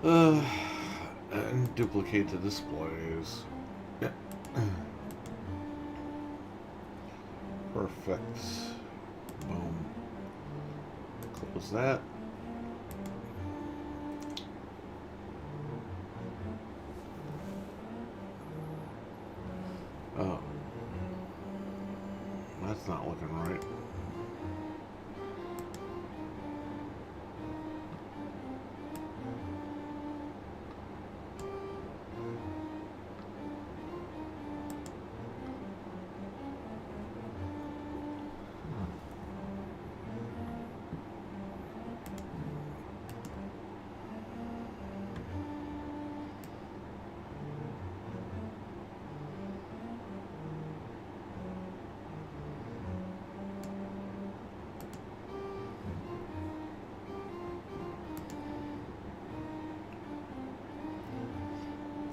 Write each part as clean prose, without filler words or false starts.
Uh, and duplicate the displays. Perfect. Boom. Close that. Oh. That's not looking right.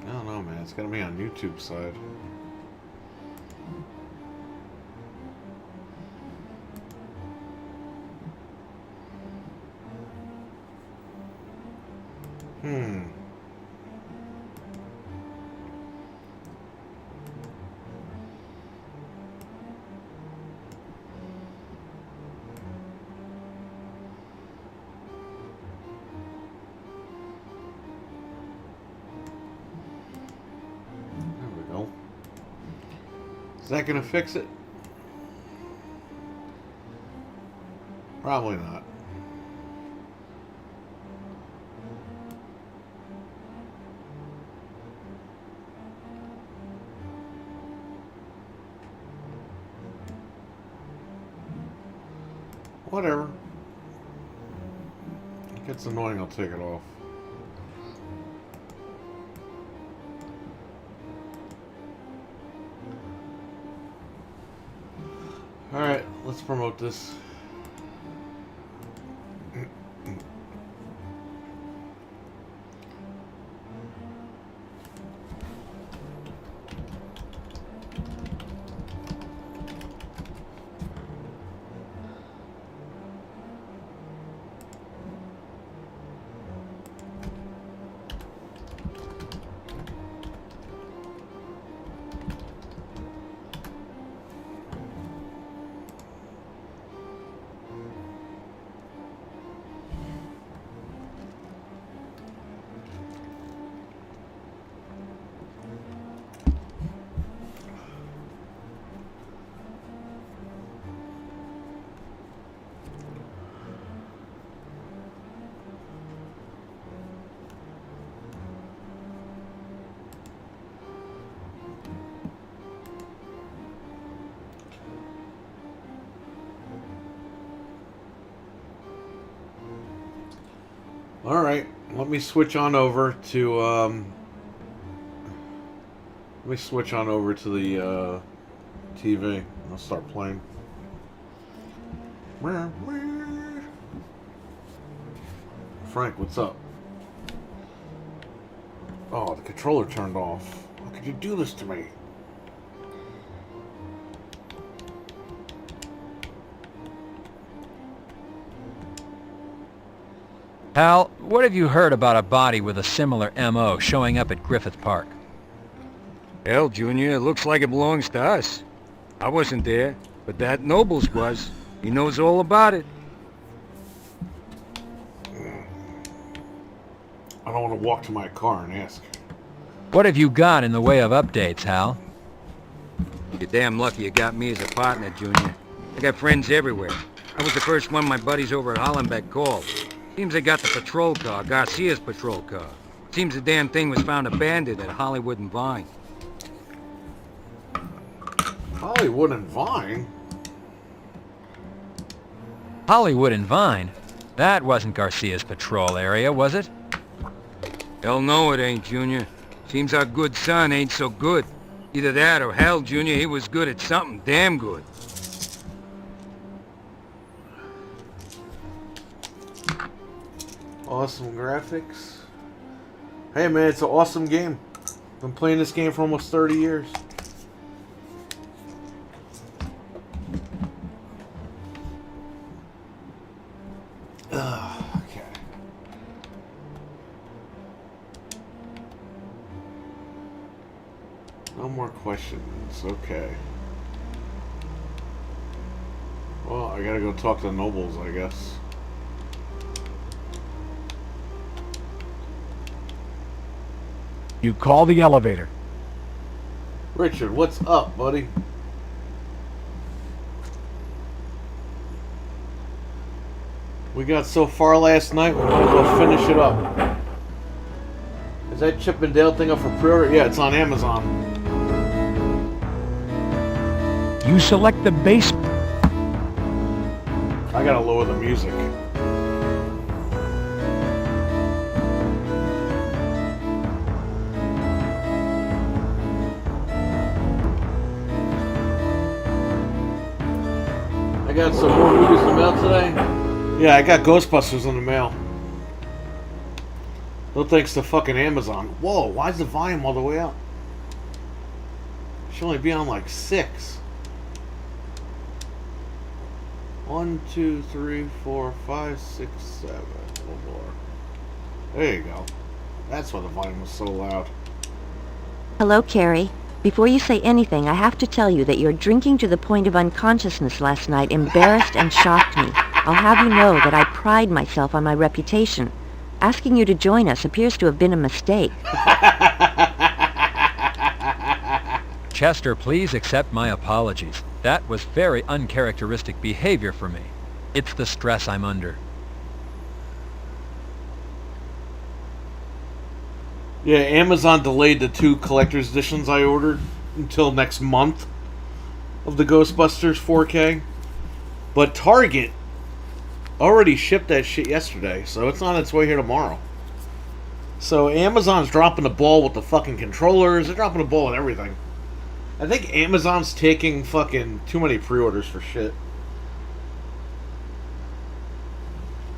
I don't know, man. It's gonna be on YouTube side. Hmm. There we go. Is that gonna fix it? Probably not. Whatever. If it gets annoying, I'll take it off. Alright, let's promote this. Alright, let me switch on over to let me switch on over to the TV. I'll start playing. Frank, what's up? Oh, the controller turned off. How could you do this to me? Hal, what have you heard about a body with a similar M.O. showing up at Griffith Park? Hell, Junior, it looks like it belongs to us. I wasn't there, but that Nobles was. He knows all about it. I don't want to walk to my car and ask. What have you got in the way of updates, Hal? You're damn lucky you got me as a partner, Junior. I got friends everywhere. I was the first one my buddies over at Hollenbeck called. Seems they got the patrol car, Garcia's patrol car. Seems the damn thing was found abandoned at Hollywood and Vine. Hollywood and Vine? Hollywood and Vine? That wasn't Garcia's patrol area, was it? Hell no it ain't, Junior. Seems our good son ain't so good. Either that or hell, Junior, he was good at something damn good. Awesome graphics. Hey man, it's an awesome game. Been playing this game for almost 30 years. Okay. No more questions. Okay. Well, I gotta go talk to Nobles, I guess. You call the elevator. Richard, what's up, buddy? We got so far last night, we might as well finish it up. Is that Chip and Dale thing up for pre-order? Yeah, it's on Amazon. You select the base. I gotta lower the music. I got some more movies in the mail today. Yeah, I got Ghostbusters in the mail. No thanks to fucking Amazon. Whoa, why is the volume all the way up? Should only be on like 6. 1, 2, 3, 4, 5, 6, 7. One more. There you go. That's why the volume was so loud. Hello, Carrie. Before you say anything, I have to tell you that your drinking to the point of unconsciousness last night embarrassed and shocked me. I'll have you know that I pride myself on my reputation. Asking you to join us appears to have been a mistake. Chester, please accept my apologies. That was very uncharacteristic behavior for me. It's the stress I'm under. Yeah, Amazon delayed the 2 collector's editions I ordered until next month of the Ghostbusters 4K. But Target already shipped that shit yesterday, so it's on its way here tomorrow. So Amazon's dropping the ball with the fucking controllers. They're dropping the ball with everything. I think Amazon's taking fucking too many pre-orders for shit.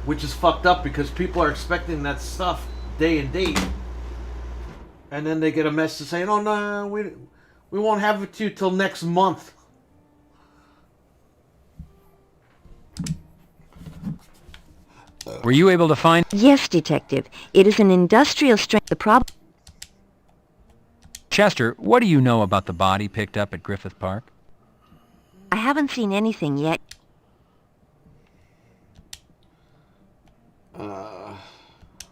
Which is fucked up because people are expecting that stuff day and date. And then they get a message saying, oh no, we won't have it to you till next month. Were you able to find... Yes, Detective. It is an industrial strength. The problem... Chester, what do you know about the body picked up at Griffith Park? I haven't seen anything yet.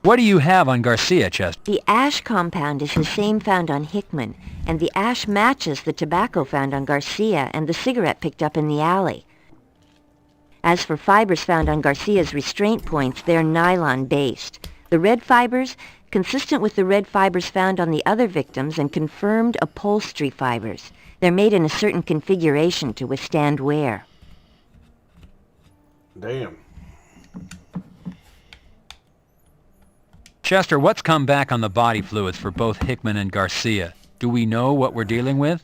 What do you have on Garcia, Chester? The ash compound is the same found on Hickman, and the ash matches the tobacco found on Garcia and the cigarette picked up in the alley. As for fibers found on Garcia's restraint points, they're nylon-based. The red fibers, consistent with the red fibers found on the other victims, and confirmed upholstery fibers. They're made in a certain configuration to withstand wear. Damn. Chester, what's come back on the body fluids for both Hickman and Garcia? Do we know what we're dealing with?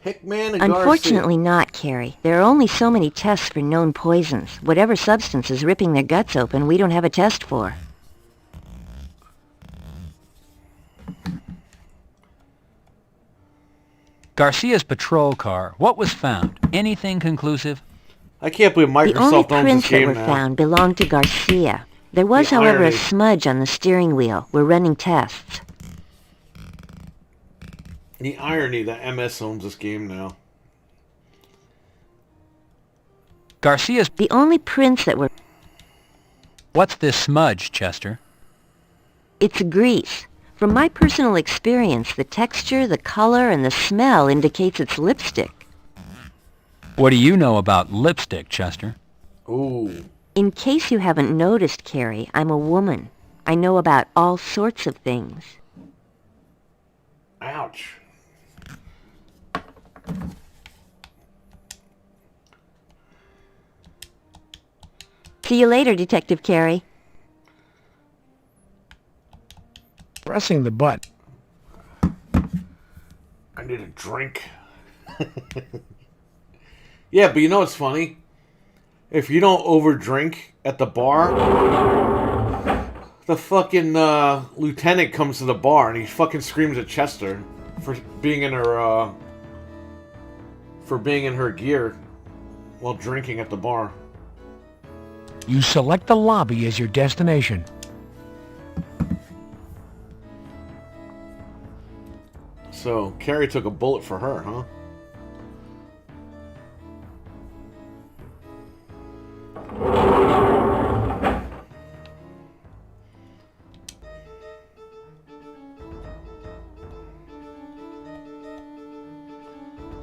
Hickman and Unfortunately not, Carrie. There are only so many tests for known poisons. Whatever substance is ripping their guts open, we don't have a test for. Garcia's patrol car, what was found? Anything conclusive? I can't believe The only Microsoft owns this prints that game were now. found belonged to Garcia. There was, The however, irony. a smudge on the steering wheel. We're running tests. The irony that MS owns this game now. Garcia's... The only prints that were... What's this smudge, Chester? It's grease. From my personal experience, the texture, the color, and the smell indicates it's lipstick. What do you know about lipstick, Chester? Ooh. In case you haven't noticed, Carrie, I'm a woman. I know about all sorts of things. Ouch. See you later, Detective Carrie. Pressing the button. I need a drink. Yeah, but you know what's funny? If you don't overdrink at the bar, the fucking lieutenant comes to the bar and he fucking screams at Chester for being in her gear while drinking at the bar. You select the lobby as your destination. So, Carrie took a bullet for her, huh?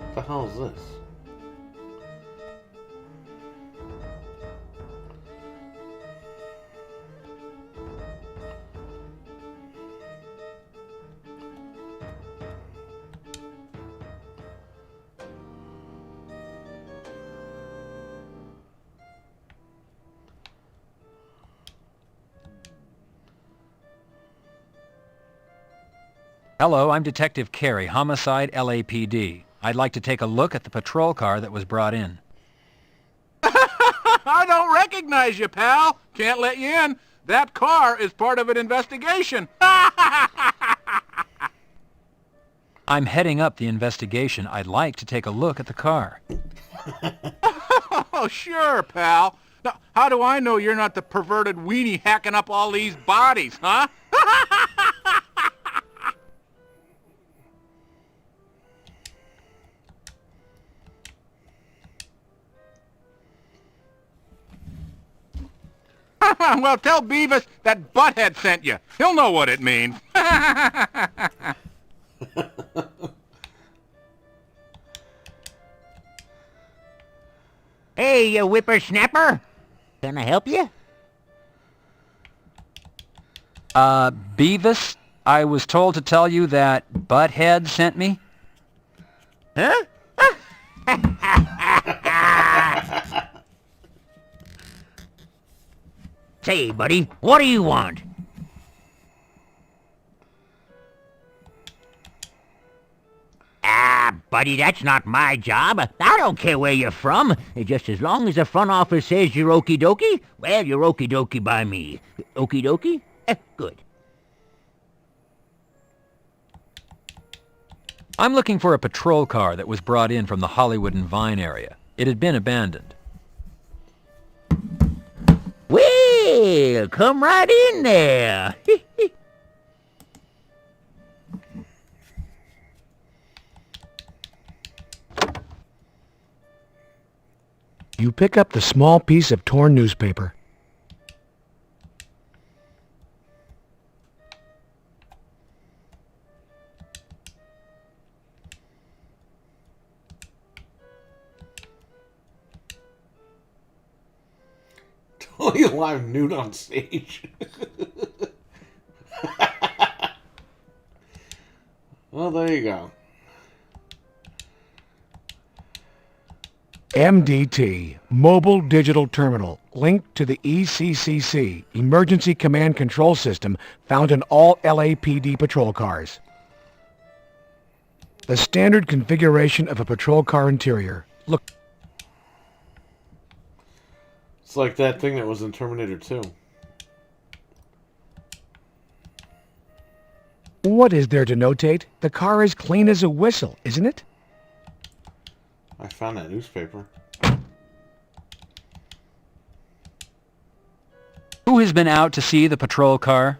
What the hell is this? Hello, I'm Detective Carey, Homicide LAPD. I'd like to take a look at the patrol car that was brought in. I don't recognize you, pal. Can't let you in. That car is part of an investigation. I'm heading up the investigation. I'd like to take a look at the car. Oh, sure, pal. Now, how do I know you're not the perverted weenie hacking up all these bodies, huh? Well, tell Beavis that Butthead sent you. He'll know what it means. Hey, you whippersnapper. Can I help you? Beavis, I was told to tell you that Butthead sent me. Huh? Say, buddy, what do you want? Ah, buddy, that's not my job. I don't care where you're from. Just as long as the front office says you're okie dokie, well, you're okie dokie by me. Okie dokie? Good. I'm looking for a patrol car that was brought in from the Hollywood and Vine area. It had been abandoned. Well, come right in there. You pick up the small piece of torn newspaper. Totally live nude on stage. Well, there you go. MDT, Mobile Digital Terminal, linked to the ECCC, Emergency Command Control System, found in all LAPD patrol cars. The standard configuration of a patrol car interior. Look. It's like that thing that was in Terminator 2. What is there to notate? The car is clean as a whistle, isn't it? I found that newspaper. Who has been out to see the patrol car?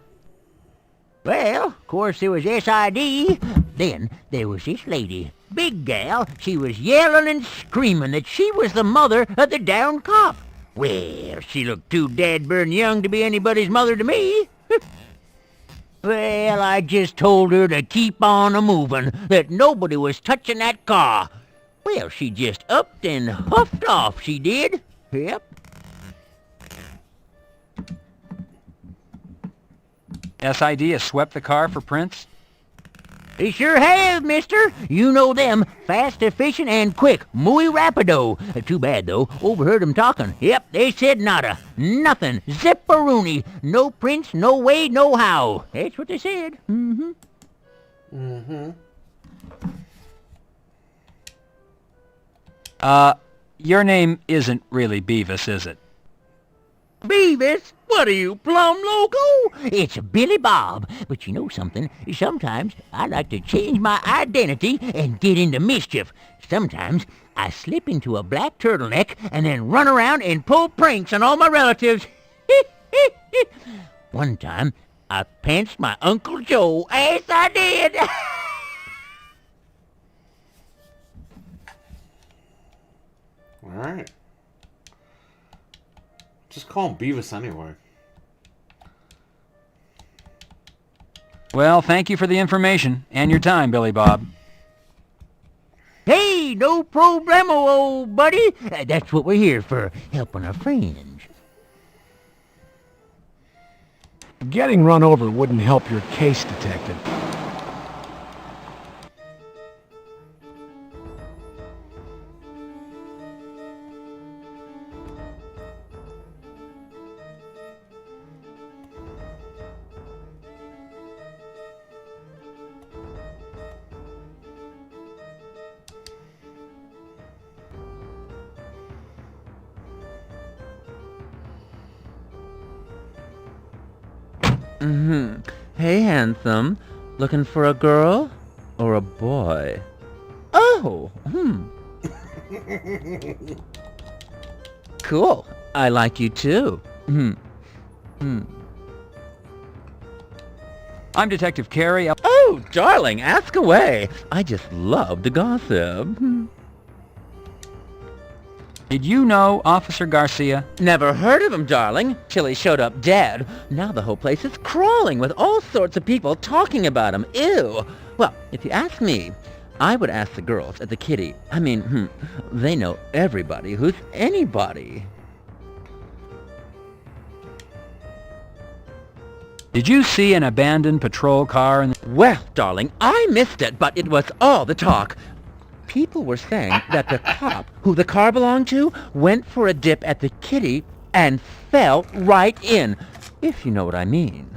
Well, of course there was SID. Then there was this lady, big gal. She was yelling and screaming that she was the mother of the downed cop. Well, she looked too dad-burn young to be anybody's mother to me. Well, I just told her to keep on a-moving, that nobody was touching that car. Well, she just upped and huffed off, she did. Yep. SID has swept the car for prints? They sure have, mister. You know them. Fast, efficient, and quick. Muy rapido. Too bad, though. Overheard 'em talking. Yep, they said nada. Nothing. Zipperoonie. No prints, no way, no how. That's what they said. Mm-hmm. Mm-hmm. Your name isn't really Beavis, is it? Beavis? What are you, plumb loco? It's Billy Bob. But you know something? Sometimes I like to change my identity and get into mischief. Sometimes I slip into a black turtleneck and then run around and pull pranks on all my relatives. One time, I pantsed my Uncle Joe. Yes, I did. Alright. Just call him Beavis anyway. Well, thank you for the information and your time, Billy Bob. Hey, no problemo, old buddy. That's what we're here for, helping our friends. Getting run over wouldn't help your case, Detective. Hey, handsome. Looking for a girl? Or a boy? Oh, Cool. I like you too. I'm Detective Carey. Oh, darling, ask away. I just love to gossip. Did you know Officer Garcia? Never heard of him, darling, till he showed up dead. Now the whole place is crawling with all sorts of people talking about him. Ew. Well, if you ask me, I would ask the girls at the Kitty. I mean, they know everybody who's anybody. Did you see an abandoned patrol car in the... Well, darling, I missed it, but it was all the talk. People were saying that the cop who the car belonged to went for a dip at the Kitty and fell right in, if you know what I mean.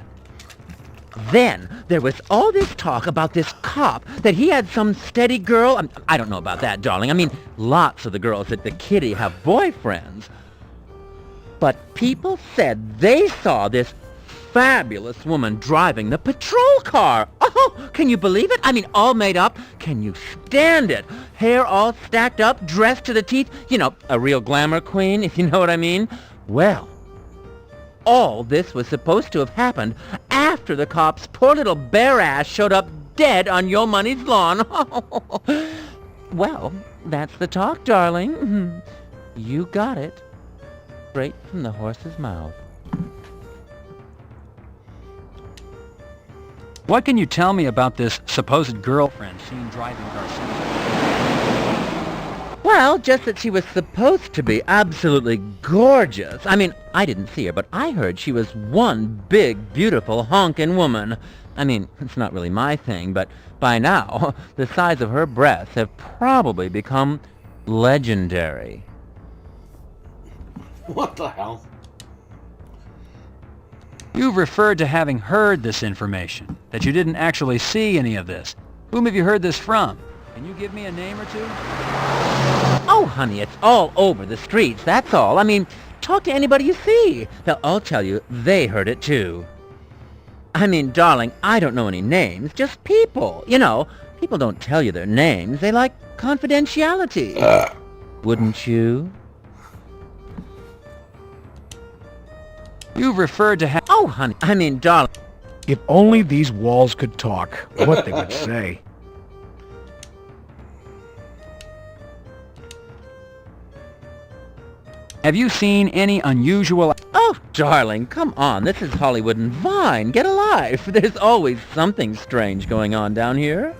Then there was all this talk about this cop, that he had some steady girl. I don't know about that, darling. I mean, lots of the girls at the Kitty have boyfriends. But people said they saw this fabulous woman driving the patrol car. Oh, can you believe it? I mean, all made up. Can you stand it? Hair all stacked up, dressed to the teeth. You know, a real glamour queen, if you know what I mean. Well, all this was supposed to have happened after the cop's poor little bare ass showed up dead on your money's lawn. Well, that's the talk, darling. You got it. Straight from the horse's mouth. What can you tell me about this supposed girlfriend seen driving Garcia? Well, just that she was supposed to be absolutely gorgeous. I mean, I didn't see her, but I heard she was one big, beautiful, honkin' woman. I mean, it's not really my thing, but by now, the size of her breasts have probably become legendary. What the hell? You've referred to having heard this information, that you didn't actually see any of this. Whom have you heard this from? Can you give me a name or two? Oh, honey, it's all over the streets, that's all. I mean, talk to anybody you see. They'll all tell you they heard it too. I mean, darling, I don't know any names, just people. You know, people don't tell you their names. They like confidentiality. Wouldn't you? You've referred to Oh, honey, I mean, darling. If only these walls could talk, what they would say. Have you seen any unusual... Oh, darling, come on. This is Hollywood and Vine. Get a life. There's always something strange going on down here.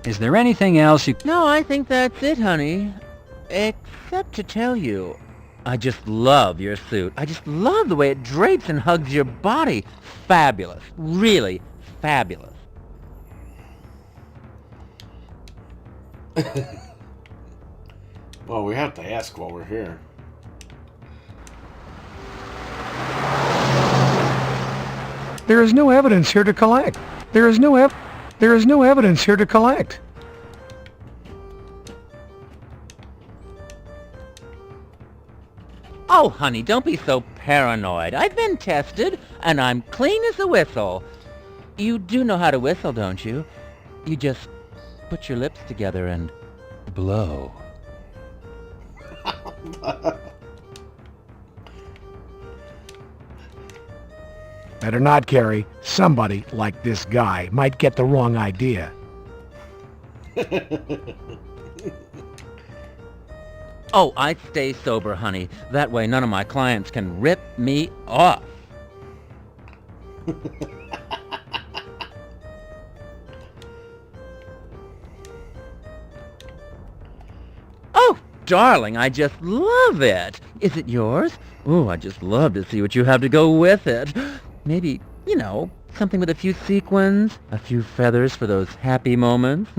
Is there anything else you... No, I think that's it, honey. Except to tell you, I just love your suit. I just love the way it drapes and hugs your body. Fabulous. Really fabulous. Well, we have to ask while we're here. There is no evidence here to collect. There is no evidence here to collect. Oh, honey, don't be so paranoid. I've been tested, and I'm clean as a whistle. You do know how to whistle, don't you? You just put your lips together and blow. Better not, Carrie. Somebody, like this guy, might get the wrong idea. Oh, I stay sober, honey. That way none of my clients can rip me off. Oh, darling, I just love it. Is it yours? Oh, I just love to see what you have to go with it. Maybe, something with a few sequins, a few feathers for those happy moments,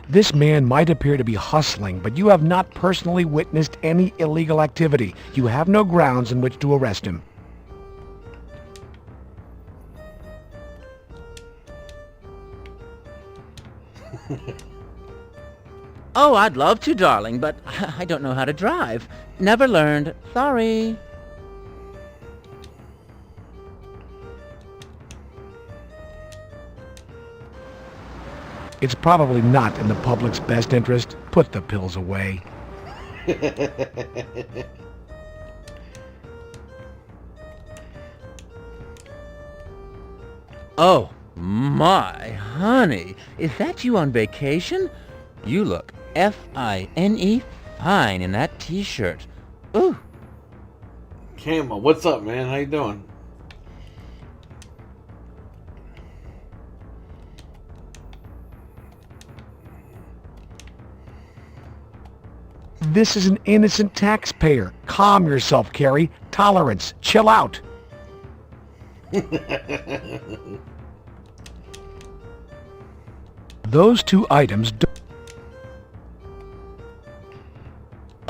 This man might appear to be hustling, but you have not personally witnessed any illegal activity. You have no grounds in which to arrest him. Oh, I'd love to, darling, but I don't know how to drive. Never learned. Sorry. It's probably not in the public's best interest. Put the pills away. Oh, my honey. Is that you on vacation? You look F-I-N-E fine in that t-shirt. Ooh. Camo, what's up, man? How you doing? This is an innocent taxpayer. Calm yourself, Carrie. Tolerance. Chill out. Those two items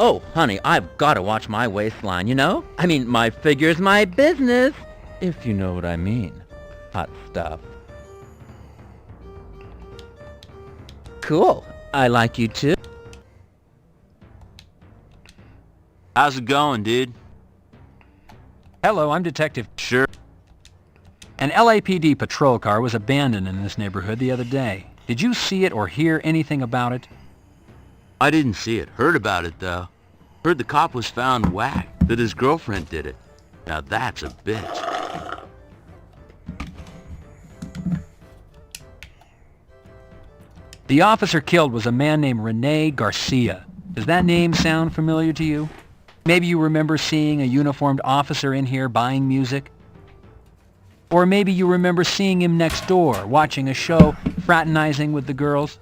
Oh, honey, I've got to watch my waistline, I mean, my figure's my business, if you know what I mean. Hot stuff. Cool. I like you too. How's it going, dude? Hello, I'm Detective. Sure. An LAPD patrol car was abandoned in this neighborhood the other day. Did you see it or hear anything about it? I didn't see it. Heard about it, though. Heard the cop was found whacked, that his girlfriend did it. Now that's a bitch. The officer killed was a man named Rene Garcia. Does that name sound familiar to you? Maybe you remember seeing a uniformed officer in here buying music? Or maybe you remember seeing him next door, watching a show, fraternizing with the girls?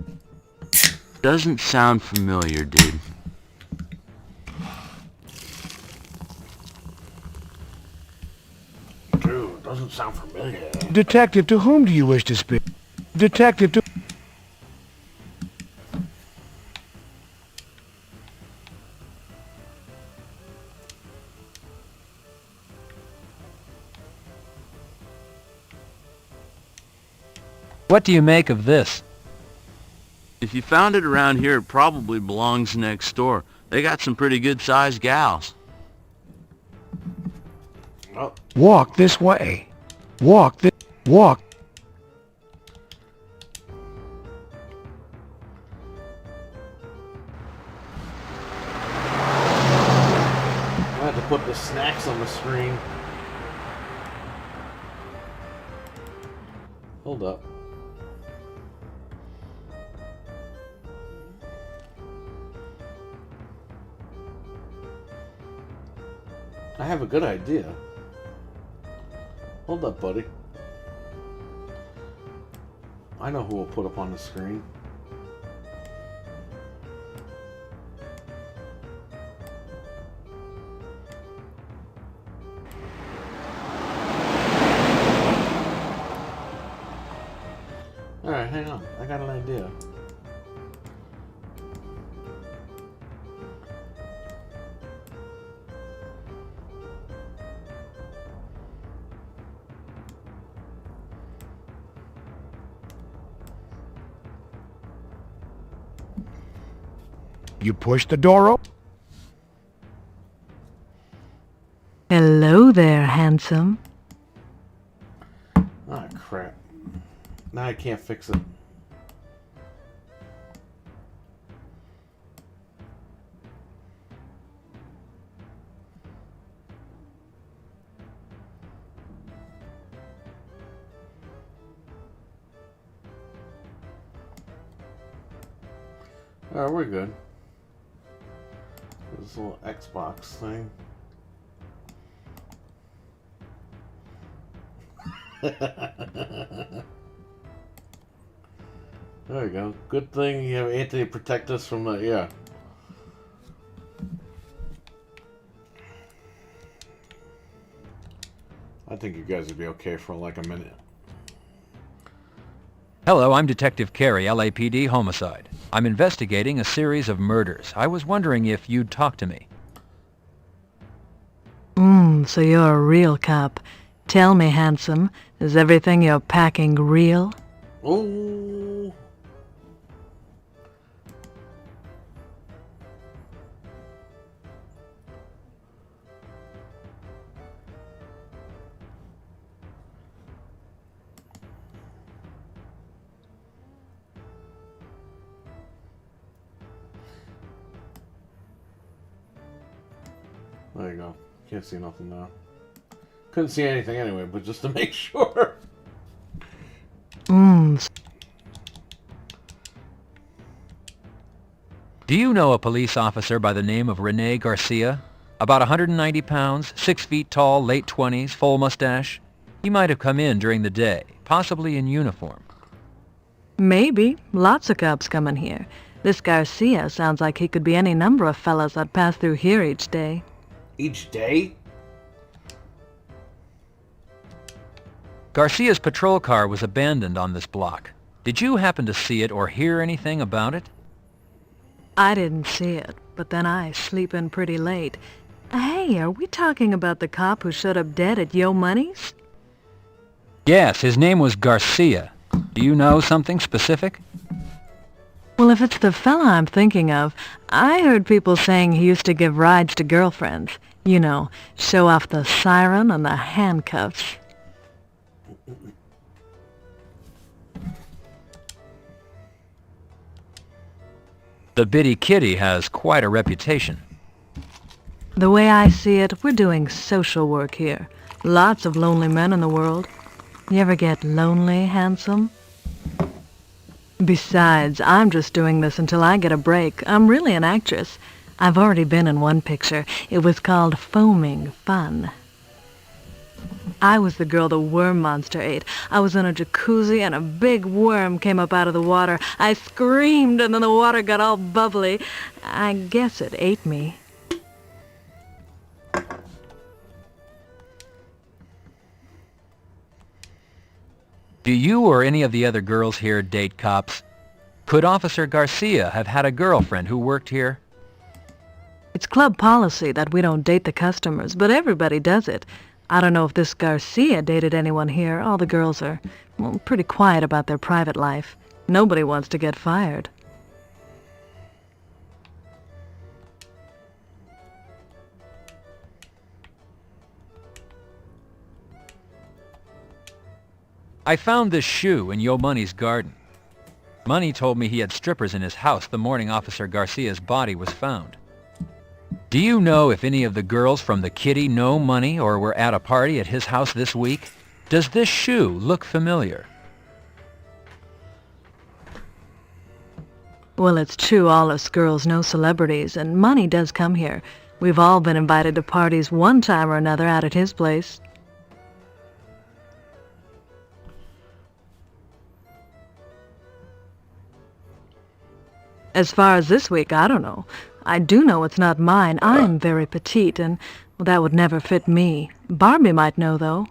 Doesn't sound familiar, dude. Dude, doesn't sound familiar. Detective, to whom do you wish to speak? Detective, to... What do you make of this? If you found it around here, it probably belongs next door. They got some pretty good-sized gals. Oh, Walk this way. Walk. I had to put the snacks on the screen. Hold up. I have a good idea. Hold up, buddy. I know who we'll put up on the screen. Alright, hang on. I got an idea. You push the door open. Hello there, handsome. Ah, crap. Now I can't fix it. Alright, we're good. This little Xbox thing. There we go. Good thing you have Anthony protect us from the... Yeah. I think you guys would be okay for like a minute. Hello, I'm Detective Carey, LAPD Homicide. I'm investigating a series of murders. I was wondering if you'd talk to me. So you're a real cop. Tell me, handsome, is everything you're packing real? Oh. There you go. Can't see nothing now. Couldn't see anything anyway, but just to make sure. Do you know a police officer by the name of Rene Garcia? About 190 pounds, 6 feet tall, late 20s, full mustache. He might have come in during the day, possibly in uniform. Maybe. Lots of cops come in here. This Garcia sounds like he could be any number of fellas that pass through here each day. Each day? Garcia's patrol car was abandoned on this block. Did you happen to see it or hear anything about it? I didn't see it, but then I sleep in pretty late. Hey, are we talking about the cop who showed up dead at Yo Money's? Yes, his name was Garcia. Do you know something specific? Well, if it's the fella I'm thinking of, I heard people saying he used to give rides to girlfriends. You know, show off the siren and the handcuffs. The Bitty Kitty has quite a reputation. The way I see it, we're doing social work here. Lots of lonely men in the world. You ever get lonely, handsome? Besides, I'm just doing this until I get a break. I'm really an actress. I've already been in one picture. It was called Foaming Fun. I was the girl the worm monster ate. I was in a jacuzzi and a big worm came up out of the water. I screamed and then the water got all bubbly. I guess it ate me. Do you or any of the other girls here date cops? Could Officer Garcia have had a girlfriend who worked here? It's club policy that we don't date the customers, but everybody does it. I don't know if this Garcia dated anyone here. All the girls are, well, pretty quiet about their private life. Nobody wants to get fired. I found this shoe in Yo Money's garden. Money told me he had strippers in his house the morning Officer Garcia's body was found. Do you know if any of the girls from the Kitty know Money or were at a party at his house this week? Does this shoe look familiar? Well, it's true all us girls know celebrities, and Money does come here. We've all been invited to parties one time or another out at his place. As far as this week, I don't know. I do know it's not mine. I'm very petite, and well, that would never fit me. Barbie might know, though.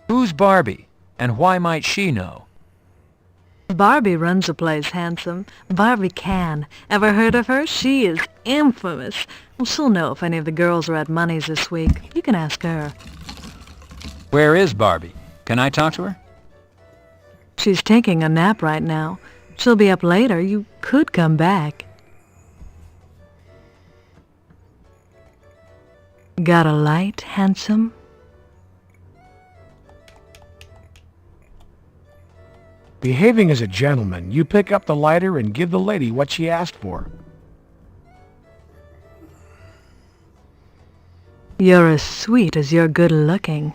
Who's Barbie, and why might she know? Barbie runs the place, handsome. Barbie can. Ever heard of her? She is infamous. Well, she'll know if any of the girls are at Money's this week. You can ask her. Where is Barbie? Can I talk to her? She's taking a nap right now. She'll be up later. You could come back. Got a light, handsome? Behaving as a gentleman, you pick up the lighter and give the lady what she asked for. You're as sweet as you're good-looking.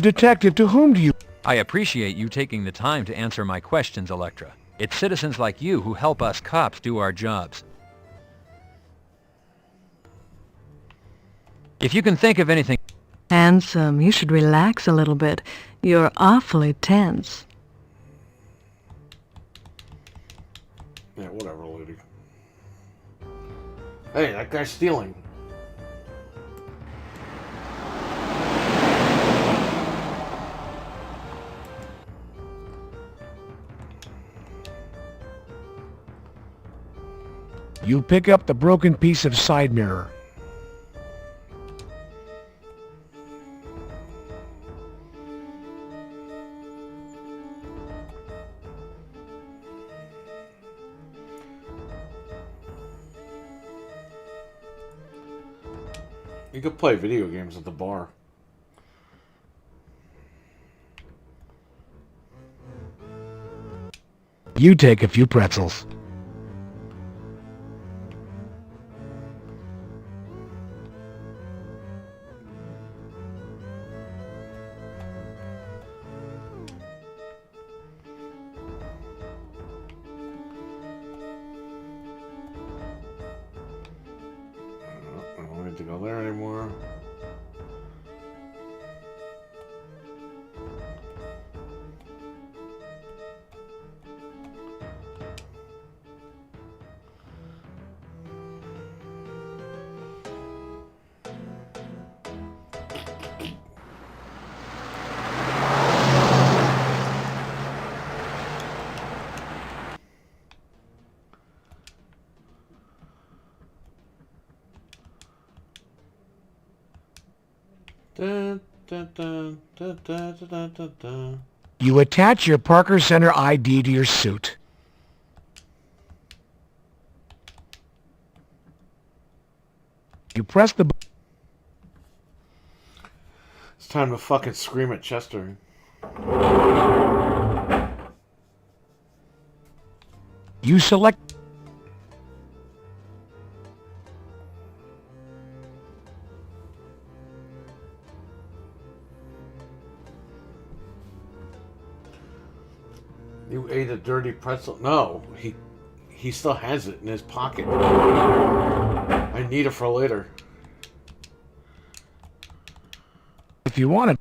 detective. To whom do you... I appreciate you taking the time to answer my questions, Electra. It's citizens like you who help us cops do our jobs. If you can think of anything... Handsome, you should relax a little bit. You're awfully tense. Yeah, whatever, lady. Hey, that guy's stealing. You pick up the broken piece of side mirror. You could play video games at the bar. You take a few pretzels. I don't need to go there anymore. Dun, dun, dun, dun, dun, dun, dun, dun. You attach your Parker Center ID to your suit. You press the... It's time to fucking scream at Chester. You select... You ate a dirty pretzel. No, he still has it in his pocket. I need it for later. If you want it...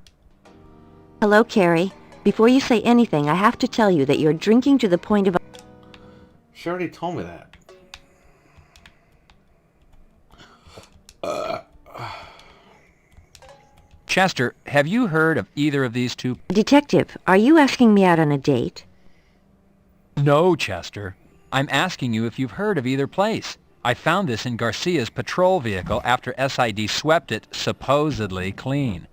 Hello, Carrie. Before you say anything, I have to tell you that you're drinking to the point of... She already told me that. Chester, have you heard of either of these two? Detective, are you asking me out on a date? No, Chester. I'm asking you if you've heard of either place. I found this in Garcia's patrol vehicle after SID swept it supposedly clean.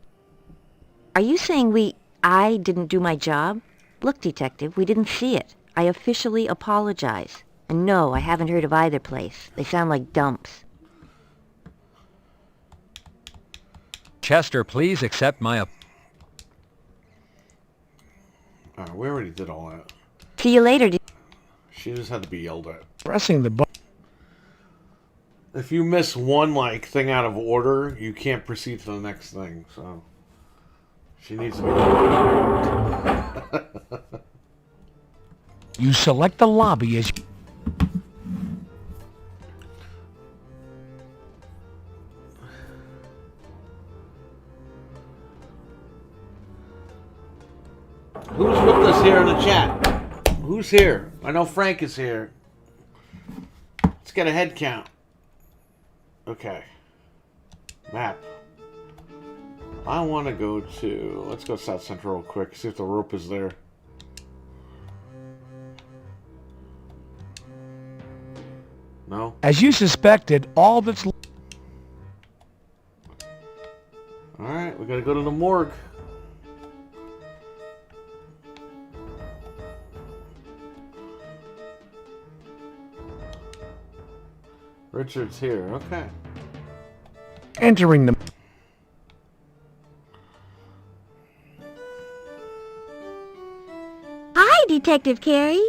Are you saying I didn't do my job? Look, Detective, we didn't see it. I officially apologize. And no, I haven't heard of either place. They sound like dumps. Chester, please accept my... We already did all that. See you later, She just had to be yelled at. Pressing the button. If you miss one thing out of order, you can't proceed to the next thing. So she needs to be. You select the lobby as... Who's with us here in the chat? Who's here? I know Frank is here. Let's get a head count. Okay. Map. I want to go to... Let's go South Central real quick. See if the rope is there. No? As you suspected, all that's... Alright, we gotta go to the morgue. Richard's here, okay. Entering the... Hi, Detective Carey.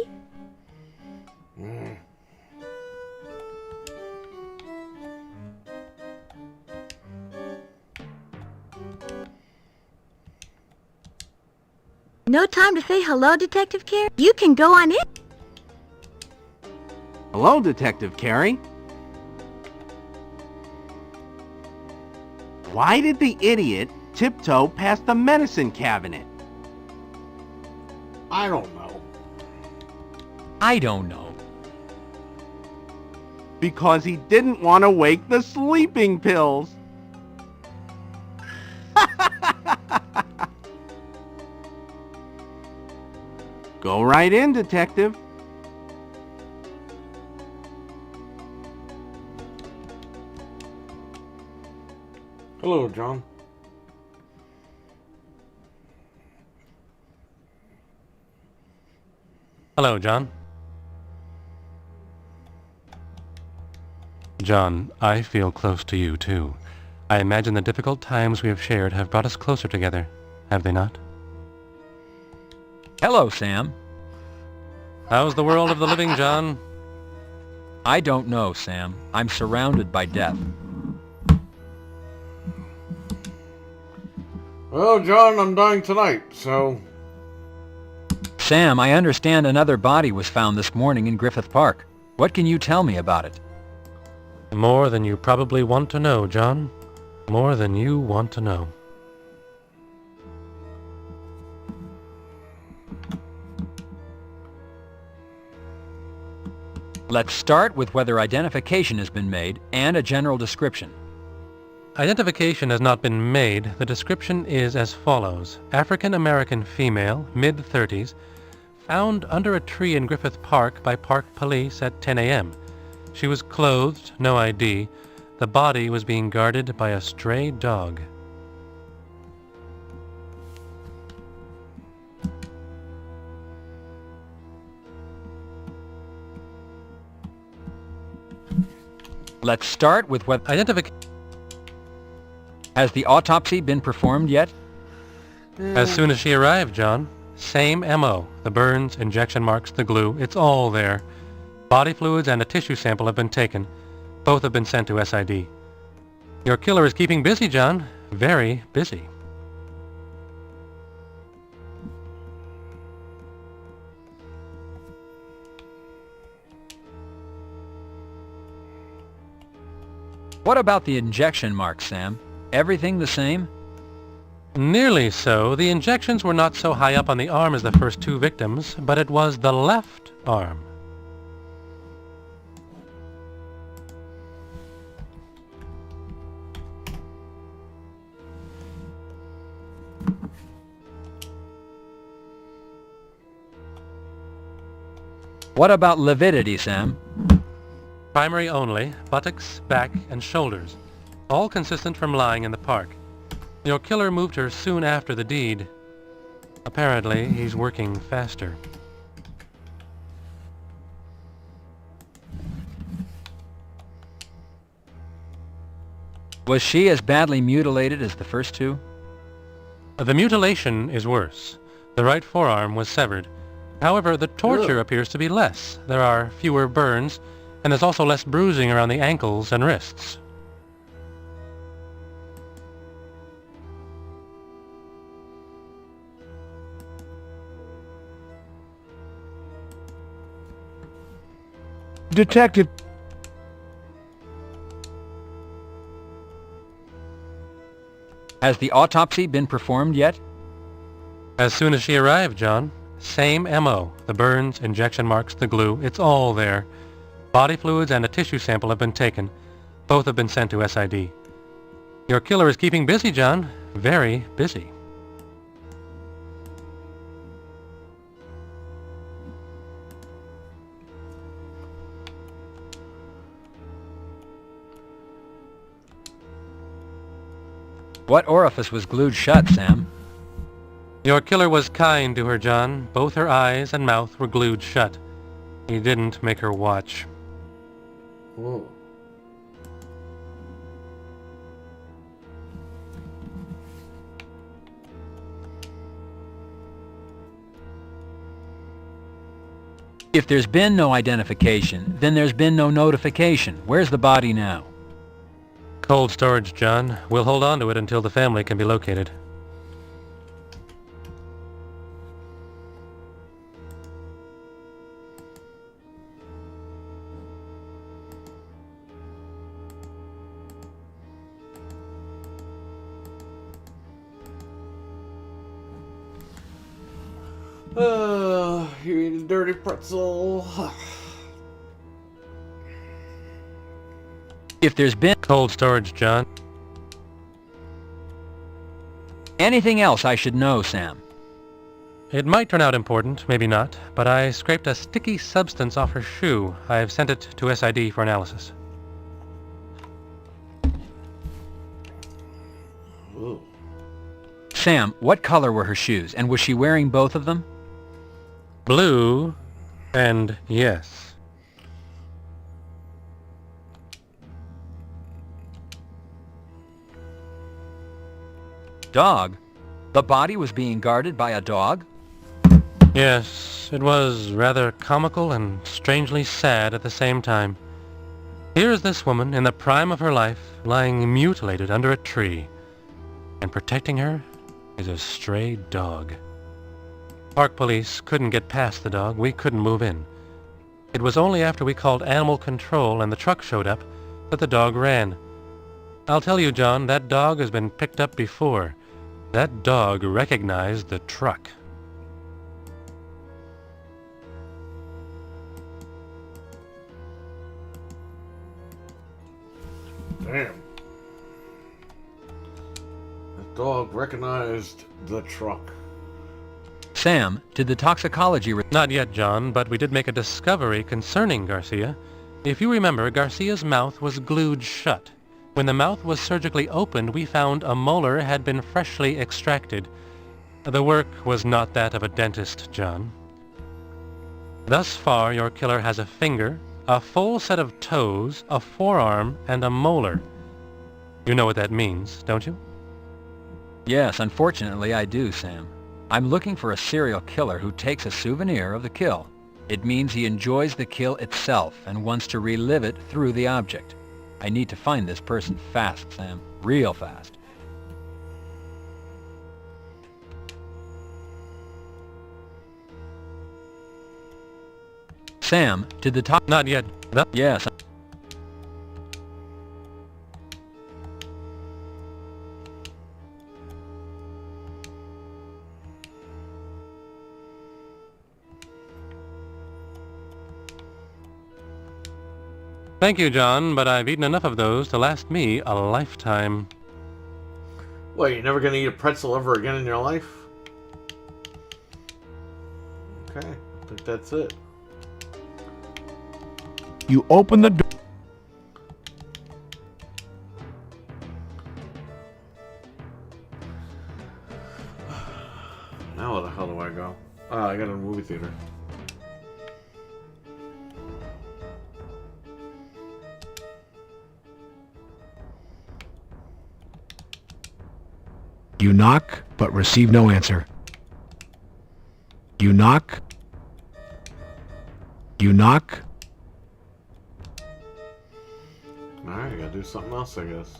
No time to say hello, Detective Carey? You can go on in. Hello, Detective Carey. Why did the idiot tiptoe past the medicine cabinet? I don't know. I don't know. Because he didn't want to wake the sleeping pills. Go right in, Detective. Hello, John. Hello, John. John, I feel close to you, too. I imagine the difficult times we have shared have brought us closer together, have they not? Hello, Sam. How's the world of the living, John? I don't know, Sam. I'm surrounded by death. Well, John, I'm dying tonight, so... Sam, I understand another body was found this morning in Griffith Park. What can you tell me about it? More than you probably want to know, John. More than you want to know. Let's start with whether identification has been made and a general description. Identification has not been made. The description is as follows. African-American female, mid-30s, found under a tree in Griffith Park by Park Police at 10 a.m. She was clothed, no ID. The body was being guarded by a stray dog. Let's start with what... Has the autopsy been performed yet? As soon as she arrived, John. Same M.O. The burns, injection marks, the glue, it's all there. Body fluids and a tissue sample have been taken. Both have been sent to SID. Your killer is keeping busy, John. Very busy. What about the injection marks, Sam? Everything the same? Nearly so. The injections were not so high up on the arm as the first two victims, but it was the left arm. What about lividity, Sam? Primary only, buttocks, back, and shoulders. All consistent from lying in the park. Your killer moved her soon after the deed. Apparently, he's working faster. Was she as badly mutilated as the first two? The mutilation is worse. The right forearm was severed. However, the torture appears to be less. There are fewer burns, and there's also less bruising around the ankles and wrists. Detective, Has the autopsy been performed yet? As soon as she arrived, John. Same M.O. The burns, injection marks, the glue, it's all there. Body fluids and a tissue sample have been taken. Both have been sent to SID. Your killer is keeping busy, John. Very busy. What orifice was glued shut, Sam? Your killer was kind to her, John. Both her eyes and mouth were glued shut. He didn't make her watch. Whoa. If there's been no identification, then there's been no notification. Where's the body now? Cold storage, John. We'll hold on to it until the family can be located. You eat a dirty pretzel. If there's been Cold storage, John. anything else I should know, Sam. It might turn out important, maybe not, but I scraped a sticky substance off her shoe. I've sent it to SID for analysis. Ooh. Sam, what color were her shoes, and was she wearing both of them? Blue and yes. Dog? The body was being guarded by a dog? Yes, it was rather comical and strangely sad at the same time. Here is this woman in the prime of her life, lying mutilated under a tree, and protecting her is a stray dog. Park police couldn't get past the dog. We couldn't move in. It was only after we called animal control and the truck showed up that the dog ran. I'll tell you, John, that dog has been picked up before. That dog recognized the truck. Damn. The dog recognized the truck. Sam, did the toxicology... Not yet, John, but we did make a discovery concerning Garcia. If you remember, Garcia's mouth was glued shut. When the mouth was surgically opened, we found a molar had been freshly extracted. The work was not that of a dentist, John. Thus far, your killer has a finger, a full set of toes, a forearm, and a molar. You know what that means, don't you? Yes, unfortunately I do, Sam. I'm looking for a serial killer who takes a souvenir of the kill. It means he enjoys the kill itself and wants to relive it through the object. I need to find this person fast, Sam. Real fast. Sam, did the Not yet. Yes. Thank you, John, but I've eaten enough of those to last me a lifetime. What, you're never gonna eat a pretzel ever again in your life? Okay, I think that's it. You open the door. Now where the hell do I go? Ah, I got a movie theater. You knock, but receive no answer. You knock. You knock. Alright, I gotta do something else, I guess.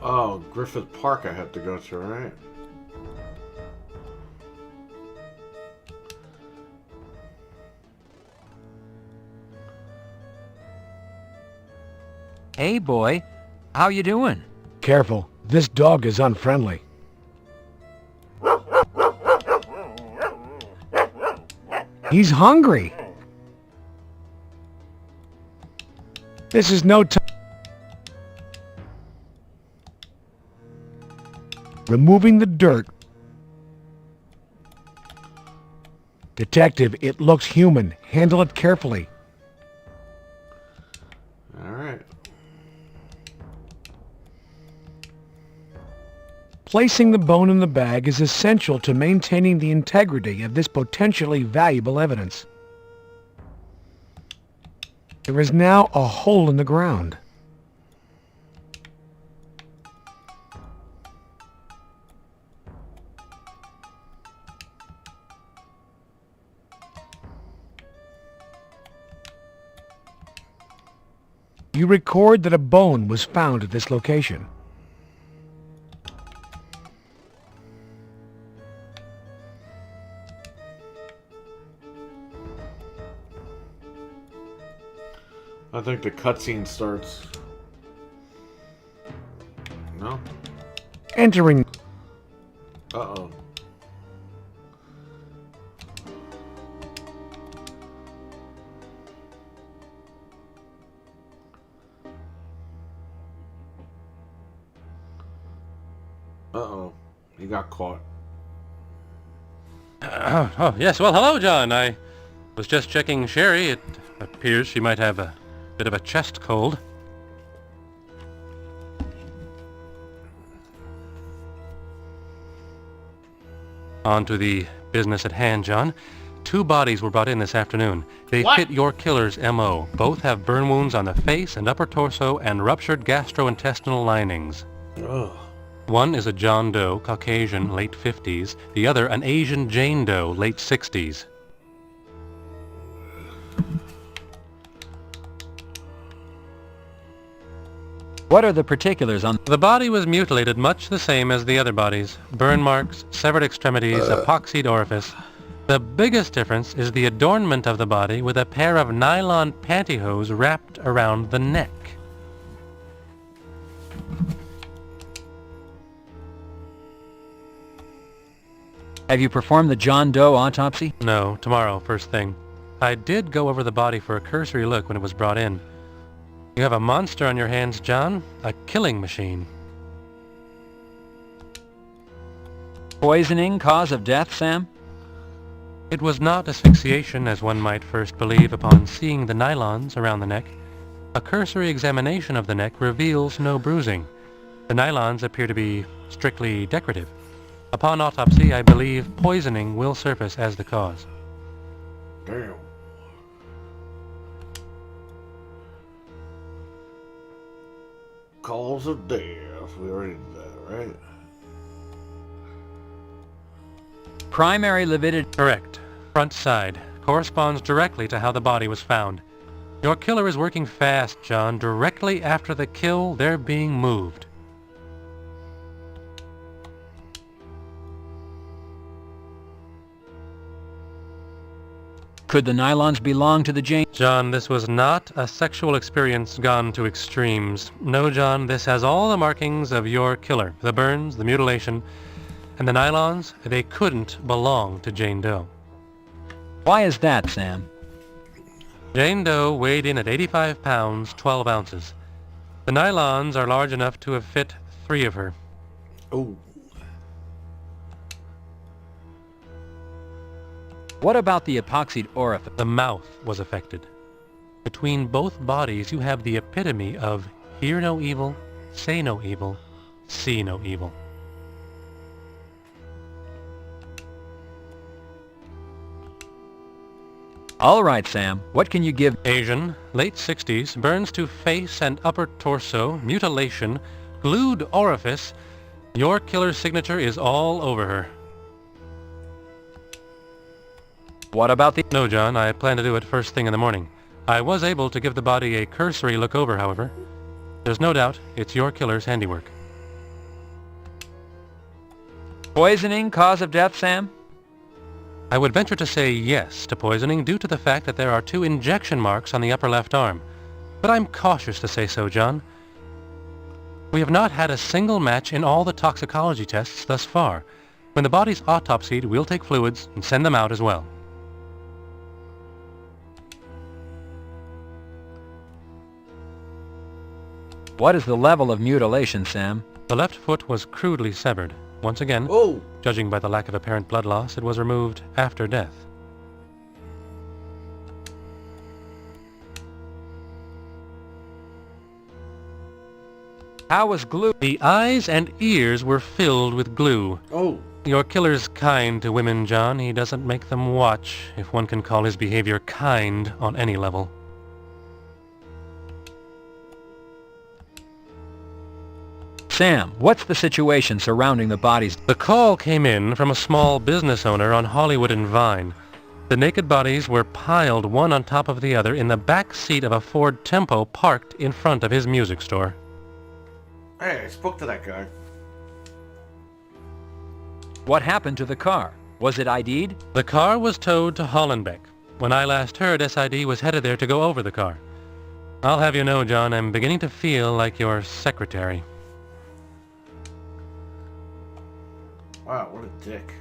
Oh, Griffith Park I have to go to, right? Hey, boy. How you doing? Careful, this dog is unfriendly. He's hungry. This is no time. Removing the dirt. Detective, it looks human. Handle it carefully. Alright. Placing the bone in the bag is essential to maintaining the integrity of this potentially valuable evidence. There is now a hole in the ground. You record that a bone was found at this location. I think the cutscene starts. No? Entering. Uh-oh. Uh-oh. He got caught. Oh, yes. Well, hello, John. I was just checking Sherry. It appears she might have a bit of a chest cold. On to the business at hand, John. 2 bodies were brought in this afternoon. They fit your killer's M.O. Both have burn wounds on the face and upper torso and ruptured gastrointestinal linings. Ugh. One is a John Doe, Caucasian, late 50s. The other, an Asian Jane Doe, late 60s. What are the particulars on... The body was mutilated much the same as the other bodies. Burn marks, severed extremities, epoxied orifice. The biggest difference is the adornment of the body with a pair of nylon pantyhose wrapped around the neck. Have you performed the John Doe autopsy? No, tomorrow, first thing. I did go over the body for a cursory look when it was brought in. You have a monster on your hands, John. A killing machine. Poisoning cause of death, Sam? It was not asphyxiation, as one might first believe upon seeing the nylons around the neck. A cursory examination of the neck reveals no bruising. The nylons appear to be strictly decorative. Upon autopsy, I believe poisoning will surface as the cause. Damn. Cause of death. We already did that, right? Primary lividity... Correct. Front side. Corresponds directly to how the body was found. Your killer is working fast, John. Directly after the kill, they're being moved. Could the nylons belong to the Jane? John, this was not a sexual experience gone to extremes. No, John, this has all the markings of your killer. The burns, the mutilation, and the nylons, they couldn't belong to Jane Doe. Why is that, Sam? Jane Doe weighed in at 85 pounds, 12 ounces. The nylons are large enough to have fit 3 of her. Oh. What about the epoxied orifice? The mouth was affected. Between both bodies, you have the epitome of hear no evil, say no evil, see no evil. All right, Sam. What can you give? Asian, late 60s, burns to face and upper torso, mutilation, glued orifice. Your killer's signature is all over her. What about the... No, John, I plan to do it first thing in the morning. I was able to give the body a cursory look over, however. There's no doubt it's your killer's handiwork. Poisoning cause of death, Sam? I would venture to say yes to poisoning due to the fact that there are 2 injection marks on the upper left arm. But I'm cautious to say so, John. We have not had a single match in all the toxicology tests thus far. When the body's autopsied, we'll take fluids and send them out as well. What is the level of mutilation, Sam? The left foot was crudely severed. Once again, judging by the lack of apparent blood loss, it was removed after death. How was glue? The eyes and ears were filled with glue. Oh. Your killer's kind to women, John. He doesn't make them watch, if one can call his behavior kind on any level. Sam, what's the situation surrounding the bodies? The call came in from a small business owner on Hollywood and Vine. The naked bodies were piled one on top of the other in the back seat of a Ford Tempo parked in front of his music store. Hey, I spoke to that guy. What happened to the car? Was it ID'd? The car was towed to Hollenbeck. When I last heard, SID was headed there to go over the car. I'll have you know, John, I'm beginning to feel like your secretary. Wow, what a dick.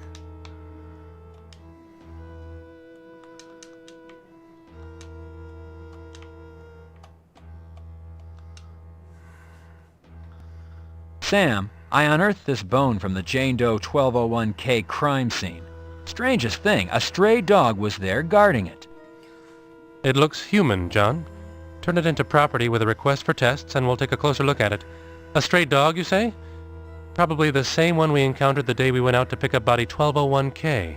Sam, I unearthed this bone from the Jane Doe 1201K crime scene. Strangest thing, a stray dog was there guarding it. It looks human, John. Turn it into property with a request for tests and we'll take a closer look at it. A stray dog, you say? Probably the same one we encountered the day we went out to pick up body 1201K.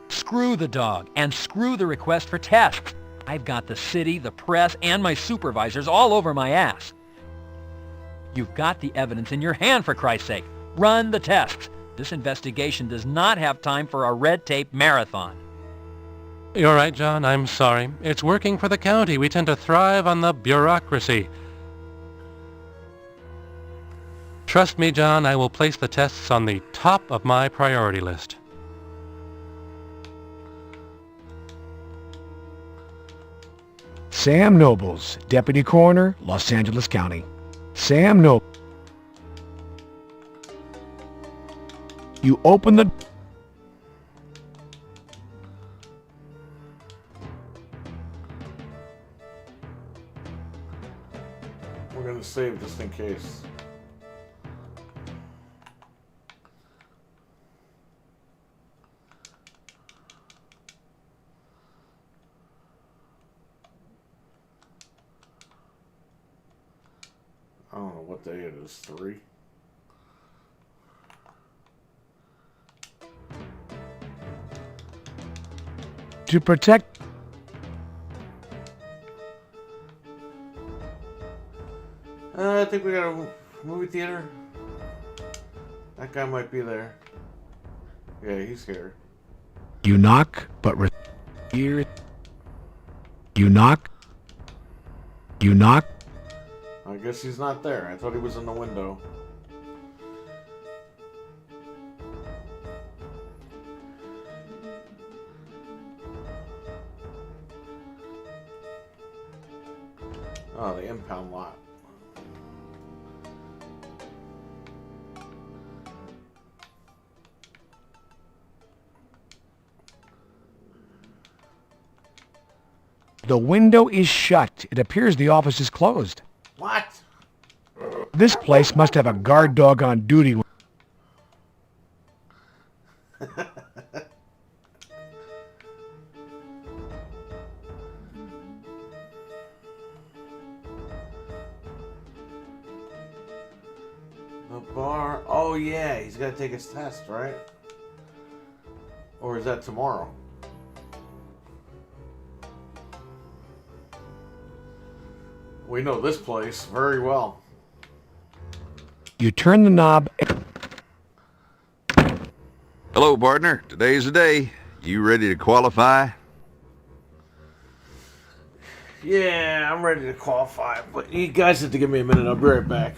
Screw the dog, and screw the request for tests. I've got the city, the press, and my supervisors all over my ass. You've got the evidence in your hand, for Christ's sake. Run the tests. This investigation does not have time for a red tape marathon. You're right, John. I'm sorry. It's working for the county. We tend to thrive on the bureaucracy. Trust me, John, I will place the tests on the top of my priority list. Sam Nobles, Deputy Coroner, Los Angeles County. Sam Nobles. You open the... We're gonna save just in case. I don't know what day it is. 3? To protect... I think we got a movie theater. That guy might be there. Yeah, he's here. You knock, but... Here... You knock... You knock... I guess he's not there. I thought he was in the window. Oh, the impound lot. The window is shut. It appears the office is closed. What? This place must have a guard dog on duty. The bar. Oh, yeah. He's got to take his test, right? Or is that tomorrow? We know this place very well. You turn the knob... Hello, partner. Today's the day. You ready to qualify? Yeah, I'm ready to qualify. But you guys have to give me a minute. I'll be right back.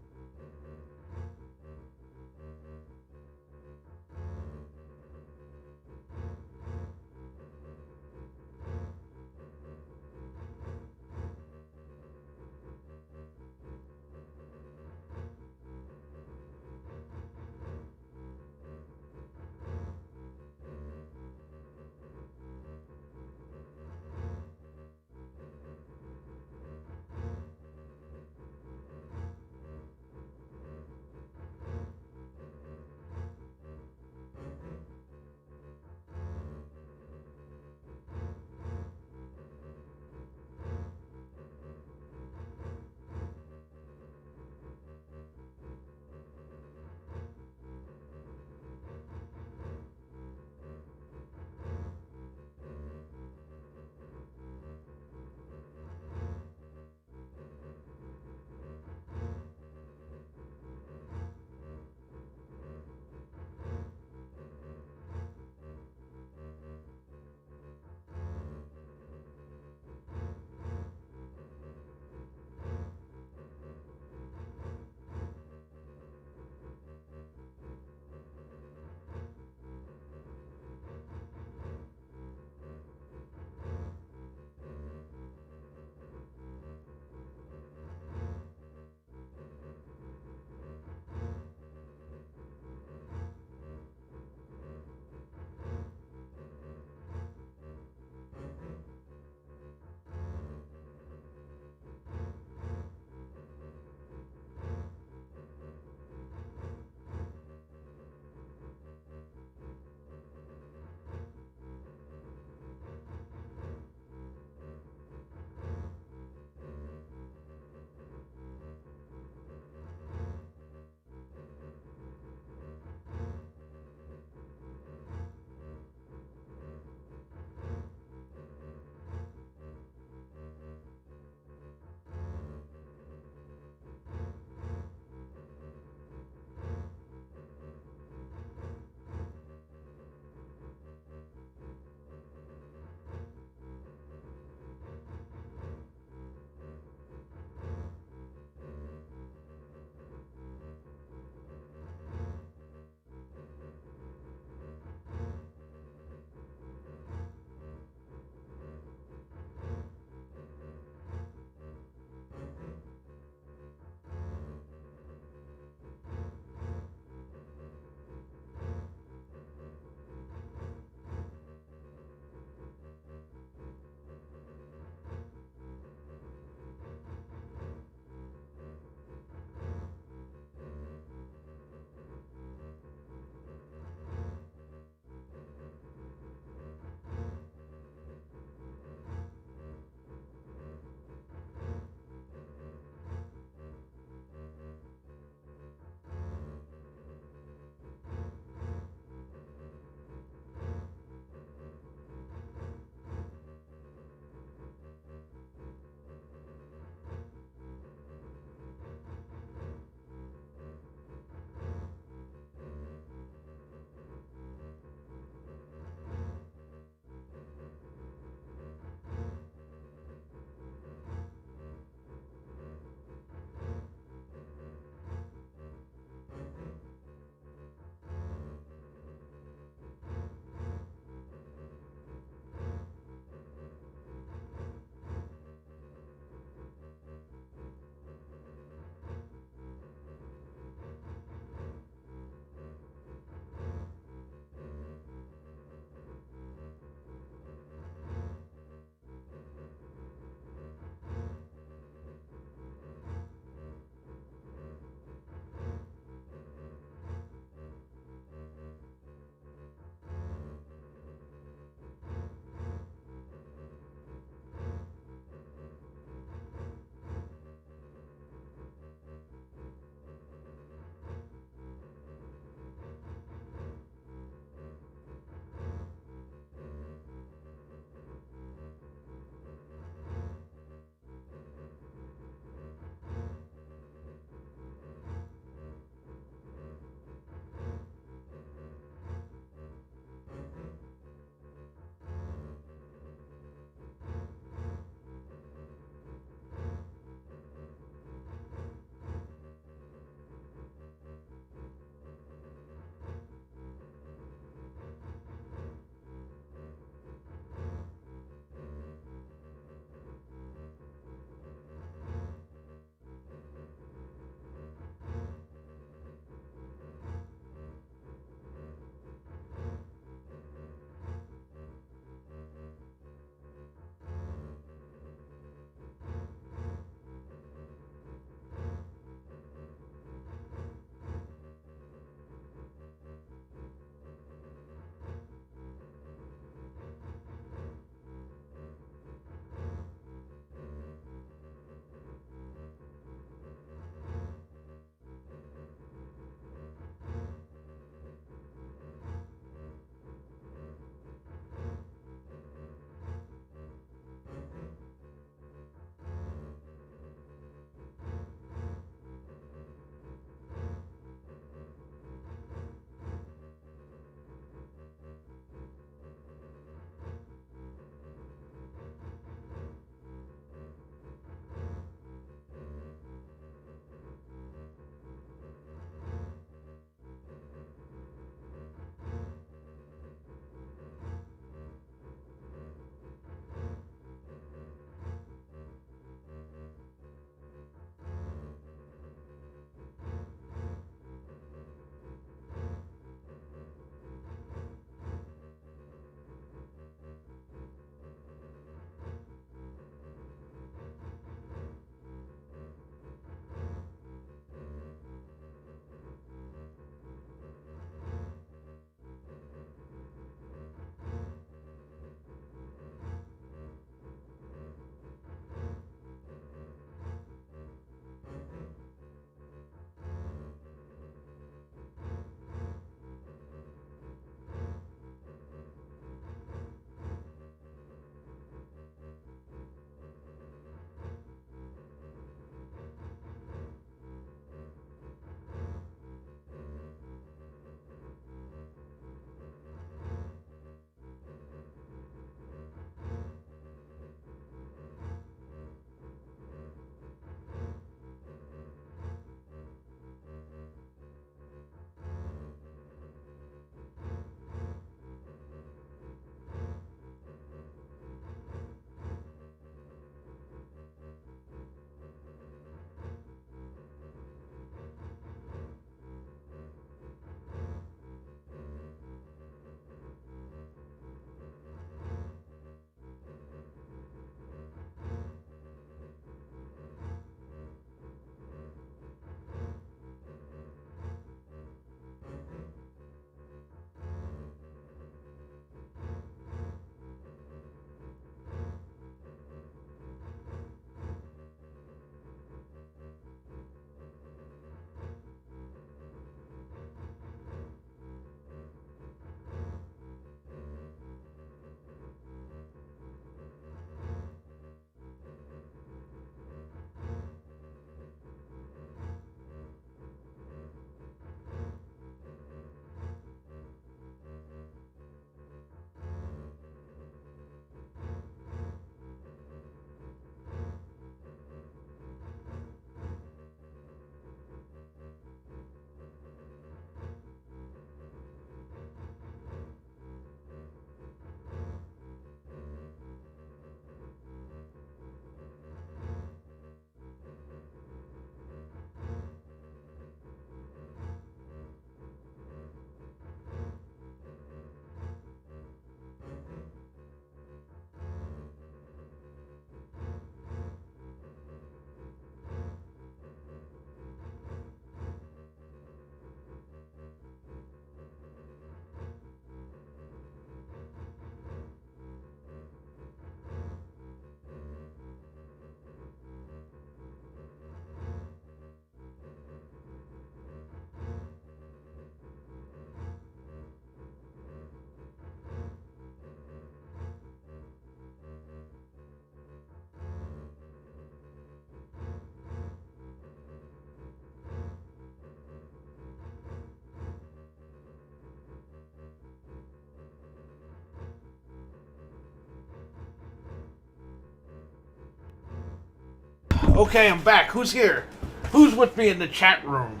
Okay, I'm back. Who's here? Who's with me in the chat room?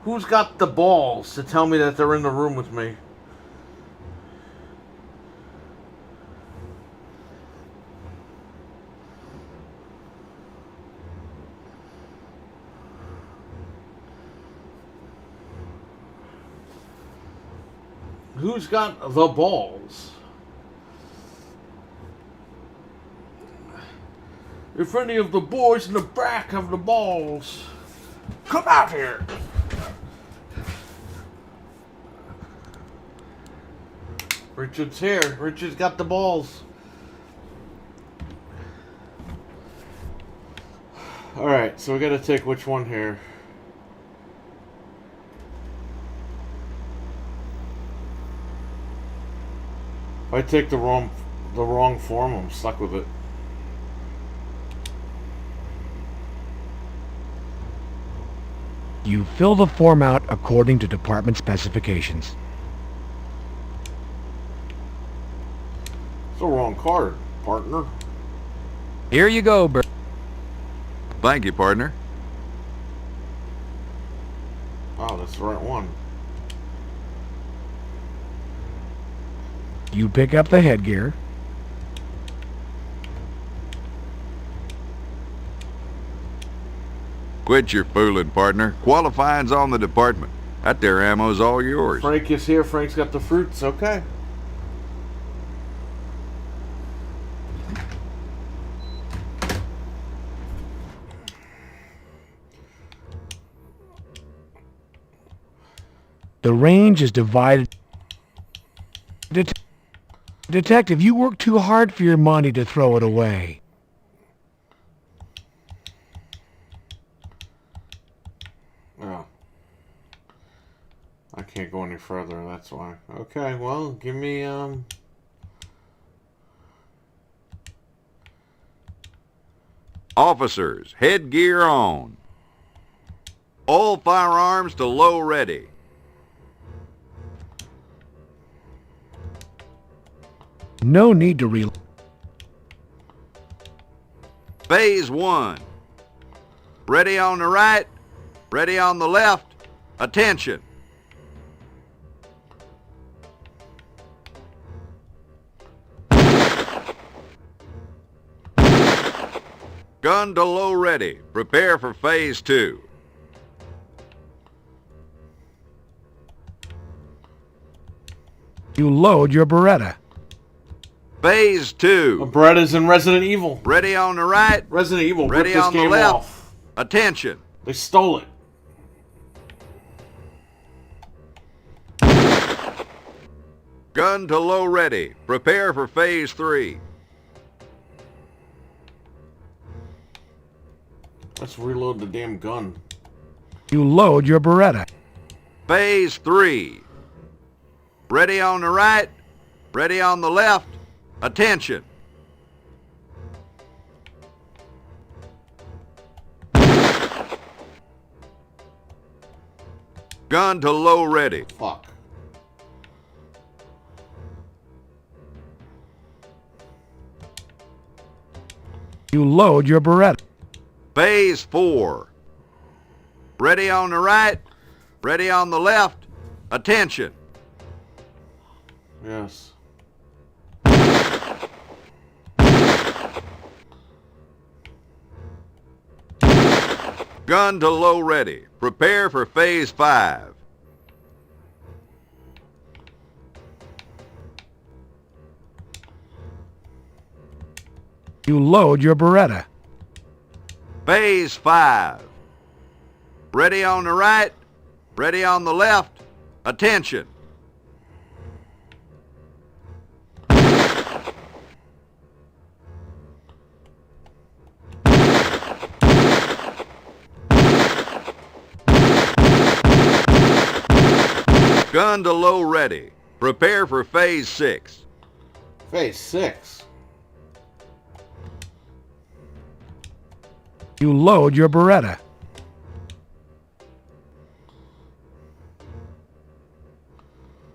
Who's got the balls to tell me that they're in the room with me? Who's got the balls? If any of the boys in the back have the balls, come out here. Richard's here. Richard's got the balls. Alright, so we gotta take which one here? If I take the wrong form, I'm stuck with it. You fill the form out according to department specifications. It's the wrong card, partner. Here you go, Bert. Thank you, partner. Oh, that's the right one. You pick up the headgear. Quit your fooling, partner. Qualifying's on the department. That there ammo's all yours. Frank is here. Frank's got the fruits. Okay. The range is divided. Detective, you work too hard for your money to throw it away. Oh. I can't go any further, that's why. Okay, well, give me, Officers, headgear on. All firearms to low ready. No need to reload. Phase 1. Ready on the right, ready on the left. Attention. Gun to low ready. Prepare for phase 2. You load your Beretta. Phase 2. Beretta's in Resident Evil. Ready on the right, Resident Evil ripped ready this on the game left. off. Attention. They stole it. Gun to low ready. Prepare for phase 3. Let's reload the damn gun. You load your Beretta. Phase 3. Ready on the right, ready on the left. Attention. Gun to low ready. Fuck. You load your Beretta. Phase 4. Ready on the right, ready on the left. Attention. Yes. Gun to low ready. Prepare for phase 5. You load your Beretta. Phase 5. Ready on the right, ready on the left. Attention. Gun to low ready. Prepare for phase 6. Phase 6. You load your Beretta.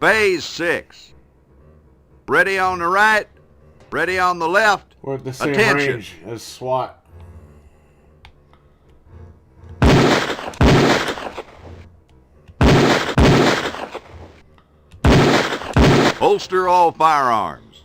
Phase 6. Ready on the right, ready on the left. We're at the same Attention. range as SWAT. Holster all firearms.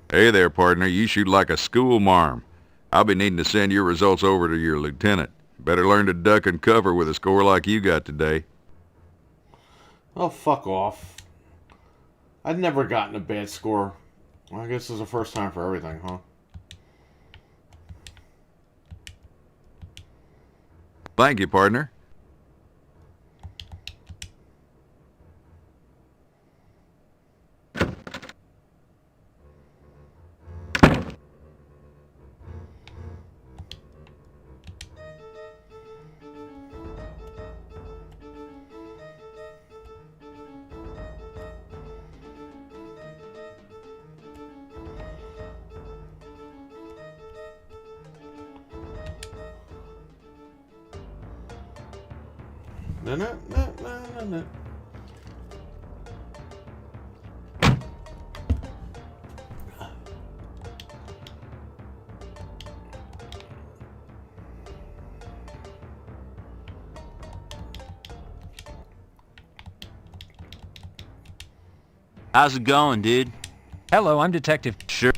Hey there, partner. You shoot like a school marm. I'll be needing to send your results over to your lieutenant. Better learn to duck and cover with a score like you got today. Oh, fuck off. I've never gotten a bad score. Well, I guess this is the first time for everything, huh? Thank you, partner. No. How's it going, dude? Hello, I'm Detective... Sure.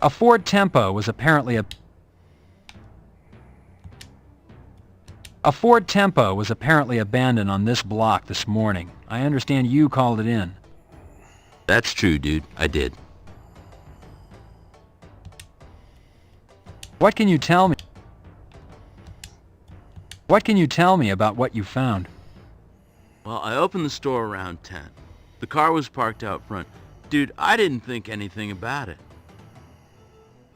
A Ford Tempo was apparently abandoned on this block this morning. I understand you called it in. That's true, dude. I did. What can you tell me? What can you tell me about what you found? Well, I opened the store around 10. The car was parked out front. Dude, I didn't think anything about it.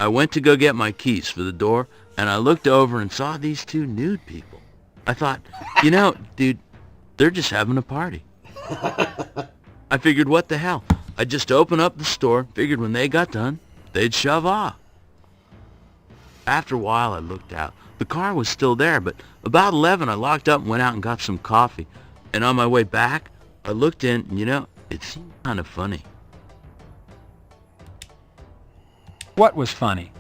I went to go get my keys for the door, and I looked over and saw these two nude people. I thought, you know, dude, they're just having a party. I figured, what the hell? I'd just open up the store, figured when they got done, they'd shove off. After a while, I looked out. The car was still there, but about 11, I locked up and went out and got some coffee. And on my way back, I looked in, and you know, it seemed kind of funny. What was funny?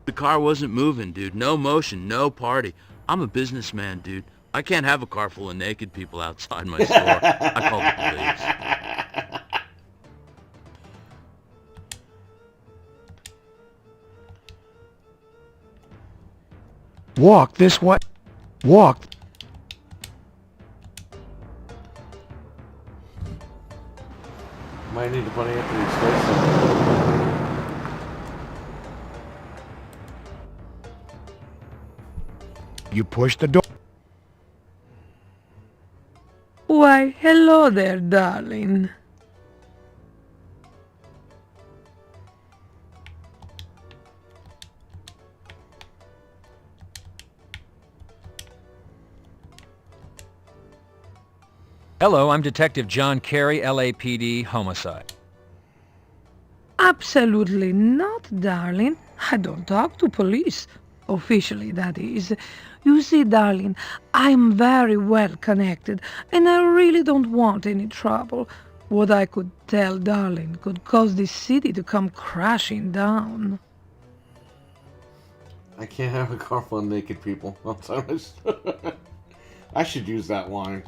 The car wasn't moving, dude. No motion, no party. I'm a businessman, dude. I can't have a car full of naked people outside my store. I called the police. Walk this way. Walk. Might need to put Anthony's face on. You push the door. Why, hello there, darling. Hello, I'm Detective John Carey, LAPD, homicide. Absolutely not, darling. I don't talk to police. Officially, that is. You see, darling, I'm very well connected, and I really don't want any trouble. What I could tell, darling, could cause this city to come crashing down. I can't have a car full of naked people. I should use that line.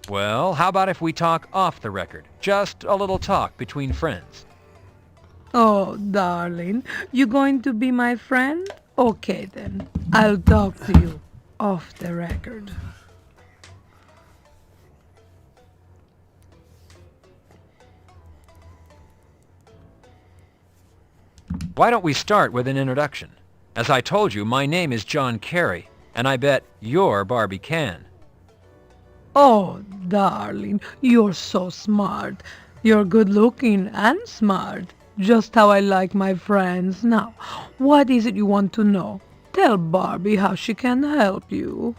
Well, how about if we talk off the record? Just a little talk between friends. Oh, darling, you going to be my friend? Okay, then. I'll talk to you off the record. Why don't we start with an introduction? As I told you, my name is John Carey, and I bet you're Barbie Can. Oh, darling, you're so smart. You're good-looking and smart. Just how I like my friends. Now, what is it you want to know? Tell Barbie how she can help you.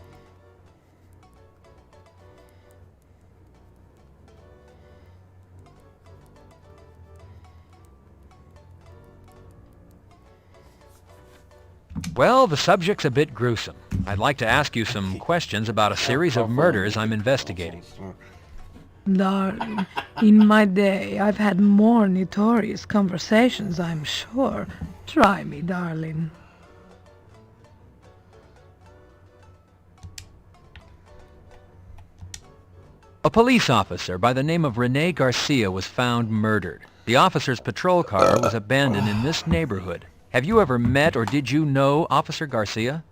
Well, the subject's a bit gruesome. I'd like to ask you some questions about a series of murders I'm investigating. Darling, in my day, I've had more notorious conversations, I'm sure. Try me, darling. A police officer by the name of Rene Garcia was found murdered. The officer's patrol car was abandoned in this neighborhood. Have you ever met or did you know Officer Garcia?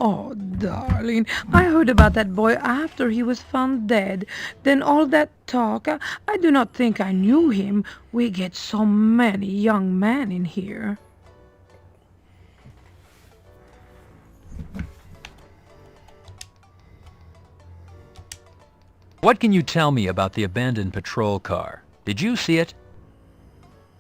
Oh, darling, I heard about that boy after he was found dead. Then all that talk, I do not think I knew him. We get so many young men in here. What can you tell me about the abandoned patrol car? Did you see it?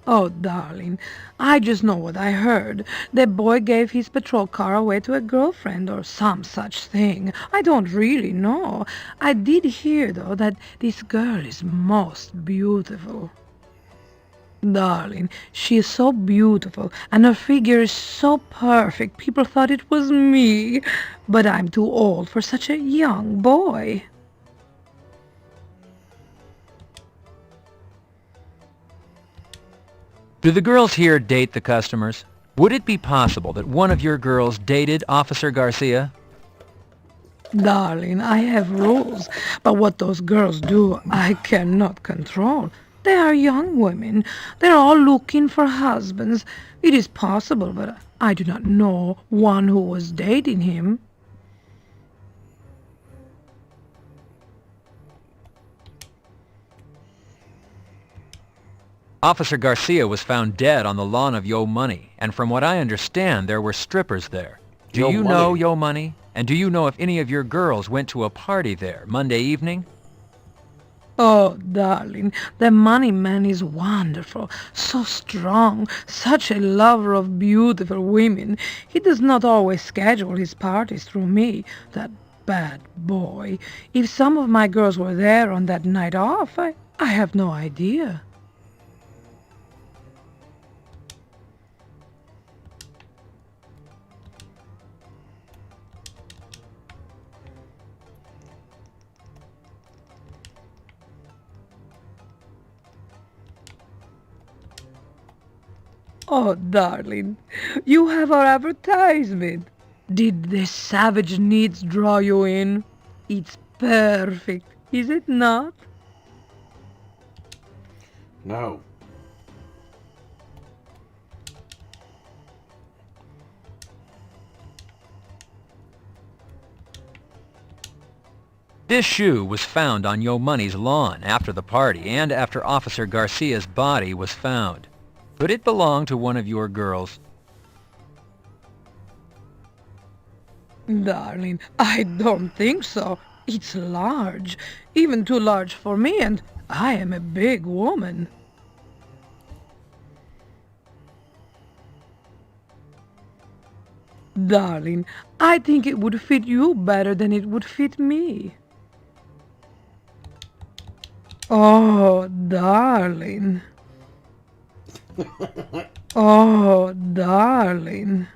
Oh, darling, I just know what I heard. The boy gave his patrol car away to a girlfriend or some such thing. I don't really know. I did hear, though, that this girl is most beautiful. Darling, she is so beautiful, and her figure is so perfect. People thought it was me, but I'm too old for such a young boy. Do the girls here date the customers? Would it be possible that one of your girls dated Officer Garcia? Darling, I have rules, but what those girls do, I cannot control. They are young women. They're all looking for husbands. It is possible, but I do not know one who was dating him. Officer Garcia was found dead on the lawn of Yo Money, and from what I understand, there were strippers there. Do Yo you Money? know Yo Money? And do you know if any of your girls went to a party there Monday evening? Oh, darling, the money man is wonderful, so strong, such a lover of beautiful women. He does not always schedule his parties through me, that bad boy. If some of my girls were there on that night off, I have no idea. Oh, darling, you have our advertisement. Did the savage needs draw you in? It's perfect, is it not? No. This shoe was found on Yo Money's lawn after the party and after Officer Garcia's body was found. Could it belong to one of your girls? Darling, I don't think so. It's large, even too large for me, and I am a big woman. Darling, I think it would fit you better than it would fit me. Oh, darling. Oh, darling.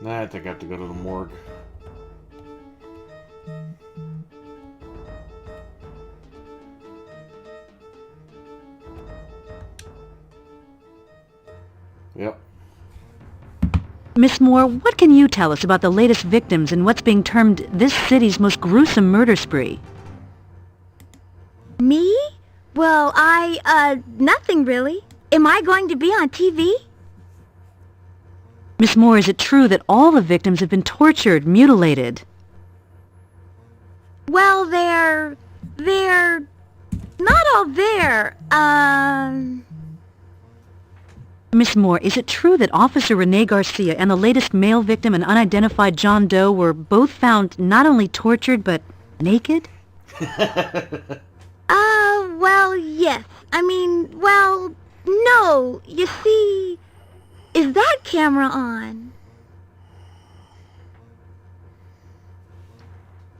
Nah, I think I have to go to the morgue. Yep. Miss Moore, what can you tell us about the latest victims in what's being termed this city's most gruesome murder spree? Me? Well, nothing really. Am I going to be on TV? Miss Moore, is it true that all the victims have been tortured, mutilated? Well, they're not all there. Miss Moore, is it true that Officer Rene Garcia and the latest male victim, an unidentified John Doe, were both found not only tortured, but naked? Well, yes. Well, no. You see, is that camera on?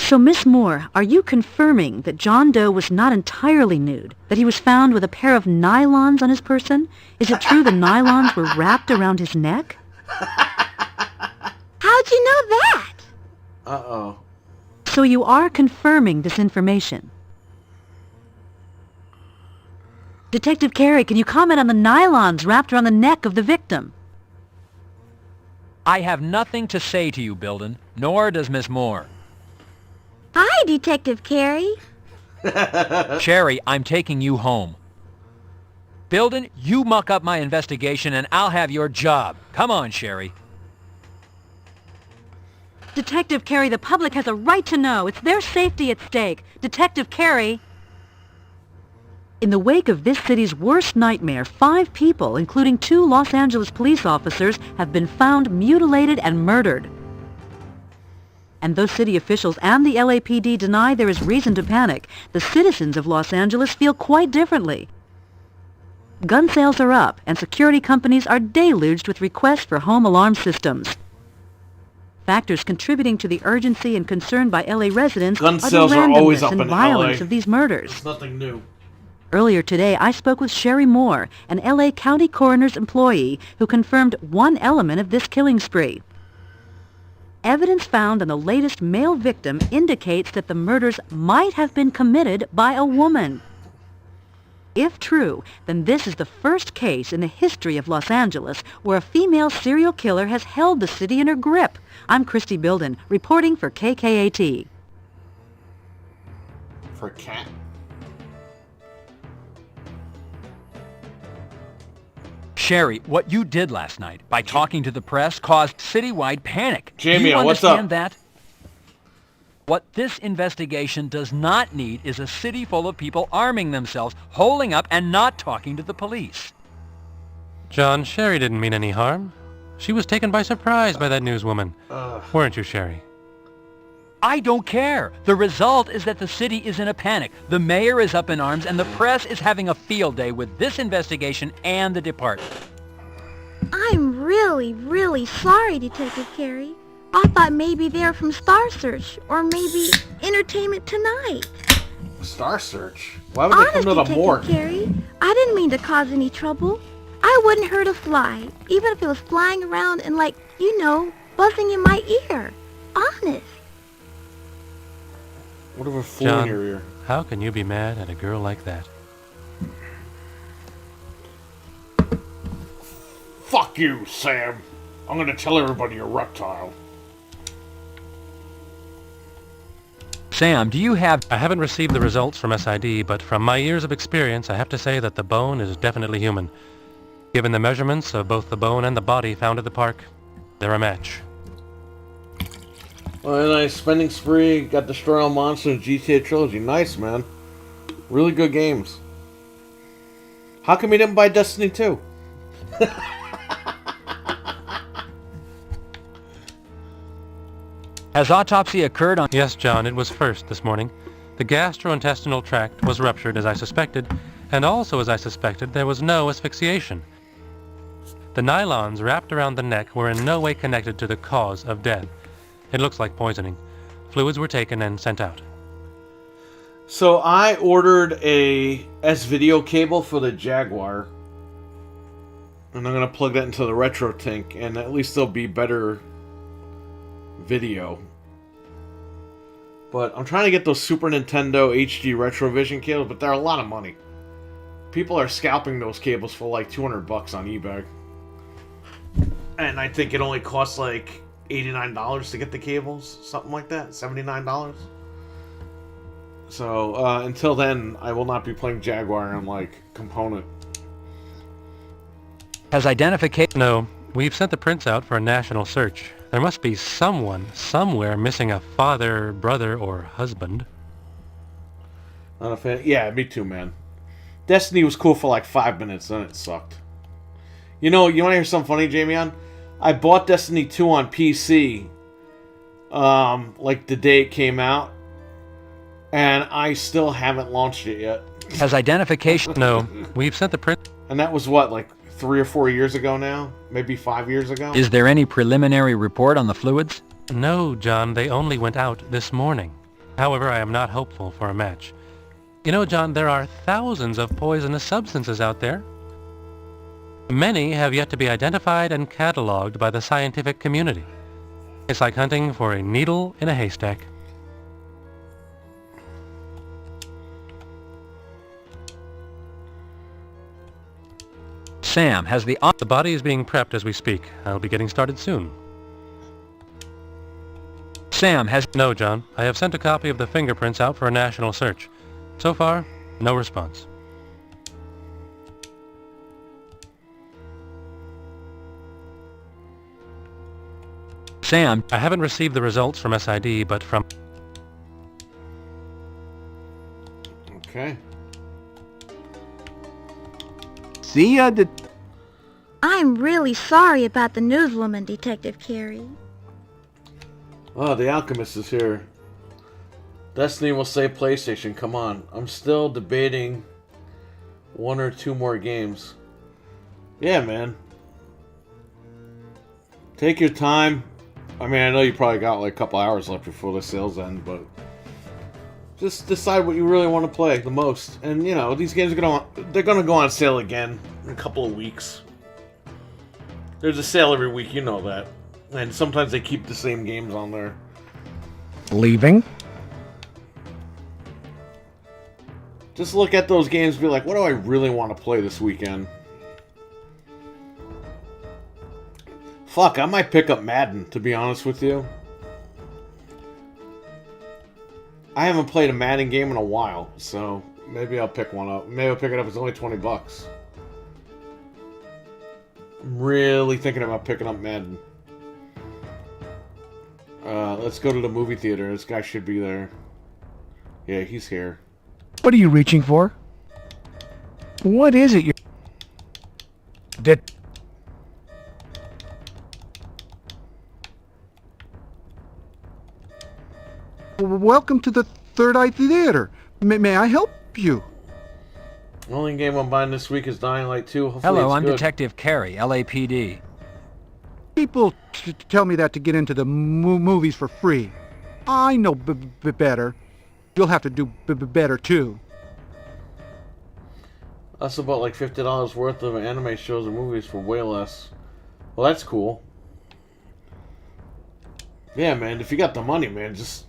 So, Miss Moore, are you confirming that John Doe was not entirely nude, that he was found with a pair of nylons on his person? Is it true the nylons were wrapped around his neck? How'd you know that? Uh-oh. So you are confirming this information? Detective Carey, can you comment on the nylons wrapped around the neck of the victim? I have nothing to say to you, Bilden, nor does Miss Moore. Hi, Detective Carey. Sherry, I'm taking you home. Bilden, you muck up my investigation and I'll have your job. Come on, Sherry. Detective Carey, the public has a right to know. It's their safety at stake. Detective Carey. In the wake of this city's worst nightmare, 5 people, including 2 Los Angeles police officers, have been found mutilated and murdered. And though city officials and the LAPD deny there is reason to panic, the citizens of Los Angeles feel quite differently. Gun sales are up, and security companies are deluged with requests for home alarm systems. Factors contributing to the urgency and concern by LA residents Gun are the sales are always randomness up and in violence LA. of these murders. It's nothing new. Earlier today, I spoke with Sherry Moore, an LA County Coroner's employee who confirmed one element of this killing spree. Evidence found on the latest male victim indicates that the murders might have been committed by a woman. If true, then this is the first case in the history of Los Angeles where a female serial killer has held the city in her grip. I'm Christy Bilden, reporting for KKAT. For a cat? Sherry, what you did last night by talking to the press caused citywide panic. Jamie, you what's understand up? that? What this investigation does not need is a city full of people arming themselves, holding up, and not talking to the police. John, Sherry didn't mean any harm. She was taken by surprise by that newswoman. Weren't you, Sherry? I don't care. The result is that the city is in a panic. The mayor is up in arms, and the press is having a field day with this investigation and the department. I'm really, really sorry, Detective Carey. I thought maybe they're from Star Search, or maybe Entertainment Tonight. Star Search? Why would they come to the Detective morgue? Carey, I didn't mean to cause any trouble. I wouldn't hurt a fly, even if it was flying around and like, you know, buzzing in my ear. Honest. Whatever flew in John, your ear. how can you be mad at a girl like that? Fuck you, Sam. I'm gonna tell everybody you're a reptile. Sam, do you have... I haven't received the results from SID, but from my years of experience, I have to say that the bone is definitely human. Given the measurements of both the bone and the body found at the park, they're a match. Well, nice spending spree. Got Destroy All Monsters, GTA Trilogy. Nice, man. Really good games. How come you didn't buy Destiny 2? Has autopsy occurred on... Yes, John, it was first this morning. The gastrointestinal tract was ruptured as I suspected, and also as I suspected, there was no asphyxiation. The nylons wrapped around the neck were in no way connected to the cause of death. It looks like poisoning. Fluids were taken and sent out. So I ordered a S-video cable for the Jaguar. And I'm going to plug that into the RetroTink, and at least there'll be better video. But I'm trying to get those Super Nintendo HD Retrovision cables, but they're a lot of money. People are scalping those cables for like $200 on eBay. And I think it only costs like $89 to get the cables, something like that, $79. So until then, I will not be playing Jaguar on like component. Has identification... No, we've sent the prints out for a national search. There must be someone, somewhere, missing a father, brother, or husband. Not a fan. Yeah, me too, man. Destiny was cool for like 5 minutes, then it sucked. You know, you want to hear something funny, Jamie? I bought Destiny 2 on PC, like the day it came out, and I still haven't launched it yet. Has identification... No, we've sent the print... And that was what, like 3 or 4 years ago now? Maybe 5 years ago? Is there any preliminary report on the fluids? No, John, they only went out this morning. However, I am not hopeful for a match. You know, John, there are thousands of poisonous substances out there. Many have yet to be identified and cataloged by the scientific community. It's like hunting for a needle in a haystack. Sam, has the body is being prepped as we speak. I'll be getting started soon. Sam, has... No, John. I have sent a copy of the fingerprints out for a national search. So far, no response. Sam, I haven't received the results from SID, but from... Okay. See ya, I'm really sorry about the newswoman, Detective Carey. Oh, the Alchemist is here. Destiny will say PlayStation, come on. I'm still debating 1 or 2 more games. Yeah, man. Take your time. I mean, I know you probably got like a couple hours left before the sales end, but just decide what you really want to play the most. And, you know, these games are they're gonna go on sale again in a couple of weeks. There's a sale every week, you know that. And sometimes they keep the same games on there. Leaving? Just look at those games and be like, what do I really want to play this weekend? Fuck, I might pick up Madden, to be honest with you. I haven't played a Madden game in a while, so maybe I'll pick one up. Maybe I'll pick it up, it's only $20. I'm really thinking about picking up Madden. Let's go to the movie theater. This guy should be there. Yeah, he's here. What are you reaching for? What is it you... Welcome to the Third Eye Theater. May I help you? The only game I'm buying this week is Dying Light 2. Hopefully Hello, it's I'm good. Detective Carey, LAPD. People tell me that to get into the movies for free. I know better. You'll have to do better too. That's about like $50 worth of anime shows and movies for way less. Well, that's cool. Yeah, man, if you got the money, man, just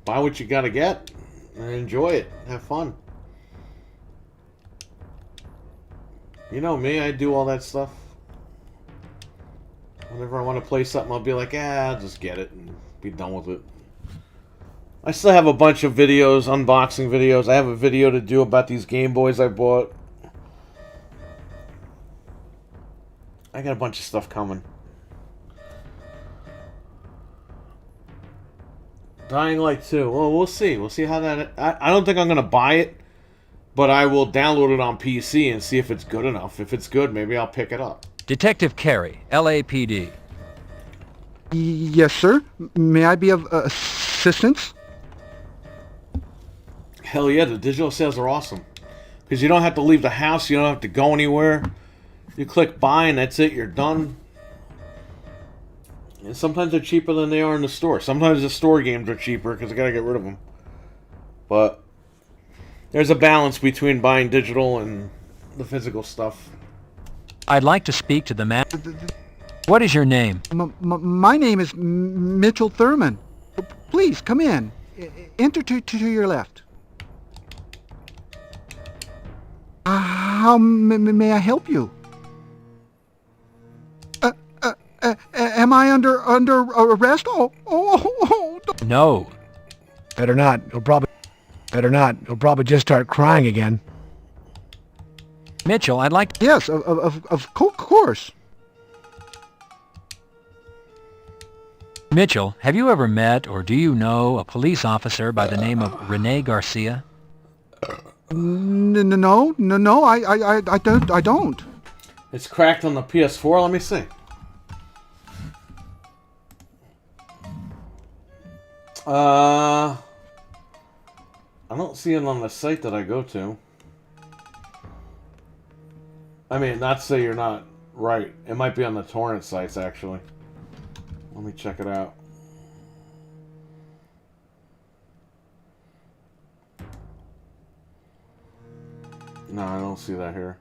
buy what you gotta get and enjoy it. Have fun. You know me, I do all that stuff. Whenever I want to play something, I'll be like, I'll just get it and be done with it. I still have a bunch of videos, unboxing videos. I have a video to do about these Game Boys I bought. I got a bunch of stuff coming. Dying Light 2. Well, we'll see. We'll see how that... I don't think I'm going to buy it, but I will download it on PC and see if it's good enough. If it's good, maybe I'll pick it up. Detective Carey, LAPD. Yes, sir. May I be of assistance? Hell yeah, the digital sales are awesome. Because you don't have to leave the house, you don't have to go anywhere. You click buy and that's it, you're done. And sometimes they're cheaper than they are in the store. Sometimes the store games are cheaper because I gotta get rid of them. But there's a balance between buying digital and the physical stuff. I'd like to speak to the man. What is your name? My name is Mitchell Thurman. Please, come in. Enter to your left. How may I help you? Am I under arrest? No. Better not. He'll probably just start crying again. Mitchell, I'd like... Yes, of course. Mitchell, have you ever met or do you know a police officer by the name of Rene Garcia? No, I don't. It's cracked on the PS4. Let me see. I don't see it on the site that I go to. I mean, not to say you're not right. It might be on the torrent sites, actually. Let me check it out. No, I don't see that here.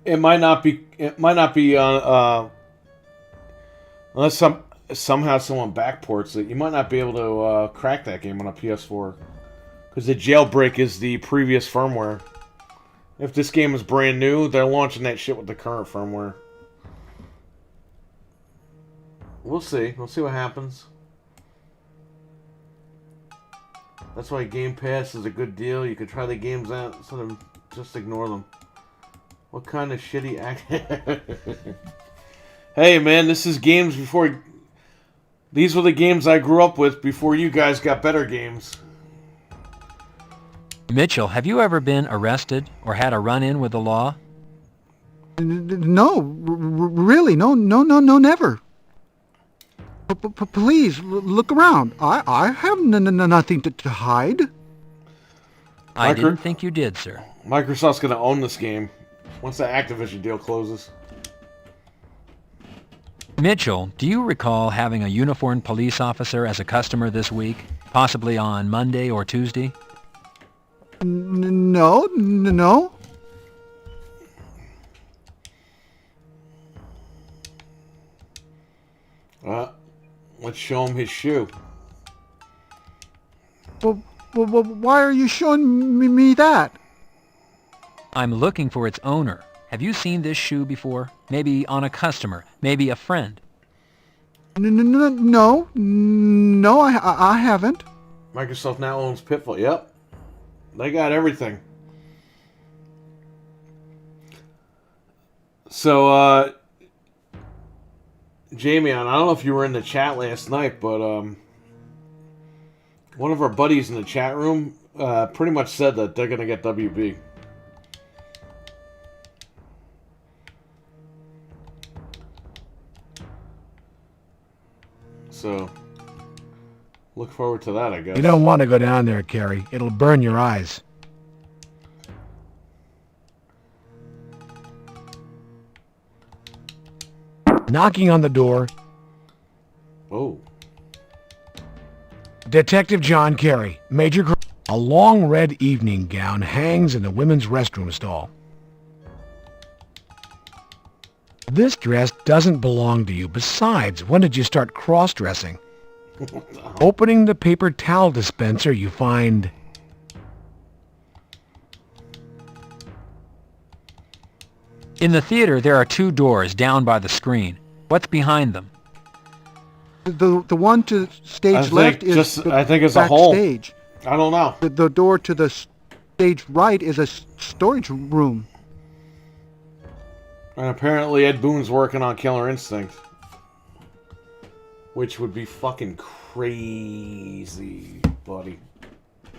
It might not be. It might not be on. Unless somehow someone backports it, you might not be able to crack that game on a PS4 because the jailbreak is the previous firmware. If this game is brand new, they're launching that shit with the current firmware. We'll see. We'll see what happens. That's why Game Pass is a good deal. You can try the games out instead of just ignore them. What kind of shitty act? Hey man, this is games before... These were the games I grew up with before you guys got better games. Mitchell, have you ever been arrested or had a run-in with the law? No, really, no, never. Please, look around. I have nothing to hide. I didn't think you did, sir. Microsoft's going to own this game once the Activision deal closes. Mitchell, do you recall having a uniformed police officer as a customer this week? Possibly on Monday or Tuesday? No. Let's show him his shoe. Well, why are you showing me that? I'm looking for its owner. Have you seen this shoe before? Maybe on a customer, maybe a friend. No, I haven't. Microsoft now owns Pitfall. Yep. They got everything. So, Jamie, I don't know if you were in the chat last night, but one of our buddies in the chat room pretty much said that they're going to get WB. So, look forward to that, I guess. You don't want to go down there, Carrie. It'll burn your eyes. Knocking on the door. Oh. Detective John Carey, Major. A long red evening gown hangs in the women's restroom stall. This dress doesn't belong to you. Besides, when did you start cross-dressing? Opening the paper towel dispenser, you find... In the theater, there are two doors down by the screen. What's behind them? The one to stage left is I think it's a hole. backstage. I don't know. The door to the stage right is a storage room. And apparently Ed Boon's working on Killer Instinct. Which would be fucking crazy, buddy.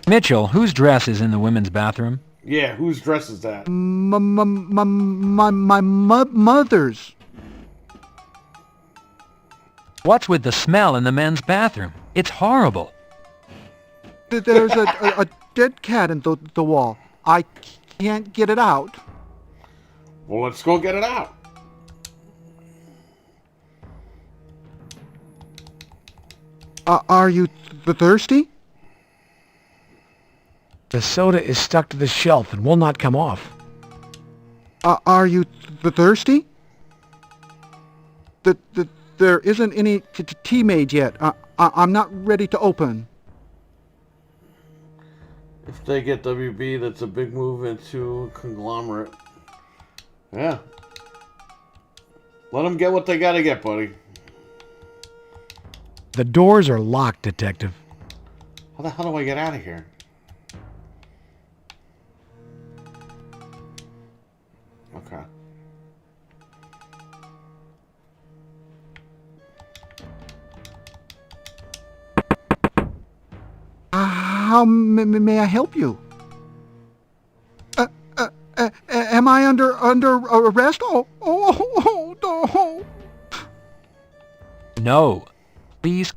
Mitchell, whose dress is in the women's bathroom? Yeah, whose dress is that? My mother's. What's with the smell in the men's bathroom? It's horrible. There's a dead cat in the wall. I can't get it out. Well, let's go get it out. Are you thirsty? The soda is stuck to the shelf and will not come off. Are you thirsty? There isn't any tea made yet. I'm not ready to open. If they get WB, that's a big move into conglomerate. Yeah. Let them get what they gotta get, buddy. The doors are locked, Detective. How the hell do I get out of here? Okay. How may I help you? Am I under arrest? Oh, no. No. Please.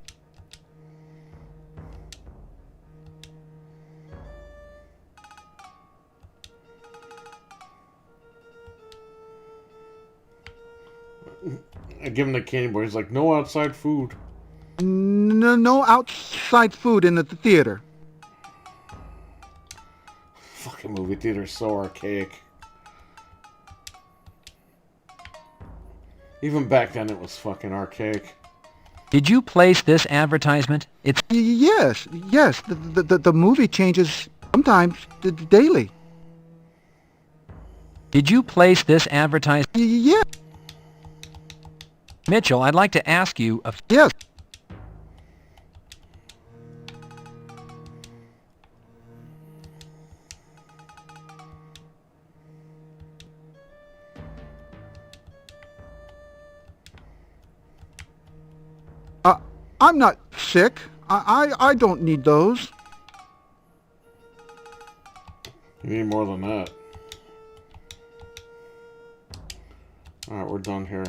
I give him the candy bar. He's like, no outside food. No outside food in the theater. theater is so archaic. Even back then, it was fucking archaic. Did you place this advertisement? It's Yes. The movie changes sometimes daily. Did you place this advertisement? Yeah. Mitchell, I'd like to ask you a... Yes. I'm not sick. I don't need those. You need more than that. Alright, we're done here.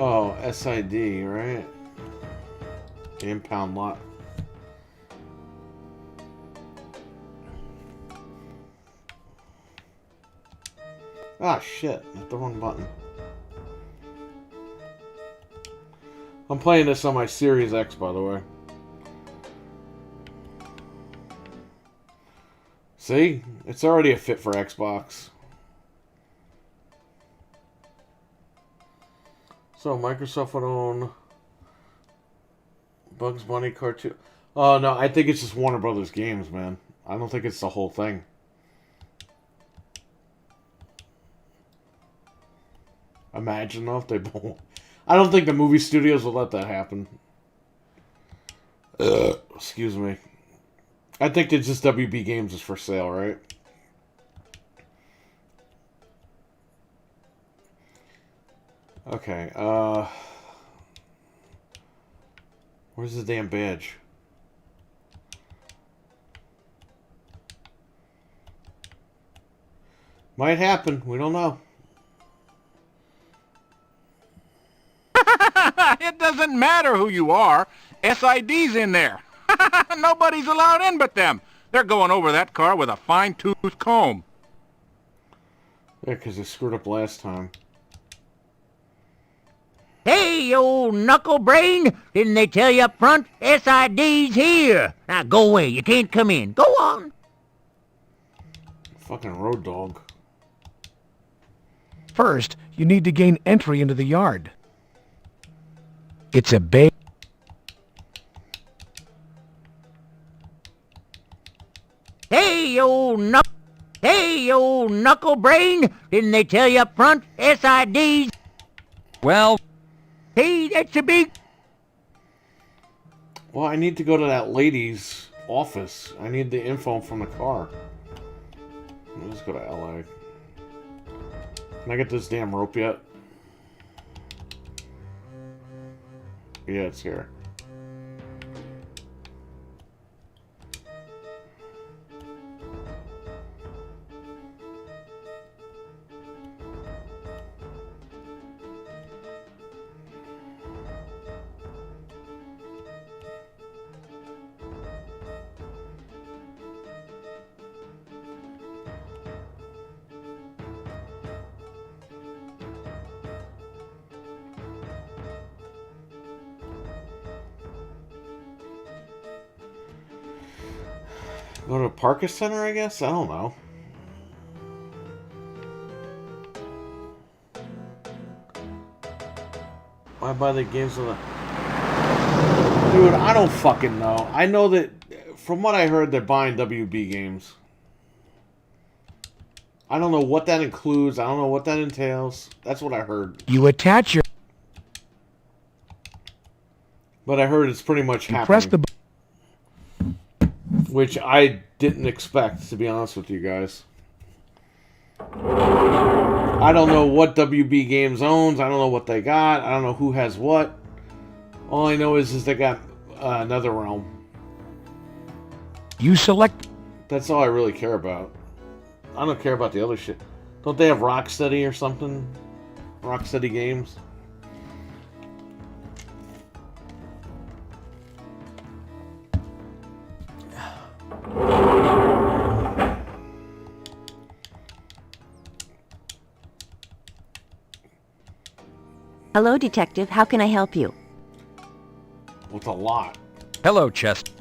Oh, SID, right? The impound lot. Ah, shit. Hit the wrong button. I'm playing this on my Series X, by the way. See? It's already a fit for Xbox. So, Microsoft would own Bugs Bunny cartoon. Oh, no, I think it's just Warner Brothers games, man. I don't think it's the whole thing. Imagine though if they both... I don't think the movie studios will let that happen. Excuse me. I think it's just WB Games is for sale, right? Okay, where's the damn badge? Might happen, we don't know. It doesn't matter who you are. SID's in there. Nobody's allowed in but them. They're going over that car with a fine-tooth comb. Yeah, because they screwed up last time. Hey, old knuckle brain! Didn't they tell you up front? SID's here. Now go away. You can't come in. Go on. Fucking road dog. First, you need to gain entry into the yard. It's a bay. Hey, old knuckle brain! Didn't they tell you up front? SID's... Well... Hey, that's a big... Well, I need to go to that lady's office. I need the info from the car. Let's go to LA. Can I get this damn rope yet? Yeah, it's here. Go to Parker Center, I guess? I don't know. Why buy the games of the... Dude, I don't fucking know. I know that, from what I heard, they're buying WB games. I don't know what that includes. I don't know what that entails. That's what I heard. You attach your... But I heard it's pretty much happening. Press the... Which I didn't expect, to be honest with you guys. I don't know what WB Games owns. I don't know what they got. I don't know who has what. All I know is they got NetherRealm. You select... That's all I really care about. I don't care about the other shit. Don't they have Rocksteady or something? Rocksteady Games. Hello, Detective. How can I help you? With a lot. Hello, Chester.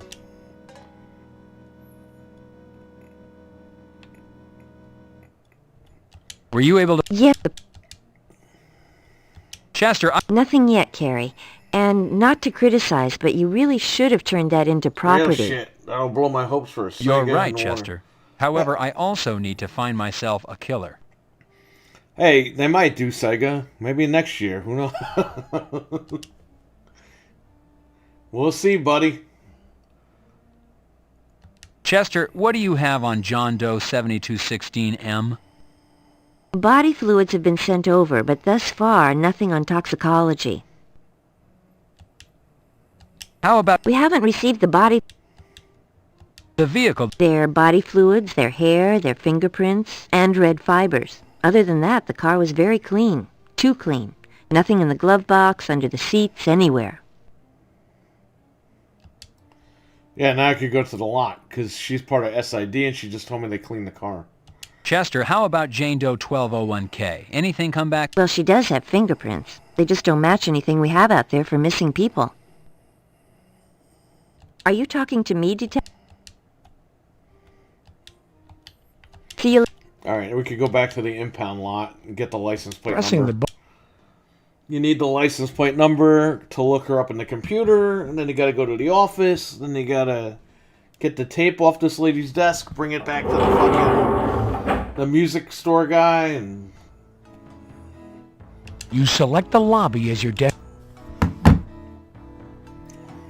Were you able to... Yeah. Chester, Nothing yet, Carrie. And not to criticize, but you really should have turned that into property. Yeah, shit. That'll blow my hopes for a second. You're right, Chester. However, I also need to find myself a killer. Hey, they might do Sega. Maybe next year. Who knows? We'll see, buddy. Chester, what do you have on John Doe 7216M? Body fluids have been sent over, but thus far, nothing on toxicology. How about... We haven't received the body... The vehicle... Their body fluids, their hair, their fingerprints, and red fibers. Other than that, the car was very clean. Too clean. Nothing in the glove box, under the seats, anywhere. Yeah, now I could go to the lot, because she's part of SID, and she just told me they cleaned the car. Chester, how about Jane Doe 1201K? Anything come back? Well, she does have fingerprints. They just don't match anything we have out there for missing people. Are you talking to me, Detective? See you... Alright, we could go back to the impound lot and get the license plate Pressing number. the You need the license plate number to look her up in the computer, and then you gotta go to the office, then you gotta get the tape off this lady's desk, bring it back to the fucking... the music store guy, and... You select the lobby as your desk.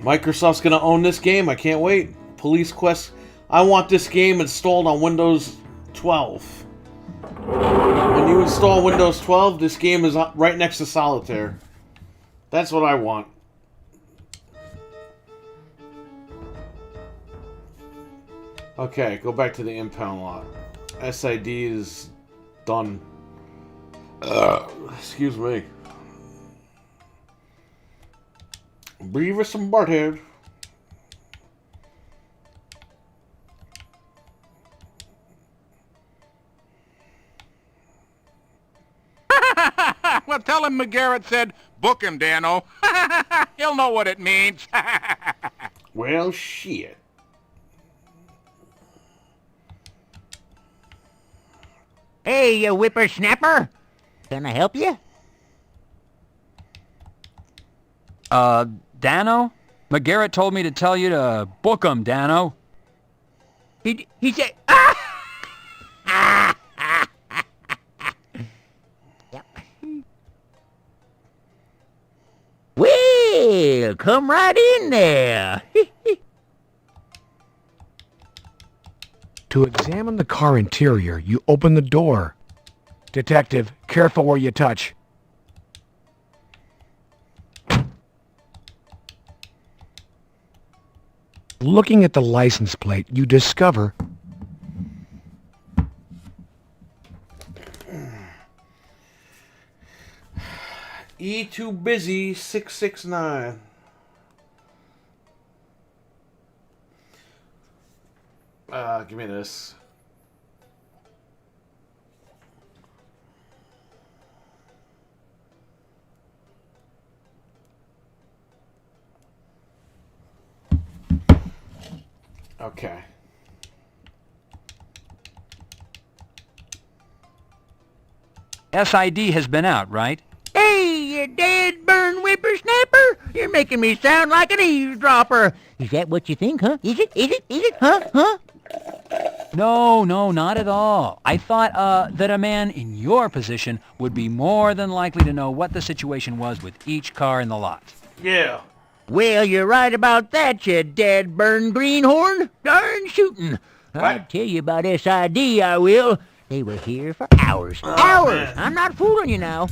Microsoft's gonna own this game, I can't wait. Police Quest... I want this game installed on Windows 12. When you install Windows 12, this game is right next to Solitaire. That's what I want. Okay, go back to the impound lot. SID is done. Excuse me. Beavis and Butthead. Well, tell him McGarrett said, book him, Dano. He'll know what it means. Well, shit. Hey, you whippersnapper. Can I help you? Dano? McGarrett told me to tell you to book him, Dano. He said... Well, come right in there. To examine the car interior, you open the door. Detective, careful where you touch. Looking at the license plate, you discover E2 Busy 669. Give me this. Okay. SID has been out, right? Hey, you dead burn whippersnapper! You're making me sound like an eavesdropper. Is that what you think, huh? Is it, huh? No, not at all. I thought, that a man in your position would be more than likely to know what the situation was with each car in the lot. Yeah. Well, you're right about that, you dead burn greenhorn. Darn shootin'. I'll tell you about SID, I will. They were here for hours. Hours! Man. I'm not fooling you now.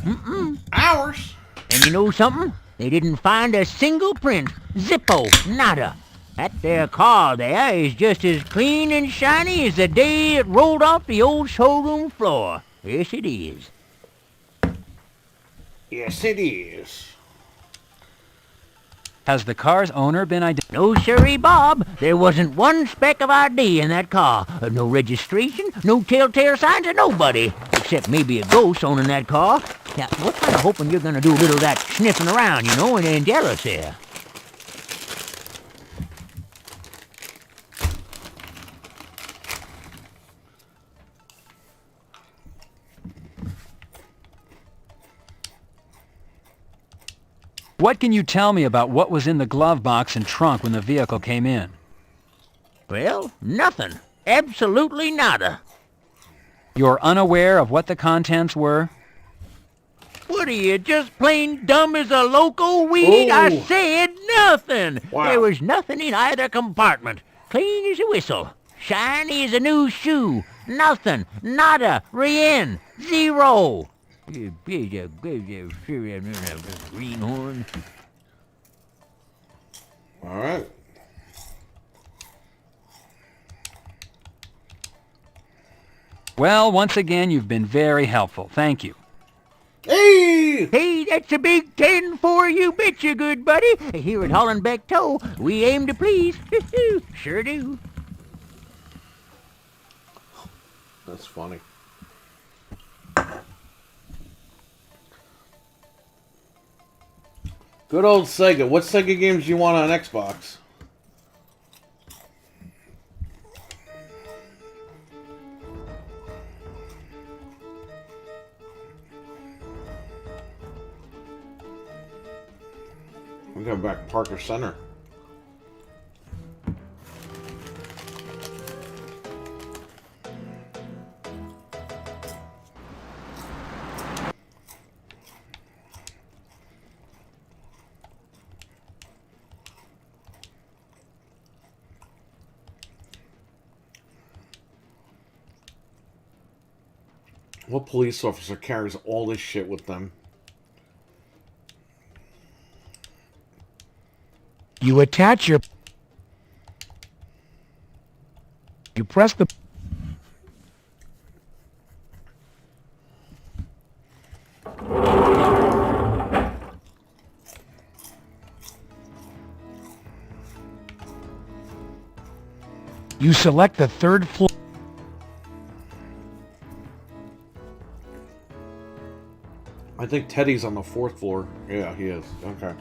Hours? And you know something? They didn't find a single print. Zippo. Nada. That there car there is just as clean and shiny as the day it rolled off the old showroom floor. Yes, it is. Yes, it is. Has the car's owner been identified? No, sirree, Bob. There wasn't one speck of ID in that car. No registration, no telltale signs of nobody. Except maybe a ghost owning that car. Now, we're kind of hoping you're going to do a little of that sniffing around, you know, and tell us here. What can you tell me about what was in the glove box and trunk when the vehicle came in? Well, nothing. Absolutely nada. You're unaware of what the contents were? What are you, just plain dumb as a loco weed? Oh. I said nothing. Wow. There was nothing in either compartment. Clean as a whistle. Shiny as a new shoe. Nothing. Nada. Rien. Zero. Greenhorn. All right. Well, once again, you've been very helpful. Thank you. Hey! Hey, that's a big 10 for you, betcha, good buddy. Here at Hollenbeck Tow, we aim to please. Sure do. That's funny. Good old Sega. What Sega games do you want on Xbox? We're going back to Parker Center. What police officer carries all this shit with them? You attach your... You press the... You select the third floor... I think Teddy's on the 4th floor. Yeah, he is. Okay.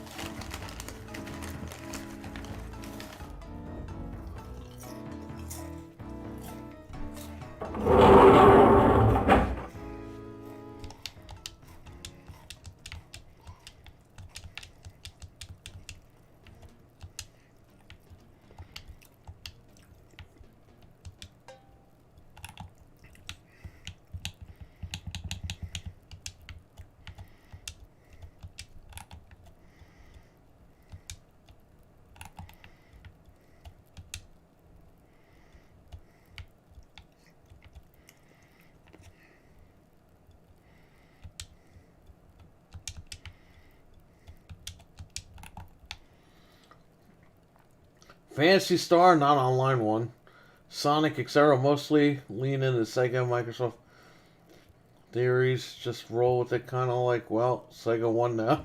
Fantasy Star, not online one. Sonic, Xero, mostly lean into Sega, Microsoft theories. Just roll with it, kind of like, well, Sega won now.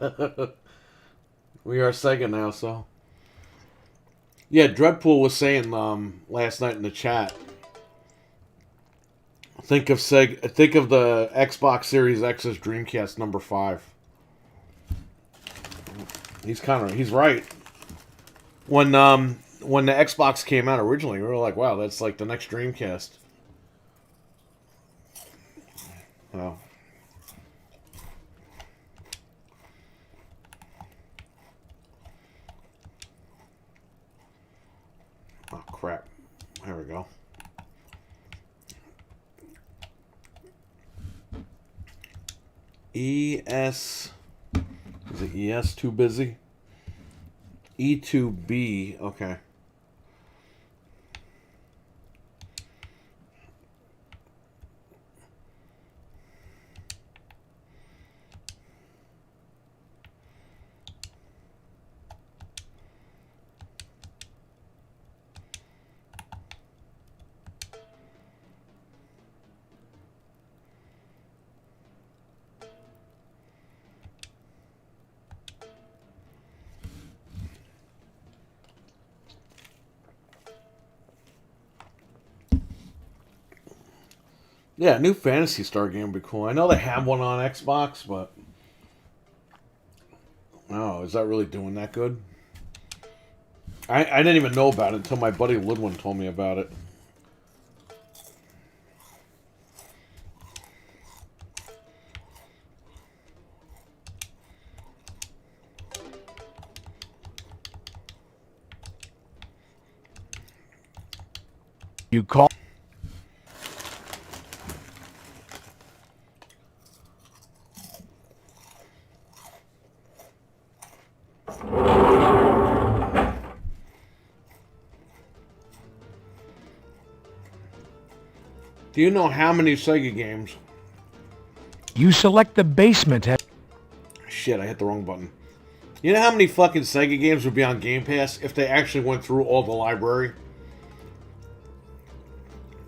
We are Sega now, so. Yeah, Dreadpool was saying last night in the chat. Think of Sega. Think of the Xbox Series X's Dreamcast number 5. He's right. When the Xbox came out originally, we were like, wow, that's like the next Dreamcast. Wow. Oh, crap. There we go. ES... Is it ES too busy? E2B, okay. Yeah, a new Phantasy Star game would be cool. I know they have one on Xbox, but... Oh, is that really doing that good? I didn't even know about it until my buddy Ludwin told me about it. You call... Do you know how many Sega games? You select the basement. Shit, I hit the wrong button. You know how many fucking Sega games would be on Game Pass if they actually went through all the library?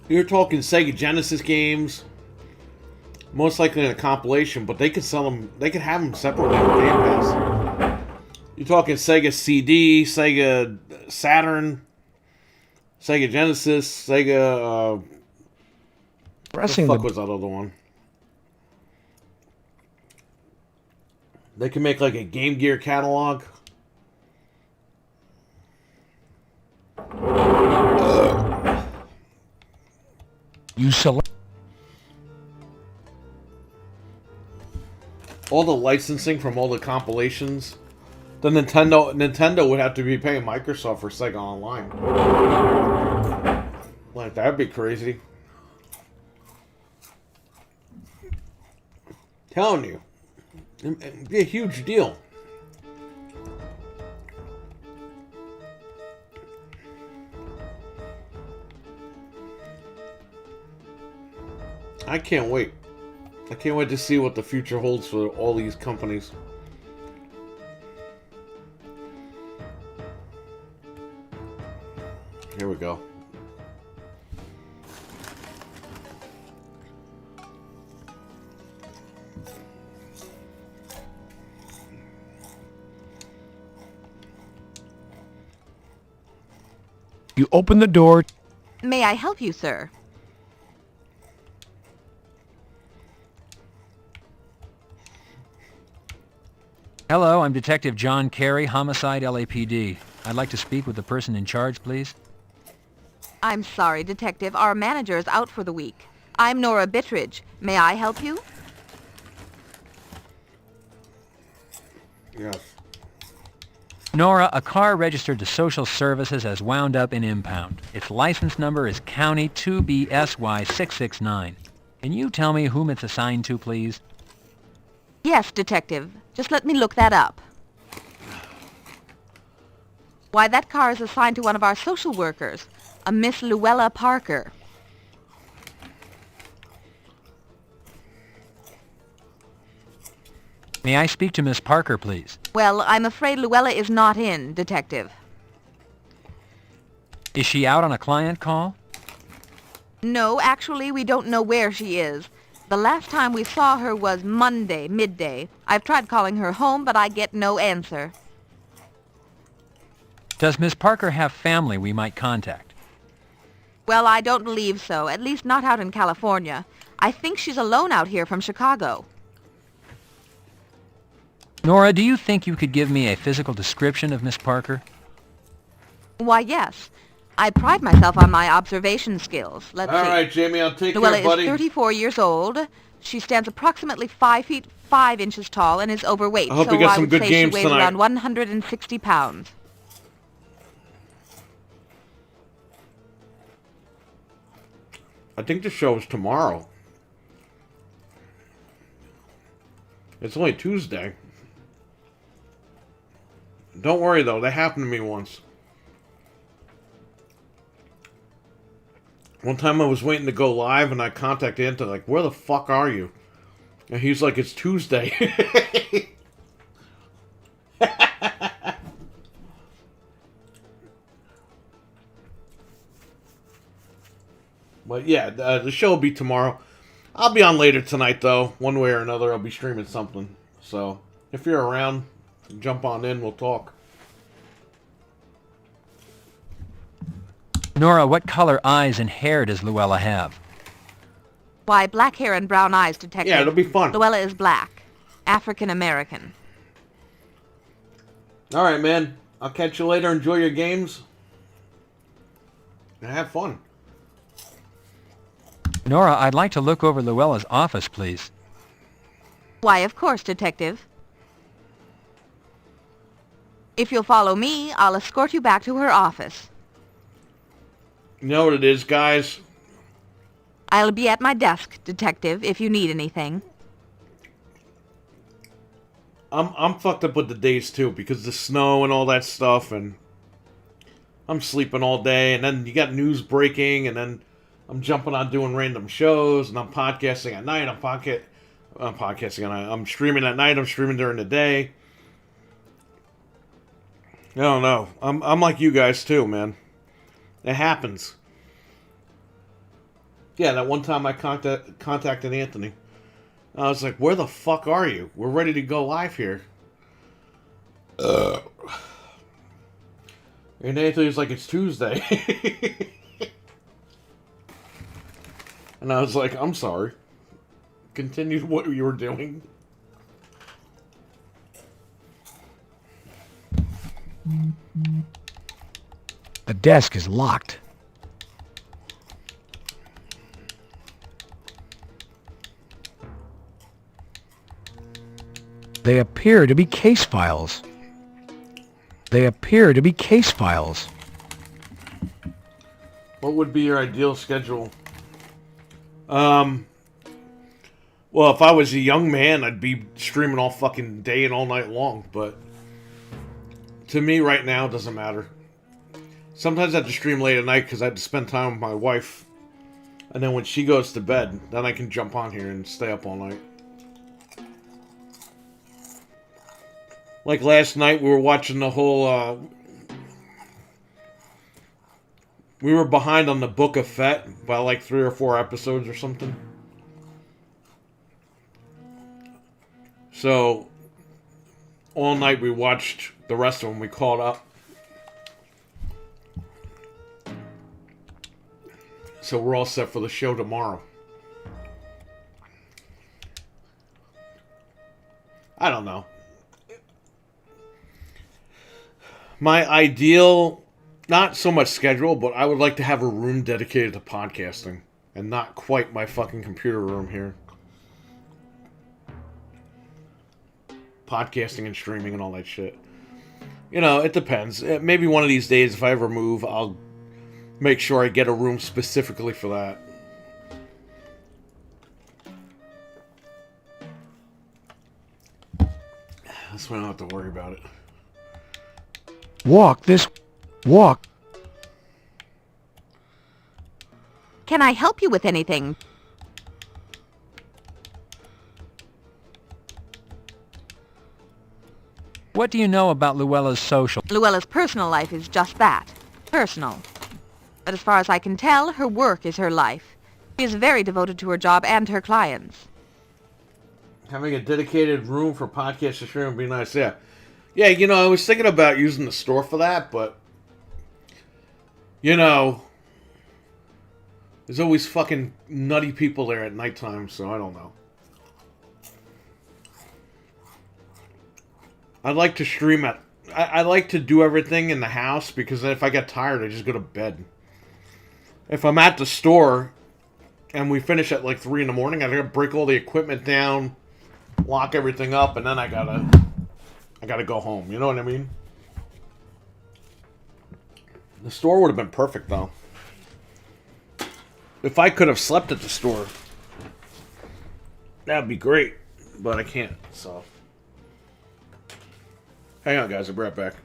You're talking Sega Genesis games, most likely in a compilation, but they could sell them. They could have them separately on Game Pass. You're talking Sega CD, Sega Saturn, Sega Genesis, Sega. What the fuck was that other one? They can make like a Game Gear catalog. You select all the licensing from all the compilations. The Nintendo would have to be paying Microsoft for Sega Online. Like that'd be crazy. Telling you, it'd be a huge deal. I can't wait. I can't wait to see what the future holds for all these companies. Here we go. You open the door. May I help you, sir? Hello, I'm Detective John Carey, Homicide LAPD. I'd like to speak with the person in charge, please. I'm sorry, Detective. Our manager is out for the week. I'm Nora Bittridge. May I help you? Yes. Nora, a car registered to Social Services has wound up in impound. Its license number is County 2BSY669. Can you tell me whom it's assigned to, please? Yes, Detective. Just let me look that up. Why, that car is assigned to one of our social workers, a Miss Luella Parker. May I speak to Miss Parker, please? Well, I'm afraid Luella is not in, Detective. Is she out on a client call? No, actually, we don't know where she is. The last time we saw her was Monday, midday. I've tried calling her home, but I get no answer. Does Miss Parker have family we might contact? Well, I don't believe so, at least not out in California. I think she's alone out here from Chicago. Nora, do you think you could give me a physical description of Miss Parker? Why, yes. I pride myself on my observation skills. Let's see. All right, Jamie, I'll take Luella care, buddy. is 34 years old. She stands approximately 5 feet 5 inches tall and is overweight. I hope so you get I some would good say games she weighs tonight. around 160 pounds. I think the show is tomorrow. It's only Tuesday. Don't worry, though. That happened to me once. One time I was waiting to go live, and I contacted Anthony, like, where the fuck are you? And he's like, it's Tuesday. But yeah, the show will be tomorrow. I'll be on later tonight, though. One way or another, I'll be streaming something. So, if you're around, jump on in, we'll talk. Nora, what color eyes and hair does Luella have? Why, black hair and brown eyes, Detective. Yeah, it'll be fun. Luella is black. African-American. All right, man. I'll catch you later. Enjoy your games. And have fun. Nora, I'd like to look over Luella's office, please. Why, of course, Detective. If you'll follow me, I'll escort you back to her office. You know what it is, guys? I'll be at my desk, Detective, if you need anything. I'm fucked up with the days, too, because the snow and all that stuff, and I'm sleeping all day, and then you got news breaking, and then I'm jumping on doing random shows, and I'm podcasting at night, I'm podcasting at night, I'm streaming at night, I'm streaming during the day. I don't know. I'm like you guys, too, man. It happens. Yeah, that one time I contacted Anthony. I was like, where the fuck are you? We're ready to go live here. And Anthony was like, it's Tuesday. And I was like, I'm sorry. Continue what you were doing. The desk is locked. They appear to be case files. They appear to be case files. What would be your ideal schedule? Well, if I was a young man, I'd be streaming all fucking day and all night long, but to me right now, it doesn't matter. Sometimes I have to stream late at night because I have to spend time with my wife. And then when she goes to bed, then I can jump on here and stay up all night. Like last night, we were watching the whole, we were behind on the Book of Fett by like 3 or 4 episodes or something. So, all night we watched the rest of them. We caught up. So we're all set for the show tomorrow. I don't know. My ideal, not so much schedule, but I would like to have a room dedicated to podcasting. And not quite my fucking computer room here. Podcasting and streaming and all that shit. You know, it depends. Maybe one of these days, if I ever move, I'll make sure I get a room specifically for that. That's why I don't have to worry about it. Walk. Can I help you with anything? What do you know about Luella's social? Luella's personal life is just that. Personal. But as far as I can tell, her work is her life. She is very devoted to her job and her clients. Having a dedicated room for podcast to stream would be nice, yeah. Yeah, you know, I was thinking about using the store for that, but you know, there's always fucking nutty people there at nighttime, so I don't know. I'd like to stream at... I like to do everything in the house, because then if I get tired, I just go to bed. If I'm at the store, and we finish at like 3 in the morning, I gotta break all the equipment down, lock everything up, and then I gotta go home, you know what I mean? The store would have been perfect, though. If I could have slept at the store, that'd be great. But I can't, so... Hang on, guys. I'll be right back.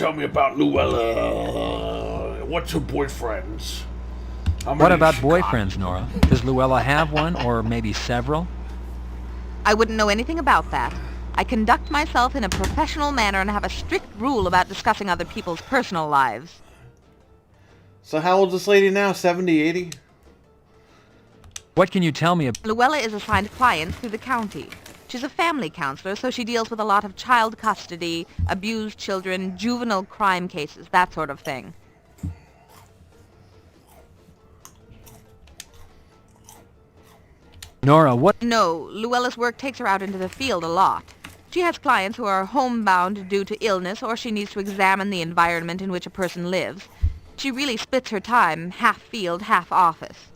tell me about Luella? What's her boyfriends? What about boyfriends, Nora? Does Luella have one, or maybe several? I wouldn't know anything about that. I conduct myself in a professional manner and have a strict rule about discussing other people's personal lives. So how old is this lady now? 70, 80? What can you tell me about... Luella is assigned clients through the county. She's a family counselor, so she deals with a lot of child custody, abused children, juvenile crime cases, that sort of thing. Nora, what... No, Luella's work takes her out into the field a lot. She has clients who are homebound due to illness, or she needs to examine the environment in which a person lives. She really splits her time, half field, half office.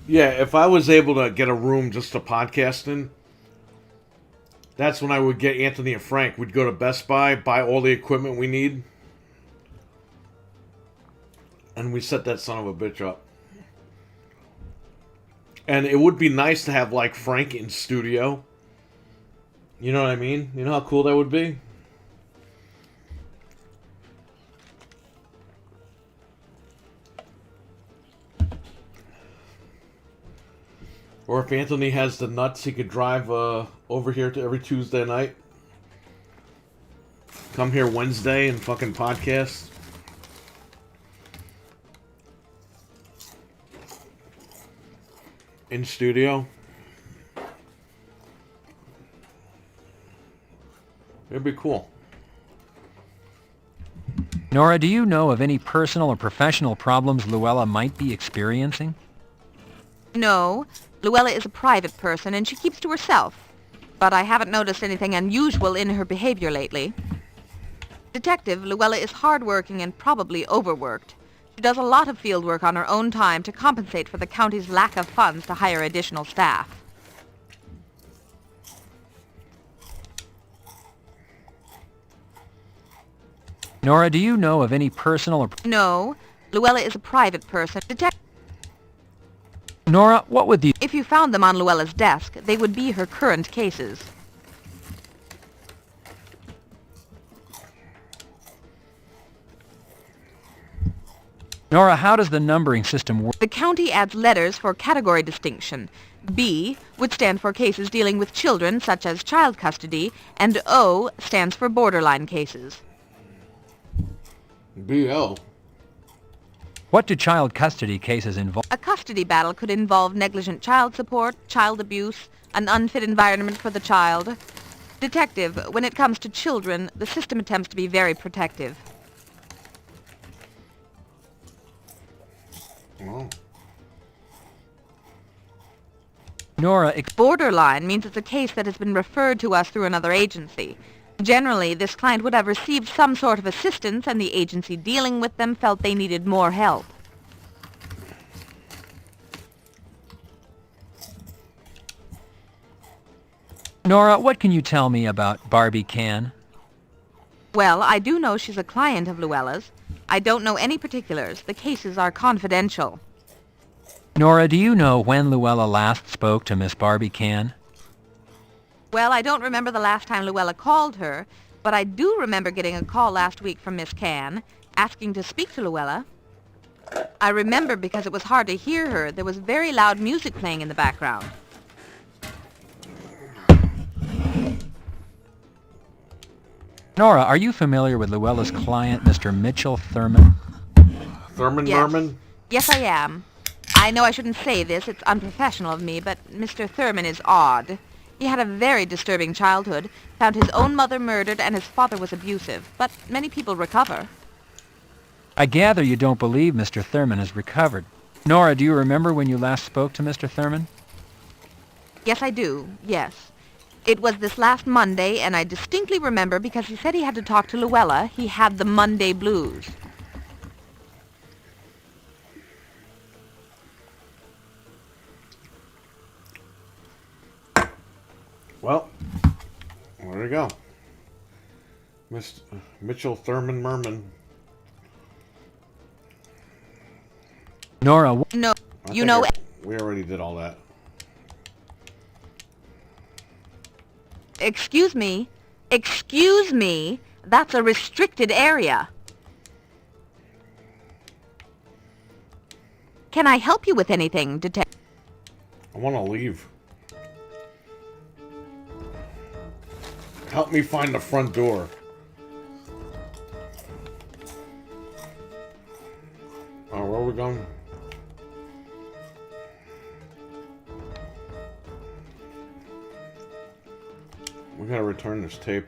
Yeah, if I was able to get a room just to podcast in, that's when I would get Anthony and Frank. We'd go to Best Buy, buy all the equipment we need, and we set that son of a bitch up. And it would be nice to have, like, Frank in studio. You know what I mean? You know how cool that would be? Or if Anthony has the nuts, he could drive over here to every Tuesday night. Come here Wednesday and fucking podcast. In studio. It'd be cool. Nora, do you know of any personal or professional problems Luella might be experiencing? No, Luella is a private person and she keeps to herself. But I haven't noticed anything unusual in her behavior lately. Detective, Luella is hardworking and probably overworked. She does a lot of field work on her own time to compensate for the county's lack of funds to hire additional staff. Nora, do you know of any personal or... No, Luella is a private person. Nora, what would the... If you found them on Luella's desk, they would be her current cases. Nora, how does the numbering system work? The county adds letters for category distinction. B would stand for cases dealing with children, such as child custody, and O stands for borderline cases. BL. What do child custody cases involve? A custody battle could involve negligent child support, child abuse, an unfit environment for the child. Detective, when it comes to children, the system attempts to be very protective. Oh. Nora, borderline means it's a case that has been referred to us through another agency. Generally, this client would have received some sort of assistance and the agency dealing with them felt they needed more help. Nora, what can you tell me about Barbie Can? Well, I do know she's a client of Luella's. I don't know any particulars. The cases are confidential. Nora, do you know when Luella last spoke to Miss Barbie Can? Well, I don't remember the last time Luella called her, but I do remember getting a call last week from Miss Can, asking to speak to Luella. I remember because it was hard to hear her. There was very loud music playing in the background. Nora, are you familiar with Luella's client, Mr. Mitchell Thurman? Thurman Yes. Merman? Yes, I am. I know I shouldn't say this. It's unprofessional of me, but Mr. Thurman is odd. He had a very disturbing childhood, found his own mother murdered, and his father was abusive. But many people recover. I gather you don't believe Mr. Thurman has recovered. Nora, do you remember when you last spoke to Mr. Thurman? Yes, I do. Yes. It was this last Monday, and I distinctly remember because he said he had to talk to Luella. He had the Monday blues. Well, there you go. Mr. Mitchell Thurman Merman. Nora, No, I you think know... we already did all that. Excuse me. Excuse me. That's a restricted area. Can I help you with anything, Detective? I want to leave. Help me find the front door. Oh, where are we going? We gotta return this tape.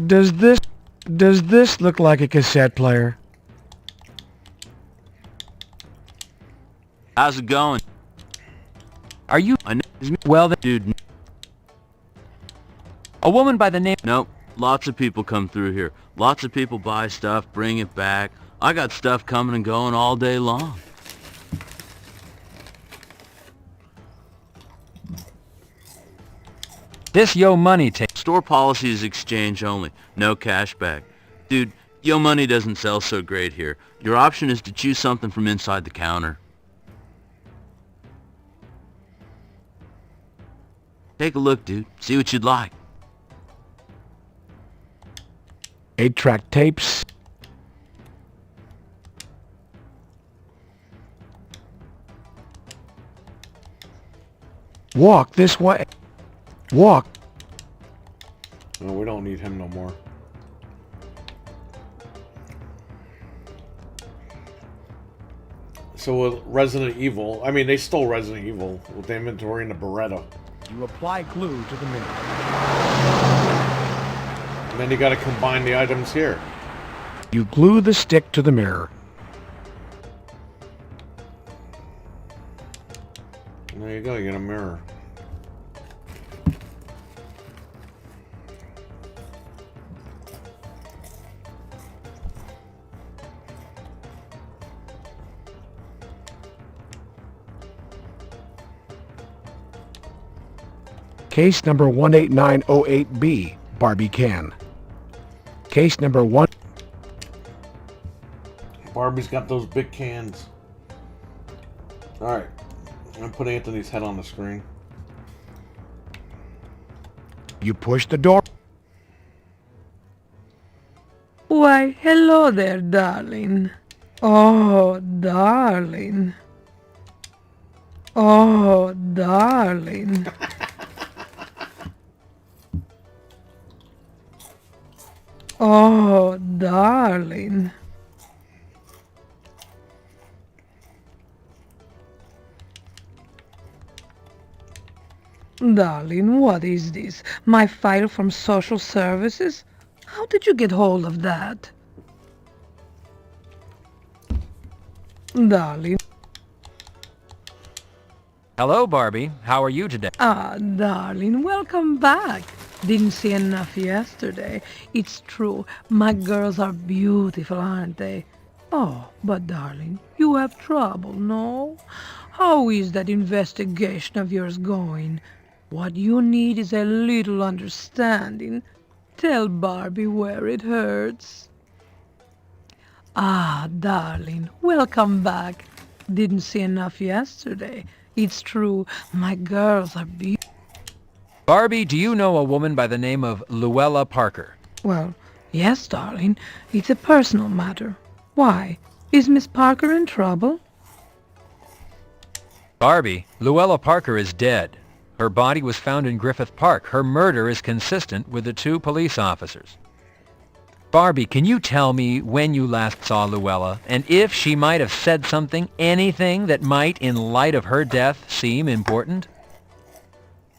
Does this look like a cassette player? How's it going? Are you... I know. Well, then... Dude. A woman by the name... Nope. Lots of people come through here. Lots of people buy stuff, bring it back. I got stuff coming and going all day long. This Yo Money tape... Store policy is exchange only. No cash back. Dude, Yo Money doesn't sell so great here. Your option is to choose something from inside the counter. Take a look, dude. See what you'd like. 8-track tapes. Walk this way. Walk. No, we don't need him no more. So with Resident Evil, I mean, they stole Resident Evil with the inventory and the Beretta. You apply glue to the mirror. And then you gotta combine the items here. You glue the stick to the mirror. And there you go, you get a mirror. Case number 18908B, Barbie can. Case number 1... Barbie's got those big cans. Alright. I'm gonna put Anthony's head on the screen. You push the door. Why, hello there, darling. Oh, darling. Oh, darling. Oh, darling. Darling, what is this? My file from social services? How did you get hold of that? Darling. Hello, Barbie. How are you today? Ah, darling, welcome back. Didn't see enough yesterday. It's true, my girls are beautiful, aren't they? Oh, but darling, you have trouble, no? How is that investigation of yours going? What you need is a little understanding. Tell Barbie where it hurts. Ah, darling, welcome back. Didn't see enough yesterday. It's true, my girls are beautiful. Barbie, do you know a woman by the name of Luella Parker? Well, yes, darling. It's a personal matter. Why? Is Miss Parker in trouble? Barbie, Luella Parker is dead. Her body was found in Griffith Park. Her murder is consistent with the 2 police officers. Barbie, can you tell me when you last saw Luella, and if she might have said something, anything that might, in light of her death, seem important?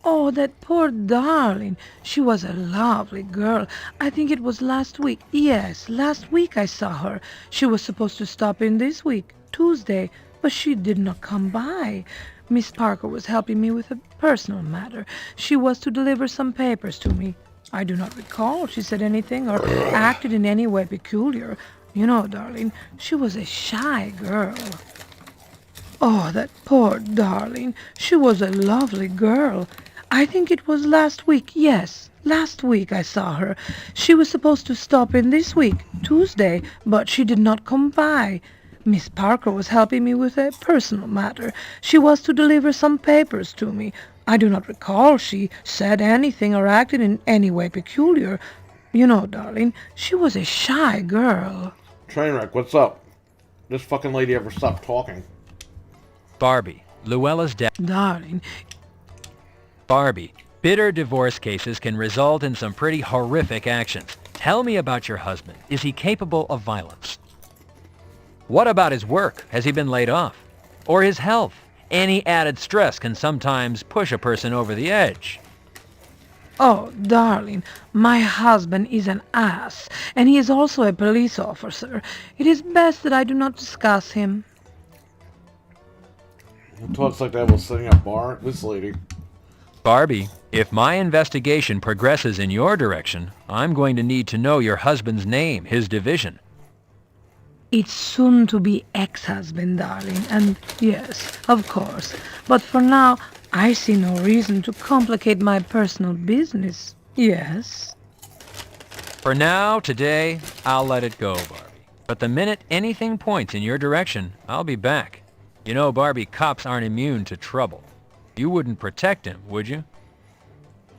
Oh, that poor darling. She was a lovely girl. I think it was last week. Yes, last week I saw her. She was supposed to stop in this week, Tuesday, but she did not come by. Miss Parker was helping me with a personal matter. She was to deliver some papers to me. I do not recall if she said anything or acted in any way peculiar. You know, darling, she was a shy girl. Oh, that poor darling. She was a lovely girl. I think it was last week, yes. Last week I saw her. She was supposed to stop in this week, Tuesday, but she did not come by. Miss Parker was helping me with a personal matter. She was to deliver some papers to me. I do not recall she said anything or acted in any way peculiar. You know, darling, she was a shy girl. Trainwreck, what's up? This fucking lady ever stopped talking? Barbie, Luella's dad. Darling. Barbie, bitter divorce cases can result in some pretty horrific actions. Tell me about your husband. Is he capable of violence? What about his work? Has he been laid off? Or his health? Any added stress can sometimes push a person over the edge. Oh, darling, my husband is an ass, and he is also a police officer. It is best that I do not discuss him. Who talks like that while sitting at a bar? This lady. Barbie, if my investigation progresses in your direction, I'm going to need to know your husband's name, his division. It's soon to be ex-husband, darling, and yes, of course. But for now, I see no reason to complicate my personal business. Yes? For now, today, I'll let it go, Barbie. But the minute anything points in your direction, I'll be back. You know, Barbie, cops aren't immune to trouble. You wouldn't protect him, would you?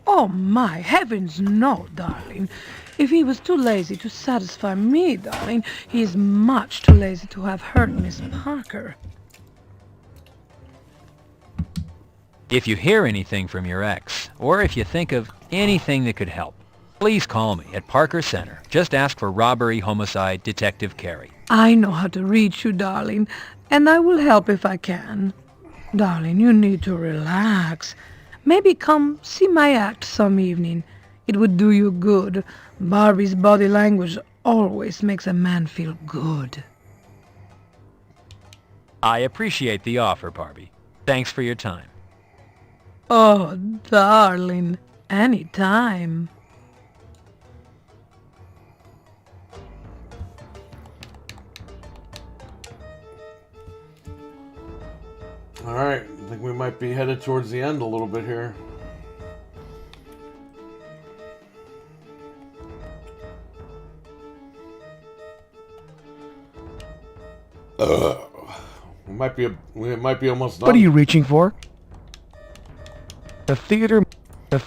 Oh, my heavens, no, darling. If he was too lazy to satisfy me, darling, he is much too lazy to have hurt Miss Parker. If you hear anything from your ex, or if you think of anything that could help, please call me at Parker Center. Just ask for Robbery Homicide Detective Carey. I know how to reach you, darling, and I will help if I can. Darling, you need to relax. Maybe come see my act some evening. It would do you good. Barbie's body language always makes a man feel good. I appreciate the offer, Barbie. Thanks for your time. Oh, darling, any time. Alright, I think we might be headed towards the end a little bit here. We might be almost done. What are you reaching for? The theater... The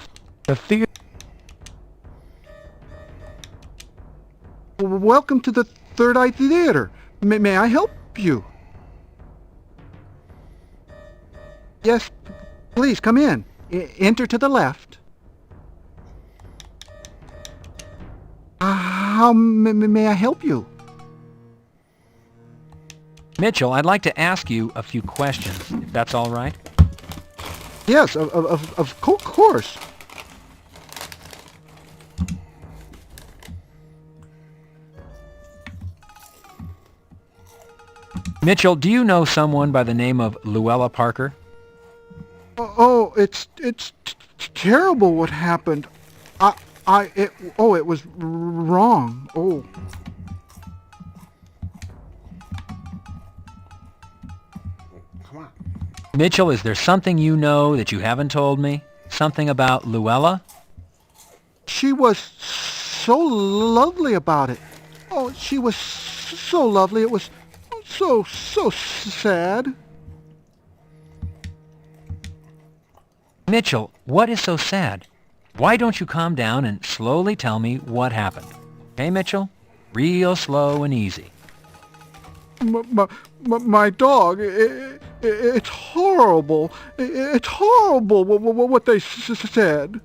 theater... Welcome to the Third Eye Theater. May I help you? Yes, please come in. Enter to the left. How may I help you? Mitchell, I'd like to ask you a few questions, if that's all right. Yes, of course. Mitchell, do you know someone by the name of Luella Parker? Oh, it's terrible what happened. It was wrong. Oh. Mitchell, is there something you know that you haven't told me? Something about Luella? She was so lovely about it. Oh, she was so lovely. It was so sad. Mitchell, what is so sad? Why don't you calm down and slowly tell me what happened? Okay, Mitchell? Real slow and easy. My dog, it's horrible. It's horrible what they said.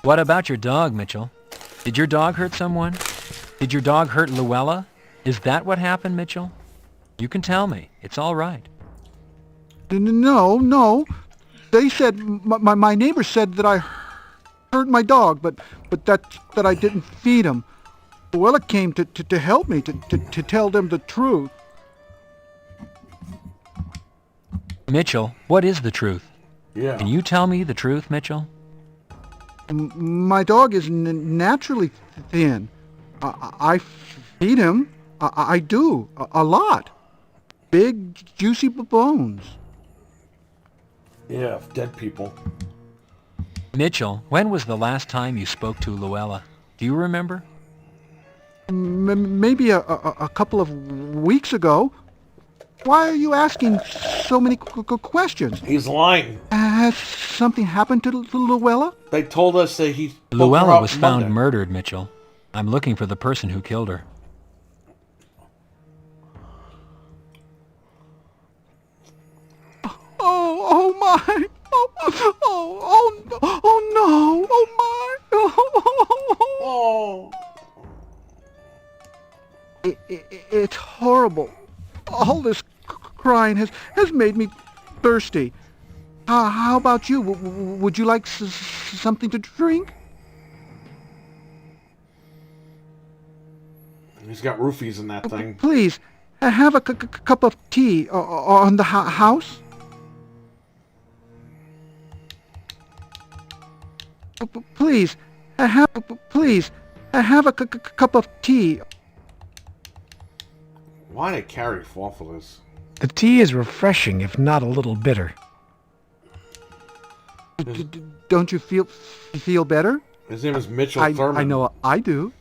What about your dog, Mitchell? Did your dog hurt someone? Did your dog hurt Luella? Is that what happened, Mitchell? You can tell me. It's all right. No. They said, my neighbor said that I hurt my dog, but that I didn't feed him. Luella came to help me, to tell them the truth. Mitchell, what is the truth? Yeah. Can you tell me the truth, Mitchell? My dog is naturally thin. I feed him. I do. A lot. Big, juicy bones. Yeah, dead people. Mitchell, when was the last time you spoke to Luella? Do you remember? Maybe a couple of weeks ago. Why are you asking so many questions? He's lying. Has something happened to Luella? They told us that he... Luella was found murdered, Mitchell. I'm looking for the person who killed her. Oh my! Oh no! Oh my! Oh! It's horrible. All this crying has made me thirsty. How about you? Would you like something to drink? He's got roofies in that thing. Please, have a cup of tea on the house. Please, have a cup of tea. Why did Carrie fall for this? The tea is refreshing, if not a little bitter. Don't you feel better? His name is Mitchell Thurman. I know I do.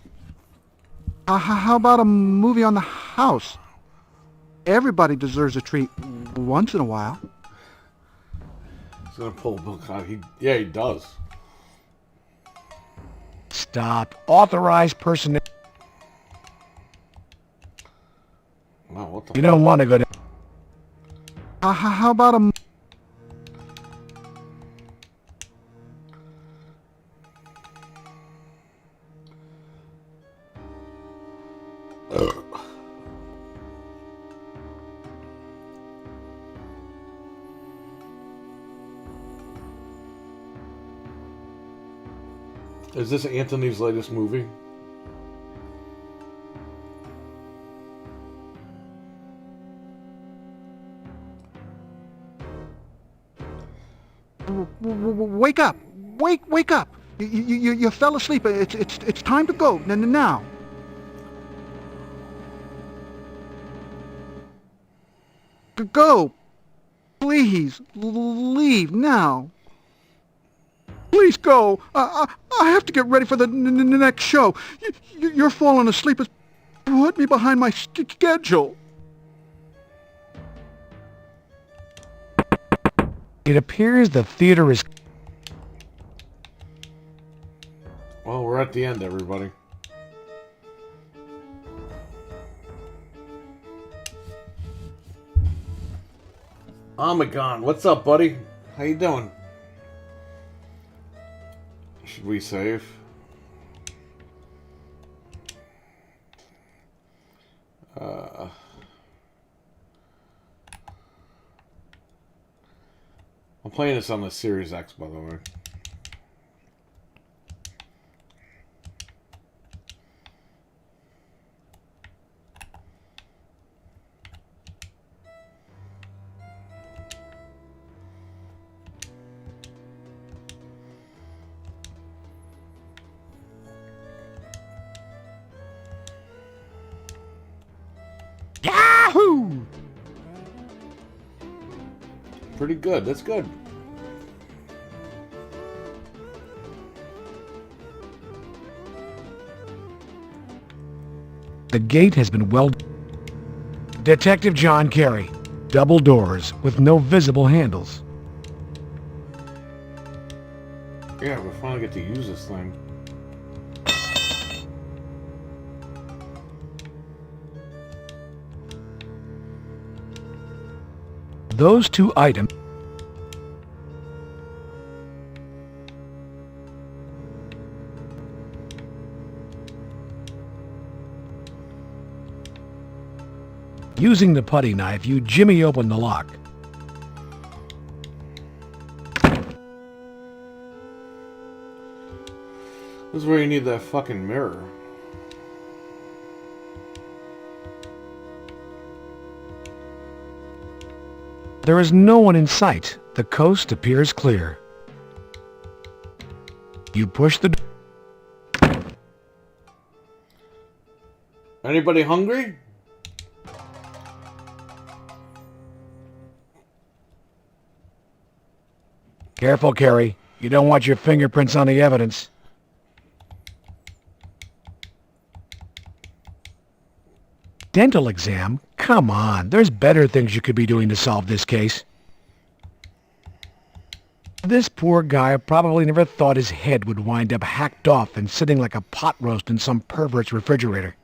How about a movie on the house? Everybody deserves a treat once in a while. He's gonna pull Bill Cosby. Yeah, he does. Stop. Authorized person. Wow, what the You don't want to go down. How about a... Is this Anthony's latest movie? Wake up! Wake up! You fell asleep. It's time to go now. Go! Please leave now. Please go. I have to get ready for the next show. You're falling asleep. Has put me behind my schedule. It appears the theater is... Well, we're at the end, everybody. Amagon, what's up, buddy? How you doing? Should we save? I'm playing this on the Series X, by the way. Yahoo! Pretty good. That's good. The gate has been Detective John Carey. Double doors with no visible handles. Yeah, we finally get to use this thing. Those two items using the putty knife, you jimmy open the lock. This is where you need that fucking mirror. There is no one in sight. The coast appears clear. You push the door. Anybody hungry? Careful, Carrie. You don't want your fingerprints on the evidence. Dental exam? Come on, there's better things you could be doing to solve this case. This poor guy probably never thought his head would wind up hacked off and sitting like a pot roast in some pervert's refrigerator.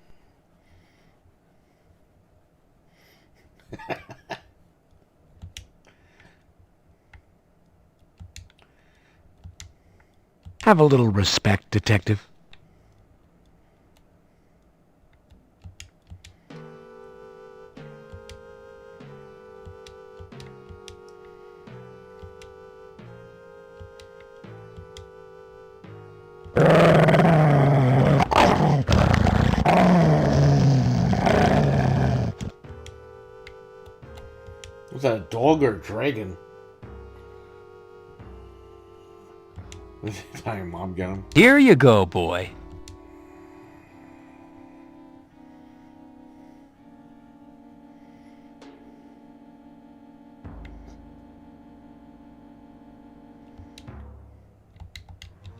Have a little respect, detective. Was that a dog or a dragon? How your mom get him? Here you go, boy.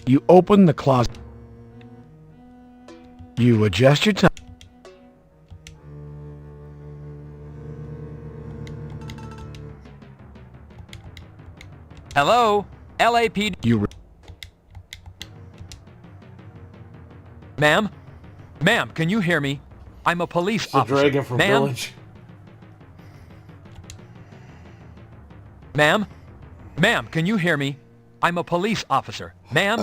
You open the closet. You adjust your time. Hello? LAPD. Ma'am? Ma'am, can you hear me? I'm a police It's a officer. dragon from Ma'am? Village. Ma'am? Ma'am, can you hear me? I'm a police officer. Ma'am?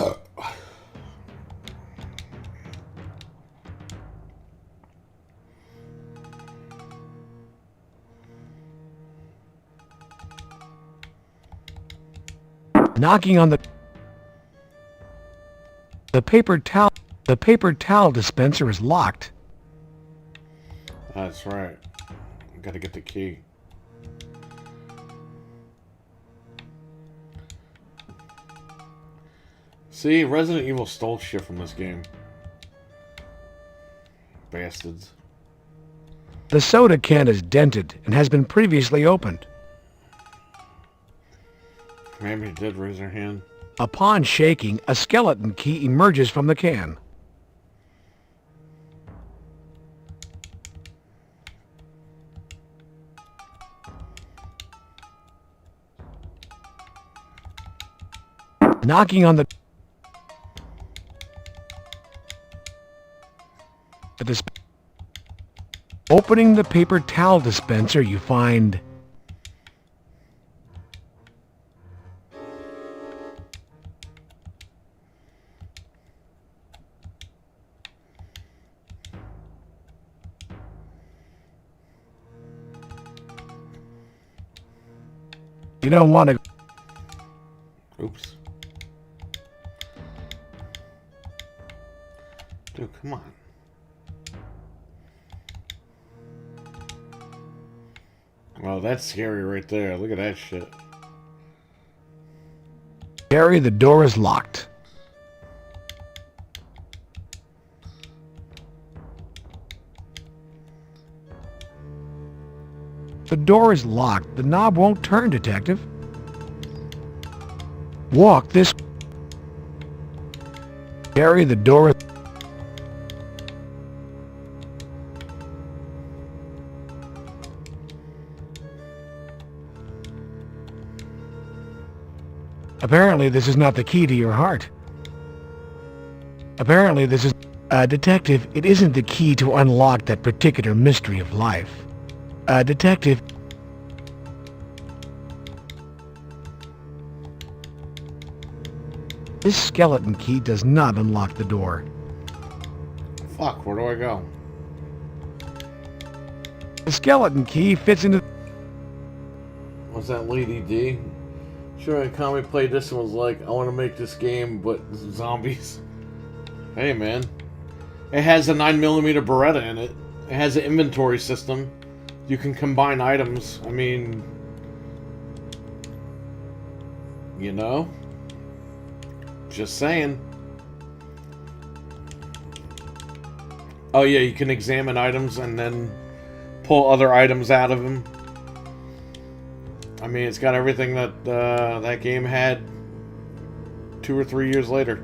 Knocking on the paper towel dispenser is locked. That's right. I gotta get the key. See, Resident Evil stole shit from this game. Bastards. The soda can is dented and has been previously opened. Maybe it did raise her hand. Upon shaking, a skeleton key emerges from the can. Knocking on the opening the paper towel dispenser, you find you don't want to. Oops. Dude, come on. Oh, that's scary right there. Look at that shit. Gary, the door is locked. The door is locked. The knob won't turn, detective. Walk this. Gary, the door is... Apparently, this is not the key to your heart. Apparently, this is... detective, it isn't the key to unlock that particular mystery of life. Detective... This skeleton key does not unlock the door. Fuck, where do I go? The skeleton key fits into... What's that, Lady D? Sure, and Kami played this and was like, I want to make this game, but zombies. Hey, man. It has a 9mm Beretta in it. It has an inventory system. You can combine items. I mean... You know? Just saying. Oh yeah, you can examine items and then pull other items out of them. I mean, it's got everything that that game had 2 or 3 years later.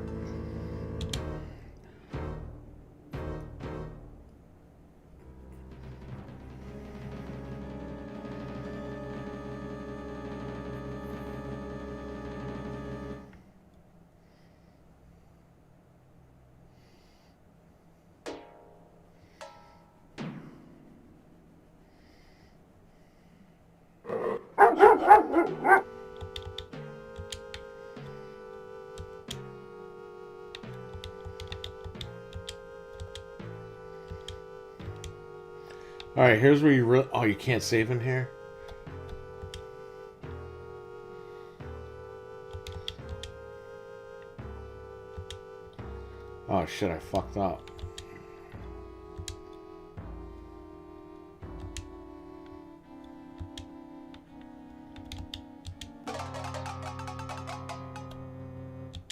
Alright, here's where you oh, you can't save in here? Oh shit, I fucked up.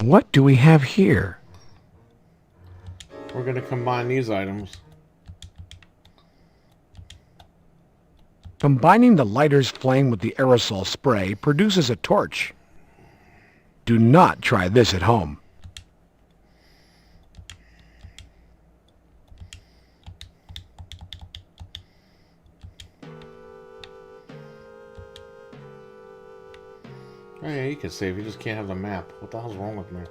What do we have here? We're gonna combine these items. Combining the lighter's flame with the aerosol spray produces a torch. Do not try this at home. Oh yeah, you can save, you just can't have the map. What the hell's wrong with me?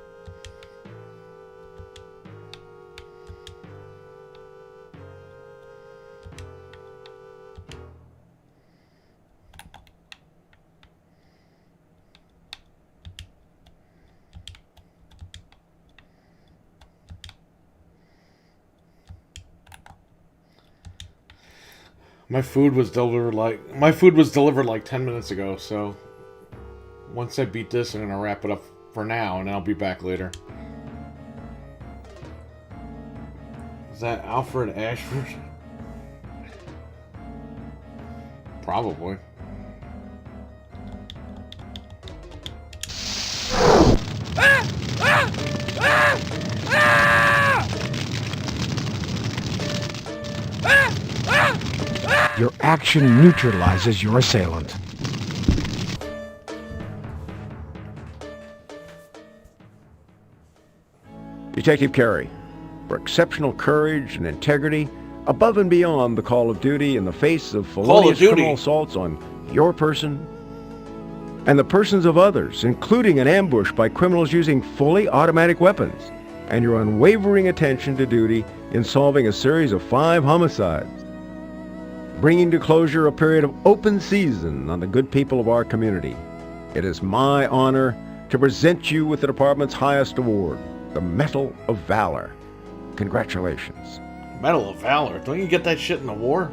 My food was delivered like 10 minutes ago, so once I beat this, I'm gonna wrap it up for now, and I'll be back later. Is that Alfred Ashford? Probably. Your action neutralizes your assailant. Detective Carey, for exceptional courage and integrity, above and beyond the call of duty in the face of felonious criminal assaults on your person and the persons of others, including an ambush by criminals using fully automatic weapons, and your unwavering attention to duty in solving a series of 5 homicides, bringing to closure a period of open season on the good people of our community. It is my honor to present you with the department's highest award, the Medal of Valor. Congratulations. Medal of Valor? Don't you get that shit in the war?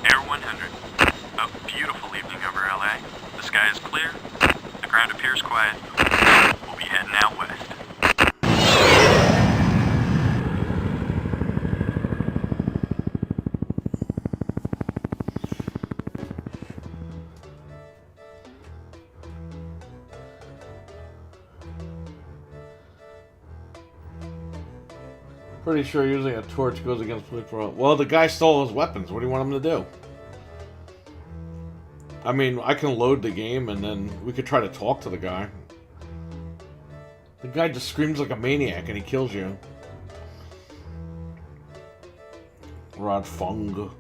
Air 100. A beautiful evening over LA. The sky is clear. The ground appears quiet. We'll be heading out west. Pretty sure using a torch goes against police patrol. Well, the guy stole his weapons. What do you want him to do? I mean, I can load the game and then we could try to talk to the guy. The guy just screams like a maniac and he kills you. Rod Fung.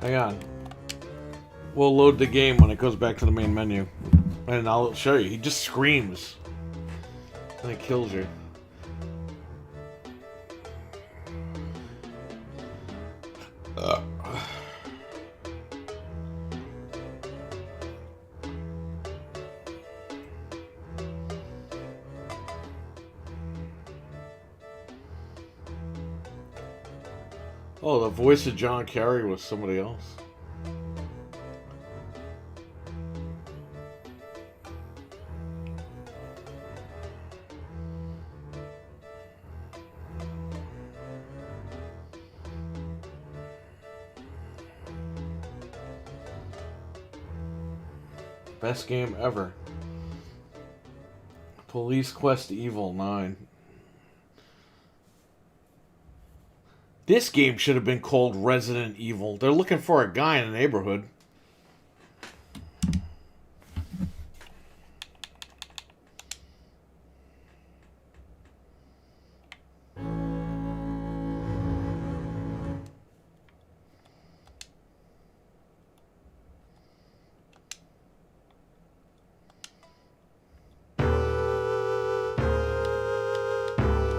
Hang on. We'll load the game when it goes back to the main menu. And I'll show you. He just screams. And it kills you. Oh, the voice of John Kerry was somebody else. Best game ever. Police Quest Evil 9. This game should have been called Resident Evil. They're looking for a guy in the neighborhood.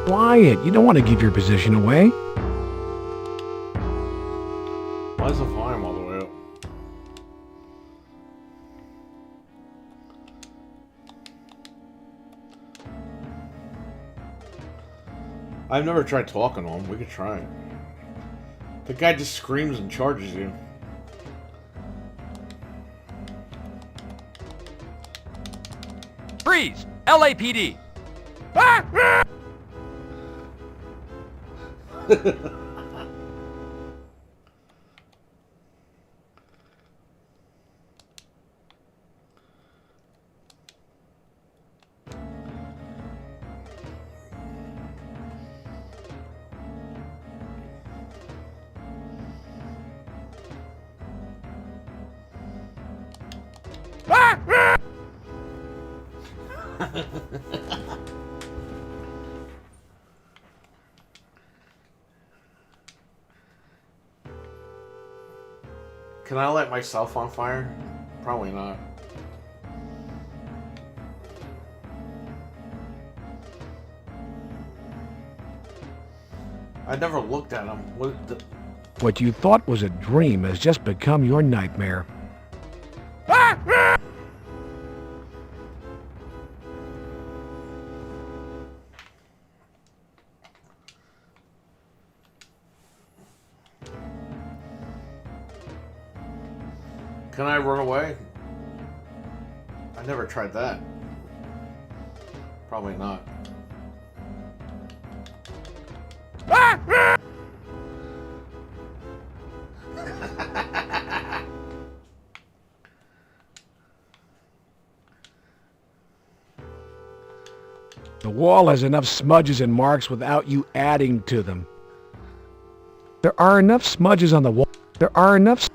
Quiet. You don't want to give your position away. Why is the volume all the way up? I've never tried talking to him. We could try it. The guy just screams and charges you. Freeze! LAPD! Can I light myself on fire? Probably not. I never looked at him. What you thought was a dream has just become your nightmare. Can I run away? I never tried that. Probably not. The wall has enough smudges and marks without you adding to them. There are enough smudges on the wall. There are enough...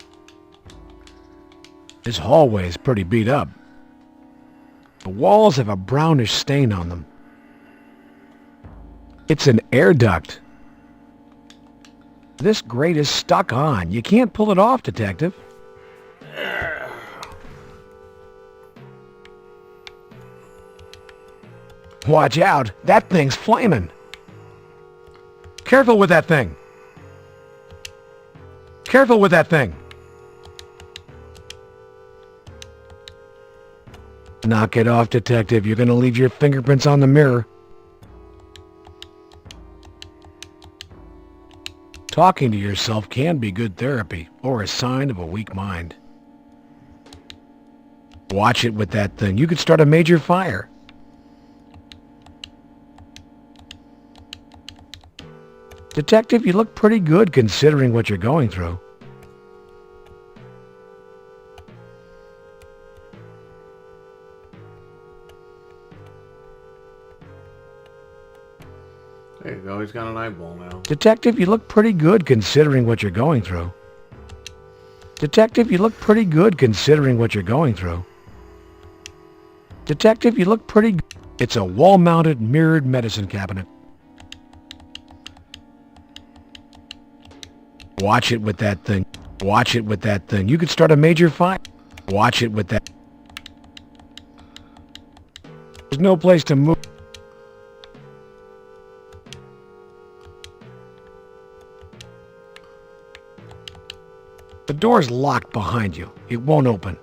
This hallway is pretty beat up. The walls have a brownish stain on them. It's an air duct. This grate is stuck on. You can't pull it off, Detective. Watch out. That thing's flaming. Careful with that thing. Careful with that thing. Knock it off, Detective. You're going to leave your fingerprints on the mirror. Talking to yourself can be good therapy, or a sign of a weak mind. Watch it with that thing. You could start a major fire. Detective, you look pretty good considering what you're going through. There you go, he's got an eyeball now. Detective, you look pretty good considering what you're going through. Detective, you look pretty good considering what you're going through. Detective, you look pretty good. It's a wall-mounted mirrored medicine cabinet. Watch it with that thing. Watch it with that thing. You could start a major fire. Watch it with that. There's no place to move. The door's locked behind you. It won't open.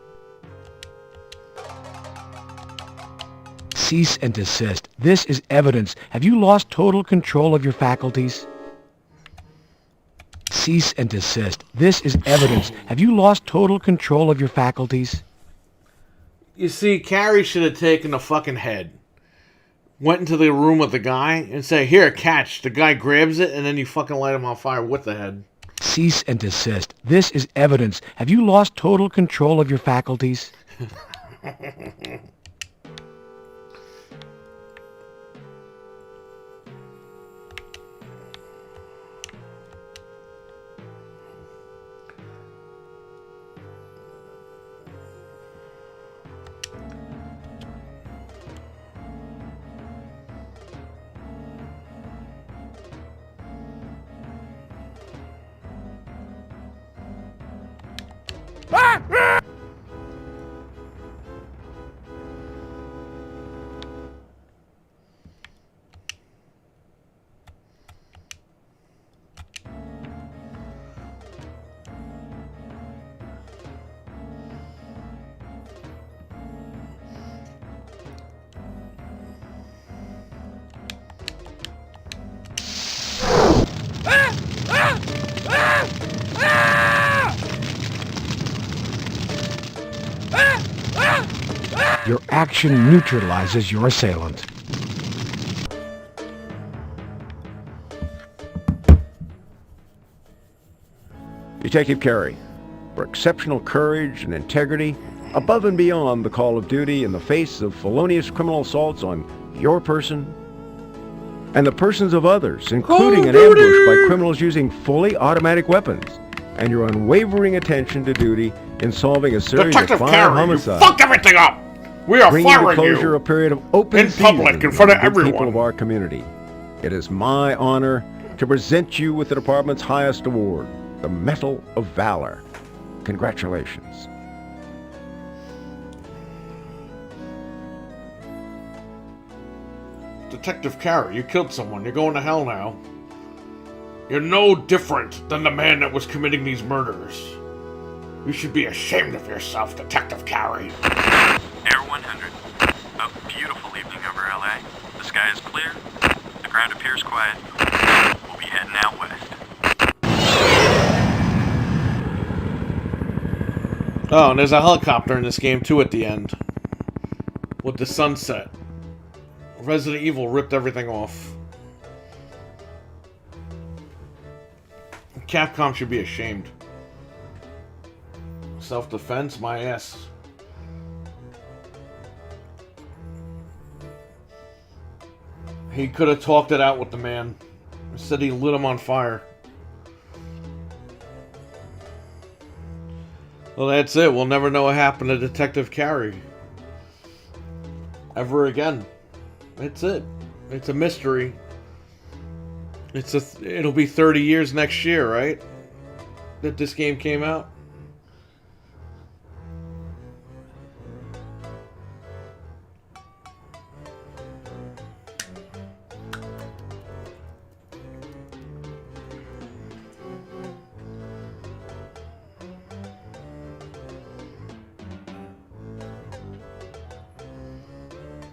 Cease and desist. This is evidence. Have you lost total control of your faculties? Cease and desist. This is evidence. Have you lost total control of your faculties? You see, Carrie should have taken the fucking head. Went into the room with the guy and said, "Here, catch." The guy grabs it and then you fucking light him on fire with the head. Cease and desist. This is evidence. Have you lost total control of your faculties? Your action neutralizes your assailant. Detective Carey, for exceptional courage and integrity, above and beyond the call of duty in the face of felonious criminal assaults on your person and the persons of others, including an ambush by criminals using fully automatic weapons, and your unwavering attention to duty in solving a series Detective of Carey, violent homicides. you fucked everything up! We are bringing to firing closure you! a period of open In public, season in front of for the good people everyone. of our community. It is my honor to present you with the department's highest award, the Medal of Valor. Congratulations. Detective Carey, you killed someone. You're going to hell now. You're no different than the man that was committing these murders. You should be ashamed of yourself, Detective Carey. Air 100. A beautiful evening over LA. The sky is clear. The ground appears quiet. We'll be heading out west. Oh, and there's a helicopter in this game too at the end. With the sunset. Resident Evil ripped everything off. Capcom should be ashamed. Self-defense? My ass. He could have talked it out with the man. Instead he lit him on fire. Well, that's it. We'll never know what happened to Detective Carey. Ever again. That's it. It's a mystery. It'll be 30 years next year, right? That this game came out.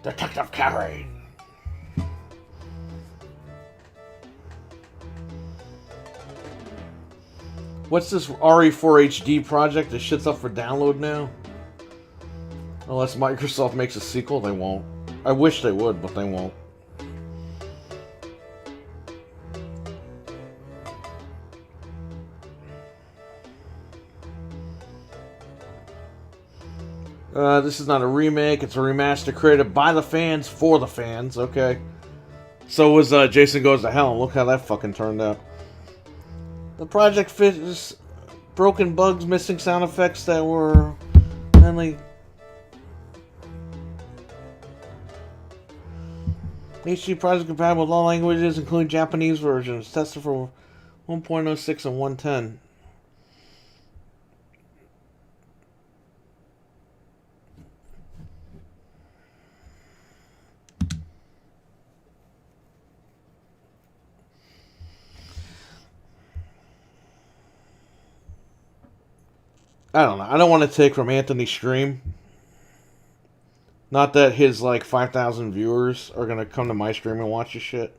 Detective Carey. What's this RE4 HD project? This shit's up for download now? Unless Microsoft makes a sequel, they won't. I wish they would, but they won't. This is not a remake, it's a remaster created by the fans for the fans, okay. So was Jason Goes to Hell, and look how that fucking turned out. The project fits broken bugs, missing sound effects that were mainly HD project compatible with all languages, including Japanese versions. Tested for 1.06 and 110. I don't know. I don't want to take from Anthony's stream. Not that his, like, 5,000 viewers are going to come to my stream and watch this shit.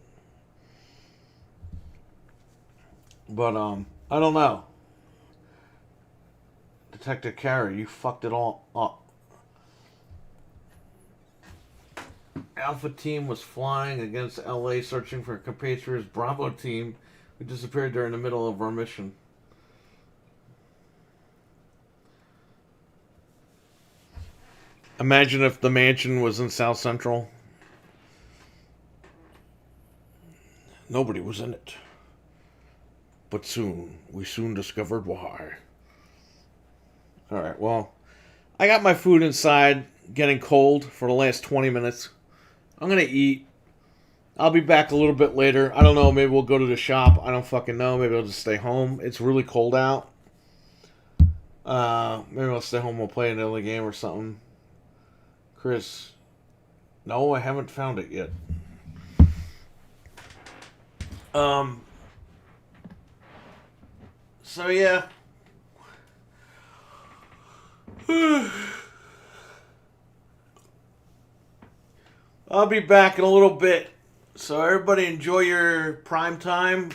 But, I don't know. Detective Carey, you fucked it all up. Alpha team was flying against LA searching for compatriots Bravo team who disappeared during the middle of our mission. Imagine if the mansion was in South Central. Nobody was in it. But we soon discovered why. Alright, well, I got my food inside, getting cold for the last 20 minutes. I'm gonna eat. I'll be back a little bit later. I don't know, maybe we'll go to the shop. I don't fucking know. Maybe I'll just stay home. It's really cold out. Maybe I'll stay home, we'll play another game or something. Chris. No, I haven't found it yet. So yeah. I'll be back in a little bit. So everybody enjoy your prime time.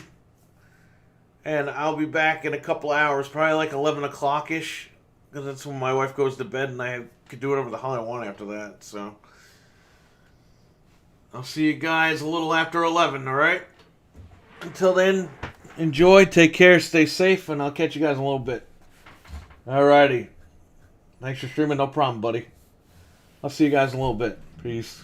And I'll be back in a couple hours, probably like 11 o'clock-ish. Because that's when my wife goes to bed and I could do whatever the hell I want after that. So I'll see you guys a little after 11, alright? Until then, enjoy, take care, stay safe, and I'll catch you guys in a little bit. Alrighty. Thanks for streaming, no problem, buddy. I'll see you guys in a little bit. Peace.